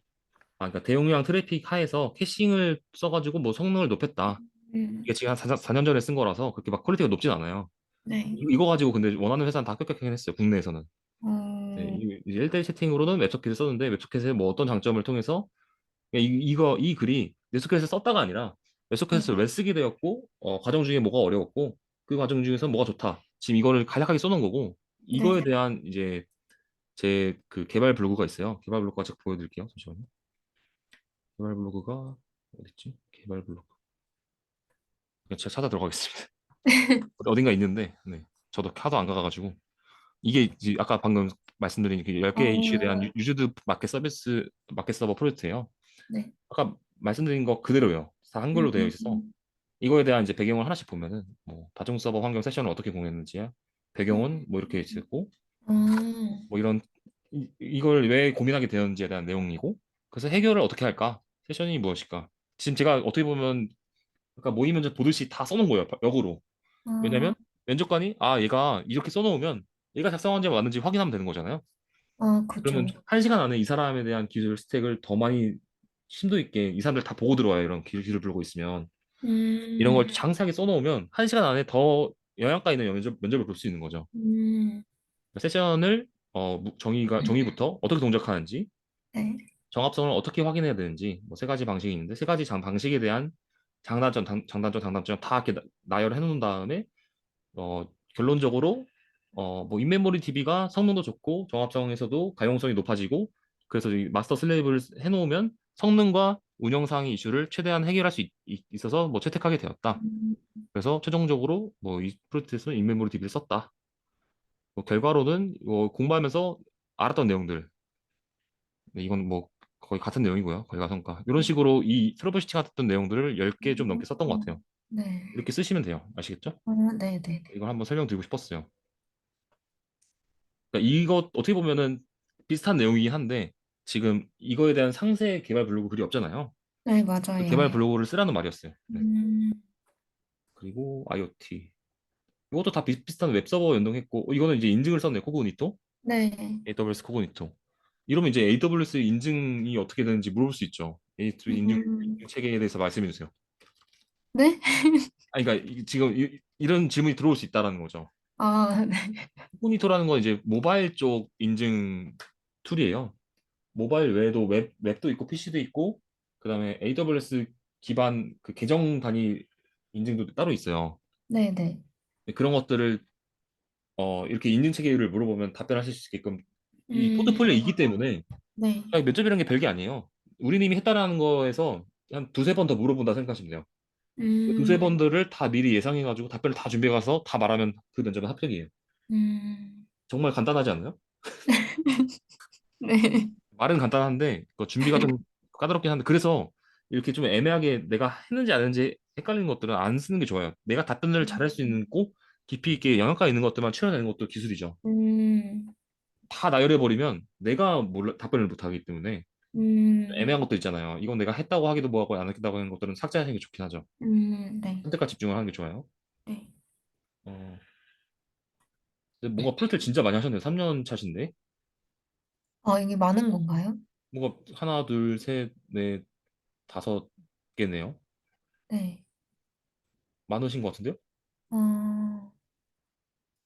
그러니까 대용량 트래픽 하에서 캐싱을 써가지고 뭐 성능을 높였다. 음, 이게 지금 한 4년 전에 쓴 거라서 그렇게 막 퀄리티가 높진 않아요. 네. 이거 가지고 근데 원하는 회사는 다 합격하긴 했어요. 국내에서는. 네, 어, 이제 1대1 채팅으로는 웹소켓을 썼는데 웹소켓의 뭐 어떤 장점을 통해서 이 글이 웹소켓을 썼다가 아니라 네. 웹소켓을 왜 쓰게 되었고 과정 중에 뭐가 어려웠고 그 과정 중에서 뭐가 좋다. 지금 이거를 간략하게 써놓은 거고 네. 이거에 대한 이제 제 그 개발 블로그가 있어요. 개발 블로그가 제가 보여드릴게요. 잠시만요. 개발 블로그가 어딨지? 개발 블로그. 그냥 제가 찾아 들어가겠습니다. 어딘가 있는데, 네. 저도 하도 안 가가지고. 이게 이제 아까 방금 말씀드린 그 10개의 이슈에 대한 어, 유즈드 마켓 서버 프로젝트예요. 네. 아까 말씀드린 거 그대로예요. 다 한글로 되어 있어서. 음, 이거에 대한 이제 배경을 하나씩 보면은, 뭐, 다중 서버 환경 세션을 어떻게 공유했는지, 배경은 뭐 이렇게 음, 있고, 어, 뭐 이런, 이걸 왜 고민하게 되었는지에 대한 내용이고, 그래서 해결을 어떻게 할까? 세션이 무엇일까? 지금 제가 어떻게 보면, 아까 모의 면접 보듯이 다 써놓은 거예요. 역으로. 왜냐면 어, 면접관이 얘가 이렇게 써놓으면 얘가 작성한지 맞는지 확인하면 되는 거잖아요. 그죠. 그러면 1시간 안에 이 사람에 대한 기술 스택을 더 많이 심도 있게 이 사람들 다 보고 들어와요. 이런 기술 부르고 있으면 이런 걸 음, 장세하게 써놓으면 1시간 안에 더 영양가 있는 면접을 볼 수 있는 거죠. 음, 세션을 정의부터 어떻게 동작하는지 네. 정합성을 어떻게 확인해야 되는지 뭐 세 가지 방식이 있는데 세 가지 방식에 대한 장단점 다 이렇게 나열을 해놓은 다음에 결론적으로 뭐 인메모리 DB가 성능도 좋고 정합성에서도 가용성이 높아지고 그래서 이 마스터 슬레이브를 해놓으면 성능과 운영상의 이슈를 최대한 해결할 수 있어서 뭐 채택하게 되었다. 음, 그래서 최종적으로 뭐 이 프로젝트에서는 인메모리 DB를 썼다. 뭐 결과로는 공부하면서 알았던 내용들 네, 이건 뭐 거의 같은 내용이고요. 결과 성과 이런 식으로 이 트러블 슈팅 같은 내용들을 10개 좀 넘게 썼던 것 같아요. 네. 이렇게 쓰시면 돼요. 아시겠죠? 네, 네, 네. 이걸 한번 설명드리고 싶었어요. 그러니까 이거 어떻게 보면은 비슷한 내용이긴 한데 지금 이거에 대한 상세 개발 블로그 글이 없잖아요. 네, 그 개발 맞아요. 블로그를 쓰라는 말이었어요. 네. 음, 그리고 IoT. 이것도 다 비슷한 웹서버 연동했고 이거는 이제 인증을 썼네요. 코그니토. 네. AWS 코그니토. 이러면 이제 AWS 인증이 어떻게 되는지 물어볼 수 있죠. AWS 음, 인증 체계에 대해서 말씀해 주세요. 네? 그러니까 지금 런 질문이 들어올 수 있다라는 거죠. 네. 코그니토라는 건 이제 모바일 쪽 인증 툴이에요. 모바일 외에도 웹도 있고 PC도 있고 그다음에 AWS 기반 그 계정 단위 인증도 따로 있어요. 네, 네. 네, 그런 것들을 이렇게 인증 체계를 물어보면 답변하실 수 있게끔 이 음, 포트폴리오이기 때문에 네. 면접이라는 게 별게 아니에요. 우리 님이 했다라는 거에서 한 두세 번 더 물어본다 생각하시면 돼요. 그 두세 음, 번들을 다 미리 예상해가지고 답변을 다 준비해 가서 다 말하면 그 면접은 합격이에요. 음, 정말 간단하지 않나요? 네. 말은 간단한데 그 준비가 좀 까다롭긴 한데 그래서 이렇게 좀 애매하게 내가 했는지 안 했는지 헷갈리는 것들은 안 쓰는 게 좋아요. 내가 답변을 잘할 수 있는 꼭 깊이 있게 영양가 있는 것들만 추려내는 것도 기술이죠. 음, 다 나열해 버리면 내가 몰라, 답변을 못 하기 때문에 애매한 음, 것도 있잖아요. 이건 내가 했다고 하기도 뭐하고 안 했다고 하는 것들은 삭제하는 게 좋긴 하죠. 네. 선택과 집중을 하는 게 좋아요. 네. 어, 근데 뭔가 프로젝트를 진짜 많이 하셨네요. 3년 차신데 이게 많은 건가요? 뭔가 하나, 둘, 셋, 넷, 다섯 개네요. 네. 많으신 것 같은데요? 어,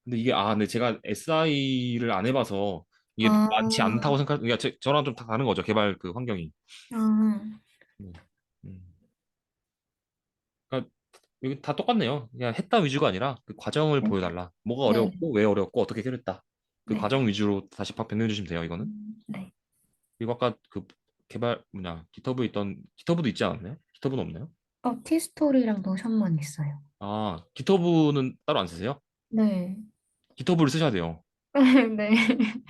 근데 이게 근데 제가 SI를 안 해봐서 이게 많지 아, 않다고 그러니까 저랑 좀 다른 거죠. 개발 그 환경이. 아, 음. 음. 그러니까 여기 다 똑같네요. 그냥 했다 위주가 아니라 그 과정을 네. 보여달라. 뭐가 네. 어려웠고 왜 어려웠고 어떻게 해결했다. 그 네. 과정 위주로 다시 변경해 주시면 돼요. 이거는. 네. 그리고 아까 그 개발 기터브도 있지 않았나요? 기터브는 없나요? 티스토리랑 노션만 있어요. 기터브는 따로 안 쓰세요? 네. 기터브를 쓰셔야 돼요. 네.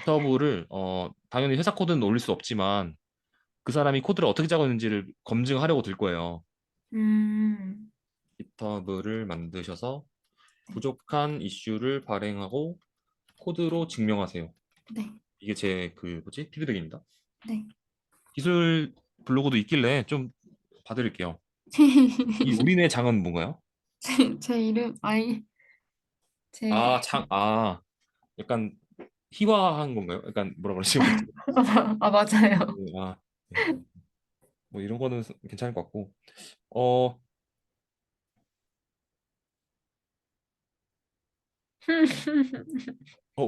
GitHub를 당연히 회사 코드는 올릴 수 없지만 그 사람이 코드를 어떻게 작업했는지를 검증하려고 들 거예요. 음, GitHub를 만드셔서 네. 부족한 이슈를 발행하고 코드로 증명하세요. 네. 이게 제 그 뭐지? 피드백입니다. 네. 기술 블로그도 있길래 좀 봐드릴게요. 이 우리네 장은 뭔가요? 제 이름, 아이, 제, 약간 희화한 건가요? 약간 뭐라 그러지 모르겠어요. 아, 맞아요. 네, 네. 뭐 이런 거는 괜찮을 것 같고. 어,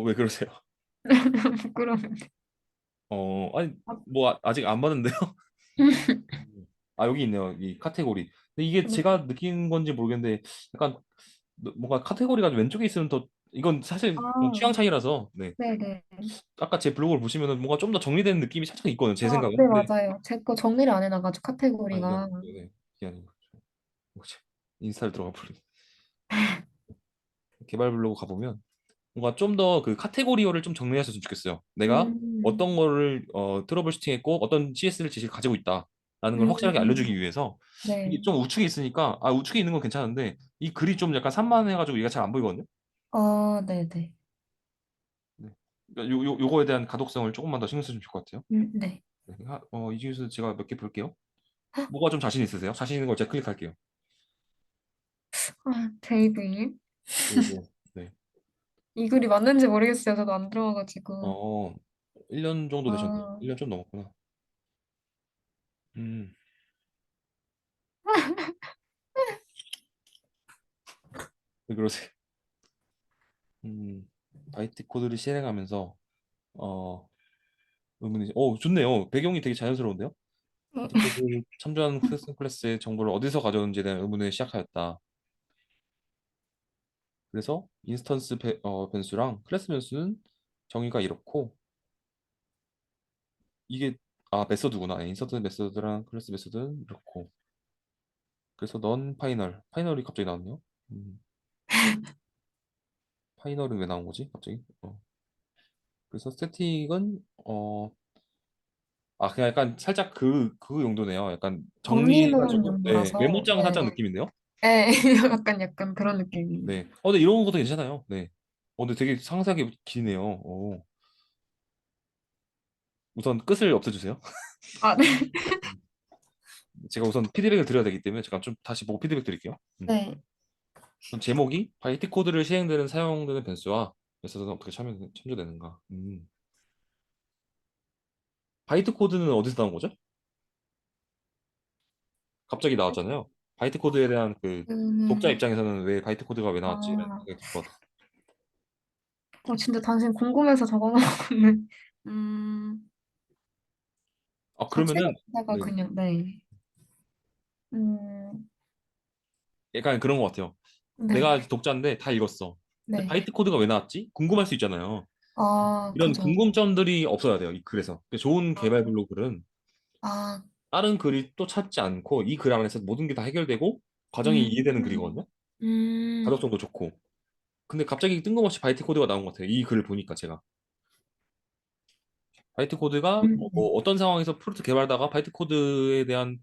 왜 그러세요? 부끄러운데. 아니, 뭐 아직 안 봤는데요. 여기 있네요. 이 카테고리. 근데 이게 제가 느낀 건지 모르겠는데 약간 뭔가 카테고리가 왼쪽에 있으면 더 이건 사실 좀 취향 아, 차이라서 네. 네네. 아까 제 블로그를 보시면은 뭔가 좀 더 정리된 느낌이 살짝 있거든요. 제 아, 생각은. 네, 근데 맞아요. 제 거 정리를 안 해놔가지고, 이건 카테고리가. 네. 이게 아니고 뭐지? 인스타를 들어가 보니 개발 블로그 가보면 뭔가 좀 더 그 카테고리어를 좀 정리하셨으면 좋겠어요. 내가 음, 어떤 거를 트러블 슈팅했고 어떤 CS를 지시를 가지고 있다라는 걸 확실하게 알려주기 음, 위해서 네. 이게 좀 우측에 있으니까 우측에 있는 건 괜찮은데 이 글이 좀 약간 산만해가지고 얘가 잘 안 보이거든요. 네네. 네. 그러니까 요거에 대한 가독성을 조금만 더 신경 쓰면 좋을 것 같아요. 네. 네. 이 중에서 제가 몇 개 볼게요. 뭐가 좀 자신 있으세요? 자신 있는 걸 제가 클릭할게요. 데이브님? 그리고 네. 이 글이 맞는지 모르겠어요. 저도 안 들어와가지고. 어, 1년 정도 되셨네요. 아, 1년 좀 넘었구나. 음, 왜 그러세요? 음, 바이트 코드를 실행하면서 어, 좋네요. 배경이 되게 자연스러운데요? 바이트 코드를 참조하는 클래스의 정보를 어디서 가져오는지에 대한 의문에 시작하였다. 그래서 인스턴스 변수랑 클래스 변수는 정의가 이렇고 이게 메서드구나. 인서트 메서드랑 클래스 메서드는 이렇고 그래서 넌 파이널이 갑자기 나왔네요. 음, 파이널은 왜 나온 거지? 갑자기? 그래서 스태틱은 그냥 약간 살짝 그 용도네요. 약간 정리해놓은 정리해가지고 네, 용도라서, 메모장 살짝 네. 느낌인데요. 네, 약간 그런 느낌이에요. 네. 근데 이런 것도 괜찮아요. 네. 근데 되게 상세하게 기네요. 우선 끝을 없애주세요. 아, 네. 제가 우선 피드백을 드려야 되기 때문에 제가 좀 다시 보고 피드백 드릴게요. 네. 그럼 제목이 바이트 코드를 시행되는 사용되는 변수와 메서드는 어떻게 참조되는가? 바이트 코드는 어디서 나온 거죠? 갑자기 나왔잖아요. 바이트 코드에 대한 그 독자 음, 입장에서는 왜 바이트 코드가 왜 나왔지라는 아, 생각이 들 것 같아요. 진짜 당신 궁금해서 적어놓고는, 저 그러면은 책에다가 네. 그냥, 네. 음, 약간 그런 것 같아요. 네. 내가 독자인데 다 읽었어. 근데 네. 바이트 코드가 왜 나왔지? 궁금할 수 있잖아요. 이런 그죠. 궁금점들이 없어야 돼요. 이 글에서. 좋은 개발 블로글은 아, 다른 글이 또 찾지 않고 이 글 안에서 모든 게 다 해결되고 과정이 이해되는 음, 글이거든요. 음, 가독성도 좋고. 근데 갑자기 뜬금없이 바이트 코드가 나온 것 같아요. 이 글을 보니까 제가. 바이트 코드가 네. 어떤 상황에서 프로젝트 개발하다가 바이트 코드에 대한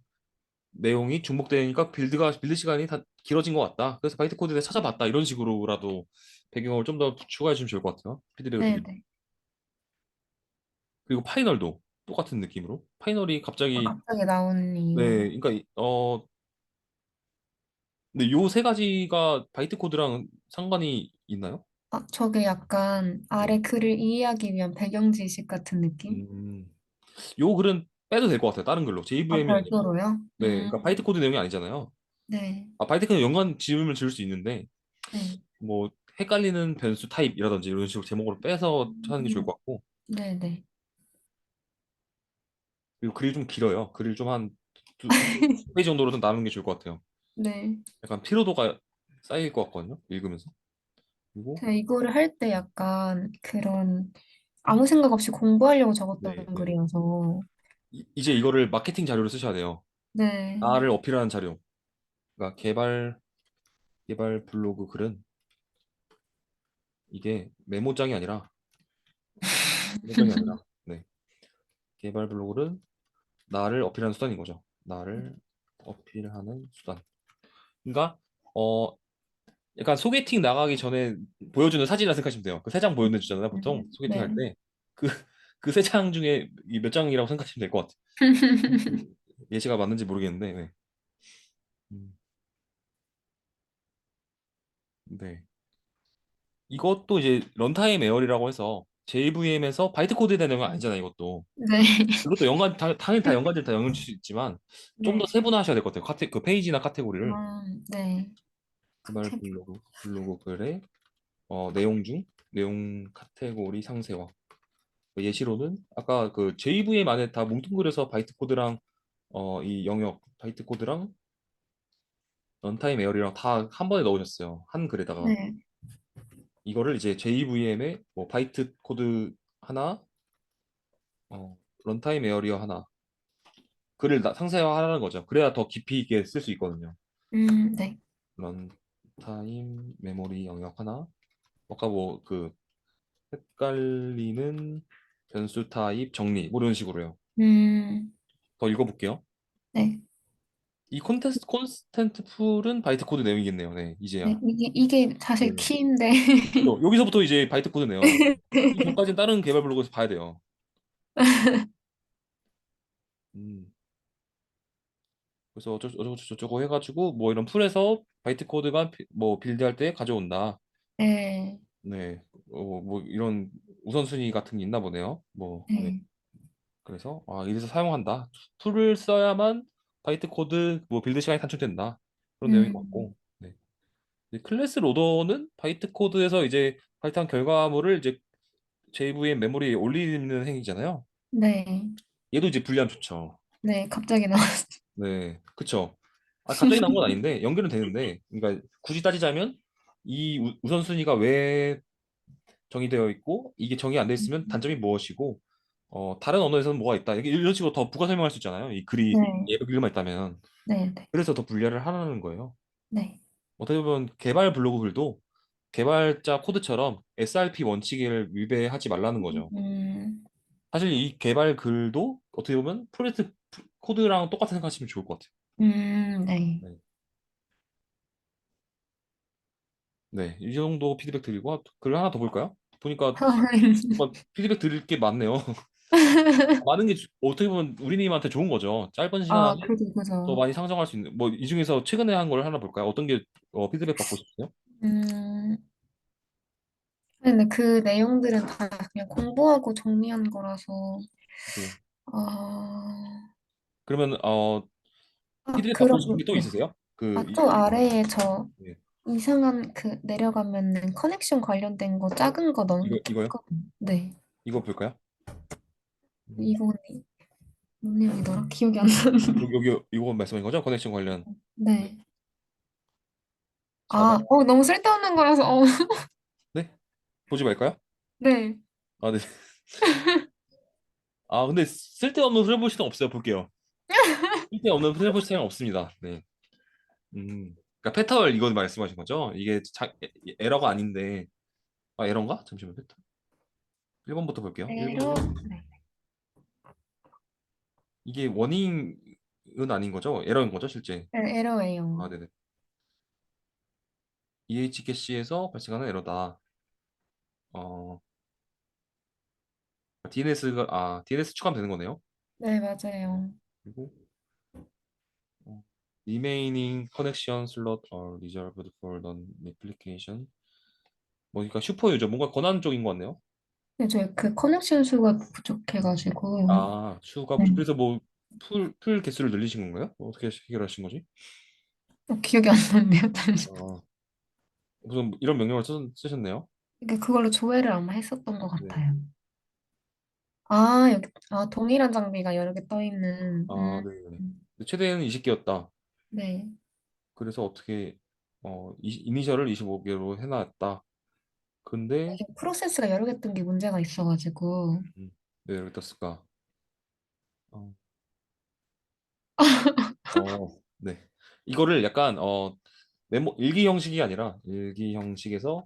내용이 중복되니까 빌드 시간이 다 길어진 것 같다. 그래서 바이트 코드에 대해 찾아봤다. 이런 식으로라도 배경을 좀 더 추가해 주면 좋을 것 같아요. 피드백을 드리면. 네네. 그리고 파이널도 똑같은 느낌으로. 파이널이 갑자기 갑자기 나온 이유. 네, 그러니까 근데 요 세 가지가 바이트 코드랑 상관이 있나요? 저게 약간 네. 아래 글을 이해하기 위한 배경 지식 같은 느낌? 음, 요 글은 빼도 될 것 같아요. 다른 글로. JVM이 아니고. 별도로요? 네, 그러니까 바이트 코드 내용이 아니잖아요. 네. 바이트 코드 연관 지음을 지을 수 있는데 네. 뭐 헷갈리는 변수 타입이라든지 이런 식으로 제목으로 빼서 하는 게 좋을 음, 것 같고. 네네. 그리고 글이 좀 길어요. 글을 좀 한 두 페이지 정도로 좀 나누는 게 좋을 것 같아요. 네. 약간 피로도가 쌓일 것 같거든요. 읽으면서. 그리고 제가 이거를 할 때 약간 그런 아무 생각 없이 공부하려고 네, 적었던 네. 글이어서. 이제 이거를 마케팅 자료로 쓰셔야 돼요. 네. 나를 어필하는 자료. 그러니까 개발 블로그 글은 이게 메모장이 아니라 설정이 아니라. 네. 개발 블로그는 나를 어필하는 수단인 거죠. 나를 어필하는 수단. 그러니까 어 약간 소개팅 나가기 전에 보여주는 사진이라 생각하시면 돼요. 그 세 장 보여주잖아요, 보통 소개팅 할 네. 때. 그 그 세 장 중에 이 몇 장이라고 생각하시면 될 것 같아요. 예시가 맞는지 모르겠는데, 네. 음, 네. 이것도 이제 런타임 에어리라고 해서 JVM에서 바이트 코드에 대한 내용은 아니잖아요, 이것도. 네. 이것도 당연히 다 연관될 다 연결 수 있지만 좀 더 네. 세분화하셔야 될 것 같아요. 그 페이지나 카테고리를. 네. 개발 카테고리. 블로그 글의 내용 중 내용 카테고리 상세화. 그 예시로는 아까 그 JVM 안에 다 뭉뚱그려서 바이트 코드랑 이 영역 바이트 코드랑 런타임 에어리랑 다 한 번에 넣으셨어요. 한 글에다가 네. 이거를 이제 JVM에 뭐 바이트 코드 하나, 런타임 에어리어 하나 글을 상세화하라는 거죠. 그래야 더 깊이 있게 쓸 수 있거든요. 네. 런타임 메모리 영역 하나. 아까 뭐 그 헷갈리는 변수 타입 정리 뭐 이런 식으로요. 음, 더 읽어볼게요. 네. 이 콘스텐트 풀은 바이트 코드 내용이겠네요. 네, 네. 이제야. 이게 사실 네. 키인데. 그죠? 여기서부터 이제 바이트 코드 내용. 이 전까지는 다른 개발 블로그에서 봐야 돼요. 음. 그래서 어쩌고 저쩌고 해가지고 뭐 이런 풀에서 바이트 코드가 뭐 빌드할 때 가져온다. 네. 네. 뭐 이런 우선순위 같은 게 있나 보네요. 뭐, 네. 네. 그래서 이래서 사용한다. 풀을 써야만 바이트 코드 뭐 빌드 시간이 단축된다. 그런 내용인 것 음, 같고. 네. 이제 클래스 로더는 바이트 코드에서 이제 바이트한 결과물을 이제 JVM 메모리에 올리는 행위잖아요. 네. 얘도 이제 불리하면 좋죠. 네. 갑자기 나왔어. 네, 그쵸. 갑자기 나온 건 아닌데 연결은 되는데, 그러니까 굳이 따지자면 이 우선순위가 왜 정의되어 있고 이게 정의 안 돼 있으면 단점이 무엇이고, 다른 언어에서는 뭐가 있다. 이런 식으로 더 부가 설명할 수 있잖아요. 이 글이 네. 예로 글만 있다면. 네. 네. 그래서 더 분류를 하라는 거예요. 네. 어떻게 보면 개발 블로그 글도 개발자 코드처럼 SRP 원칙을 위배하지 말라는 거죠. 음, 사실 이 개발 글도 어떻게 보면 프로젝트 코드랑 똑같은 생각하시면 좋을 것 같아요. 네. 네. 네, 이 정도 피드백 드리고 글 하나 더 볼까요? 보니까 뭔가 피드백 드릴 게 많네요. 많은 게 어떻게 보면 우리님한테 좋은 거죠. 짧은 시간 아, 안에 그죠, 더 그죠. 많이 상정할 수 있는. 뭐 이 중에서 최근에 한 걸 하나 볼까요? 어떤 게 피드백 받고 싶으세요? 음, 근데 그 내용들은 다 그냥 공부하고 정리한 거라서, 네. 아, 그러면 피드백 받고 싶은 그럼, 게 또 네. 있으세요? 그 또 아래에 저 네. 이상한 그 내려가면은 커넥션 관련된 거 작은 거 넣은 게 이거요? 있거든요. 네. 이거 볼까요? 음, 이거 뭔 내용이더라? 기억이 안 나는데. 여기 이거 말씀하신 거죠? 커넥션 관련. 네. 네. 자바. 너무 쓸데없는 거라서, 네? 보지 말까요? 네. 아, 네. 근데 쓸데없는 후레보시는 없어요. 볼게요. 쓸데없는 후레보시는 없습니다. 네. 그러니까 패턴 이거 말씀하신 거죠? 이게 에러가 아닌데, 에러인가? 잠시만, 패턴. 1번부터 볼게요. 에러, 1번은 네. 이게 워닝은 아닌 거죠? 에러인 거죠, 실제? 에러예요. 네네. EHC에서 발생하는 에러다. 어, DNS 추가하면 되는 거네요. 네, 네. 맞아요. 그리고 remaining connection slot are reserved for non-replication. 뭐, 그러니까 슈퍼 유저, 뭔가 권한 쪽인 것 같네요. 네, 저희 그 커넥션 수가 부족해가지고, 네. 그래서 뭐, 풀 개수를 늘리신 건가요? 어떻게 해결하신 거지? 기억이 안 나네요. 잠시. 아, 무슨 이런 명령을 쓰셨네요. 그러니까 그걸로 조회를 아마 했었던 것 네. 같아요. 동일한 장비가 여러 개 떠 있는, 네. 근데 최대는 20개였다. 네. 그래서 어떻게 이니셜을 25개로 해놨다. 근데 이게 프로세스가 여러 개 뜬 게 문제가 있어가지고, 왜 이렇게 떴을까? 어, 네. 이거를 약간 메모 일기 형식이 아니라 일기 형식에서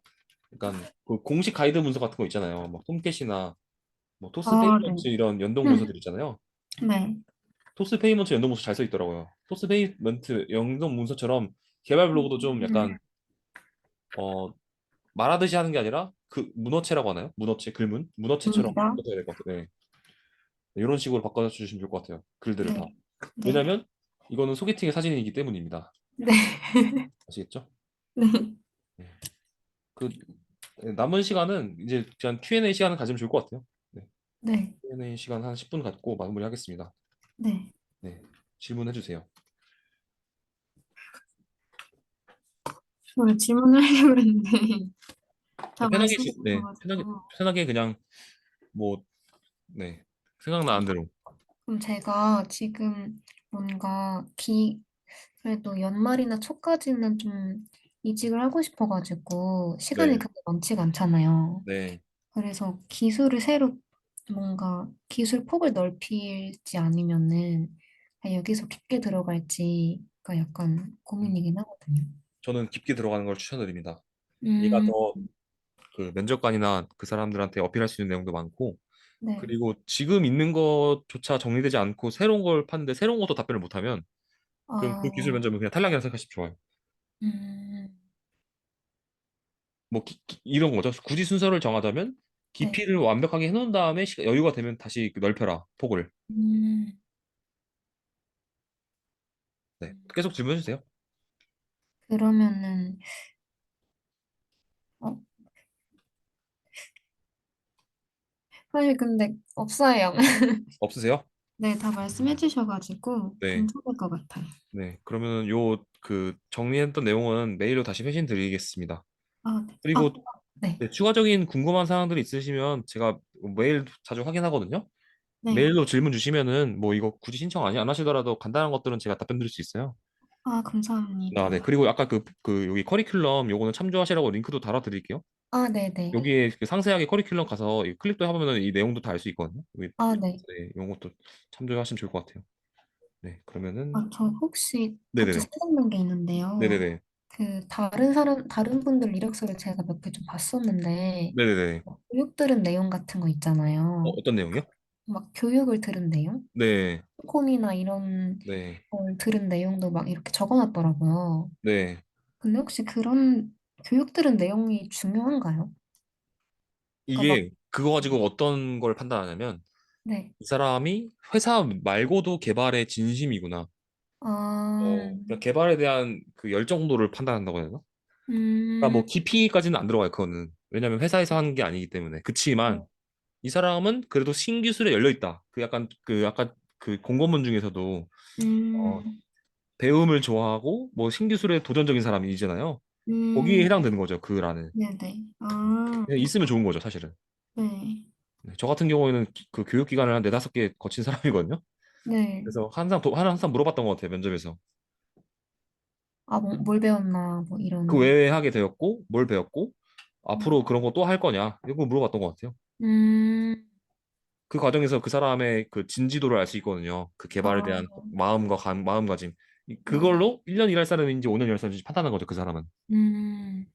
약간 그 공식 가이드 문서 같은 거 있잖아요. 막 톰캣이나 뭐 토스 아, 네. 페이먼트 이런 연동 문서들 음, 있잖아요. 네. 토스 페이먼트 연동 문서 잘 써 있더라고요. 토스 페이먼트 연동 문서처럼 개발 블로그도 좀 약간 어 말하듯이 하는 게 아니라 그 문어체라고 하나요? 문어체 글문 문어체처럼 입니다. 바꿔줘야 될 것 같아요. 네. 이런 식으로 바꿔주시면 좋을 것 같아요. 글들을 다. 네. 네. 왜냐면 이거는 소개팅의 사진이기 때문입니다. 네. 아시겠죠? 네. 네. 그 남은 시간은 이제 그냥 Q&A 시간을 가지면 좋을 것 같아요. 네. 네. Q&A 시간 한 10분 갖고 마무리하겠습니다. 네. 네. 질문해 주세요. 오늘 질문을 하려고 했는데 다 편하게 말씀해 네. 편하게 주셔가지고. 편하게 그냥 뭐 네. 생각나는 대로. 그럼 제가 지금 뭔가 그래도 연말이나 초까지는 좀 이직을 하고 싶어가지고 시간이 네. 그렇게 많지가 않잖아요. 네. 그래서 기술을 새로 뭔가 기술 폭을 넓힐지 아니면은 그냥 여기서 깊게 들어갈지가 약간 음, 고민이긴 하거든요. 저는 깊게 들어가는 걸 추천드립니다. 얘가 음, 더 그 면접관이나 그 사람들한테 어필할 수 있는 내용도 많고 네. 그리고 지금 있는 것조차 정리되지 않고 새로운 걸 파는데 새로운 것도 답변을 못하면 그럼 그 기술 아, 면접은 그냥 탈락이라 생각하시면 좋아요. 음, 뭐 이런 거죠. 굳이 순서를 정하자면 네. 깊이를 완벽하게 해놓은 다음에 여유가 되면 다시 넓혀라 폭을. 음, 네, 계속 질문해 주세요. 그러면은, 어, 사실 근데 없어요. 없으세요? 네, 다 말씀해 주셔가지고 네, 괜찮을 것 같아요. 네. 그러면 요 그 정리했던 내용은 메일로 다시 회신 드리겠습니다. 아, 네. 그리고 네. 네, 추가적인 궁금한 사항들이 있으시면 제가 메일 자주 확인하거든요. 네. 메일로 질문 주시면은 뭐 이거 굳이 신청 안 하시더라도 간단한 것들은 제가 답변 드릴 수 있어요. 아, 아, 네. 감사합니다. 그리고 아까 그 여기 커리큘럼 요거는 참조하시라고 링크도 달아 드릴게요. 아, 네네. 여기에 그 상세하게 커리큘럼 가서 클릭도 해보면은 이 내용도 다 알 수 있거든요. 여기 아, 네. 네, 이런 것도 참조하시면 좋을 것 같아요. 네, 그러면은 아, 저 혹시 네네네, 갑자기 생각난 게 있는데요. 네네네, 다른 분들 이력서를 제가 몇 개 좀 봤었는데, 네네네. 교육 들은 내용 같은 거 있잖아요. 어떤 내용이요? 막 교육을 들은 내용? 네, 콘이나 이런 네, 걸 들은 내용도 막 이렇게 적어놨더라고요. 네. 근데 혹시 그런 교육 들은 내용이 중요한가요? 그러니까 막, 이게 그거 가지고 어떤 걸 판단하냐면 네. 이 사람이 회사 말고도 개발에 진심이구나. 아, 그러니까 개발에 대한 그 열정도를 판단한다고 해야 되나? 그러니까 뭐 음, 깊이까지는 안 들어가요, 그거는. 왜냐면 회사에서 하는 게 아니기 때문에. 그치만 네. 이 사람은 그래도 신기술에 열려 있다. 그 약간 그 공고문 중에서도 어, 음, 배움을 좋아하고 뭐 신기술에 도전적인 사람이잖아요. 거기에 음, 해당되는 거죠, 그 란은. 네네. 아, 그냥 있으면 좋은 거죠, 사실은. 네. 네, 저 같은 경우에는 그 교육 기간을 한 네다섯 개 거친 사람이거든요. 네. 그래서 항상 물어봤던 것 같아요, 면접에서. 아, 뭘 배웠나, 뭐, 그 이런. 외에 하게 되었고, 뭘 배웠고, 음, 앞으로 그런 거 또 할 거냐, 이거 물어봤던 것 같아요. 음, 그 과정에서 그 사람의 그 진지도를 알 수 있거든요. 그 개발에 아, 대한 마음가짐. 네. 그걸로 1년 일할 사람인지 5년 일할 사람인지 판단하는 거죠, 그 사람은. 음,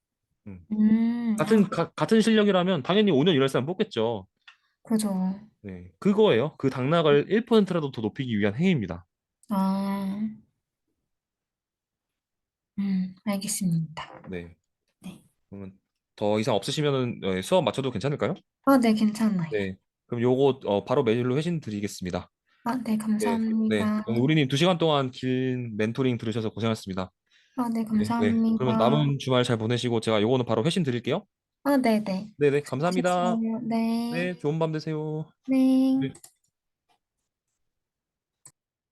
음. 아, 같은 실력이라면 당연히 5년 일할 사람 뽑겠죠. 그죠. 네. 그거예요. 그 당락을 1%라도 더 높이기 위한 행위입니다. 아, 알겠습니다. 네. 네. 그러면 더 이상 없으시면은 수업 맞춰도 괜찮을까요? 아, 네, 괜찮아요. 네. 그럼 요거 바로 메일로 회신 드리겠습니다. 아, 네, 네. 네. 감사합니다. 그럼 우리님 2시간 동안 긴 멘토링 들으셔서 고생하셨습니다. 아, 네, 네. 네. 그러면 감사합니다. 남은 주말 잘 보내시고 제가 요거는 바로 회신 드릴게요. 아, 네네. 네네, 감사합니다. 수고하셨어요. 네. 네, 좋은 밤 되세요. 네. 네.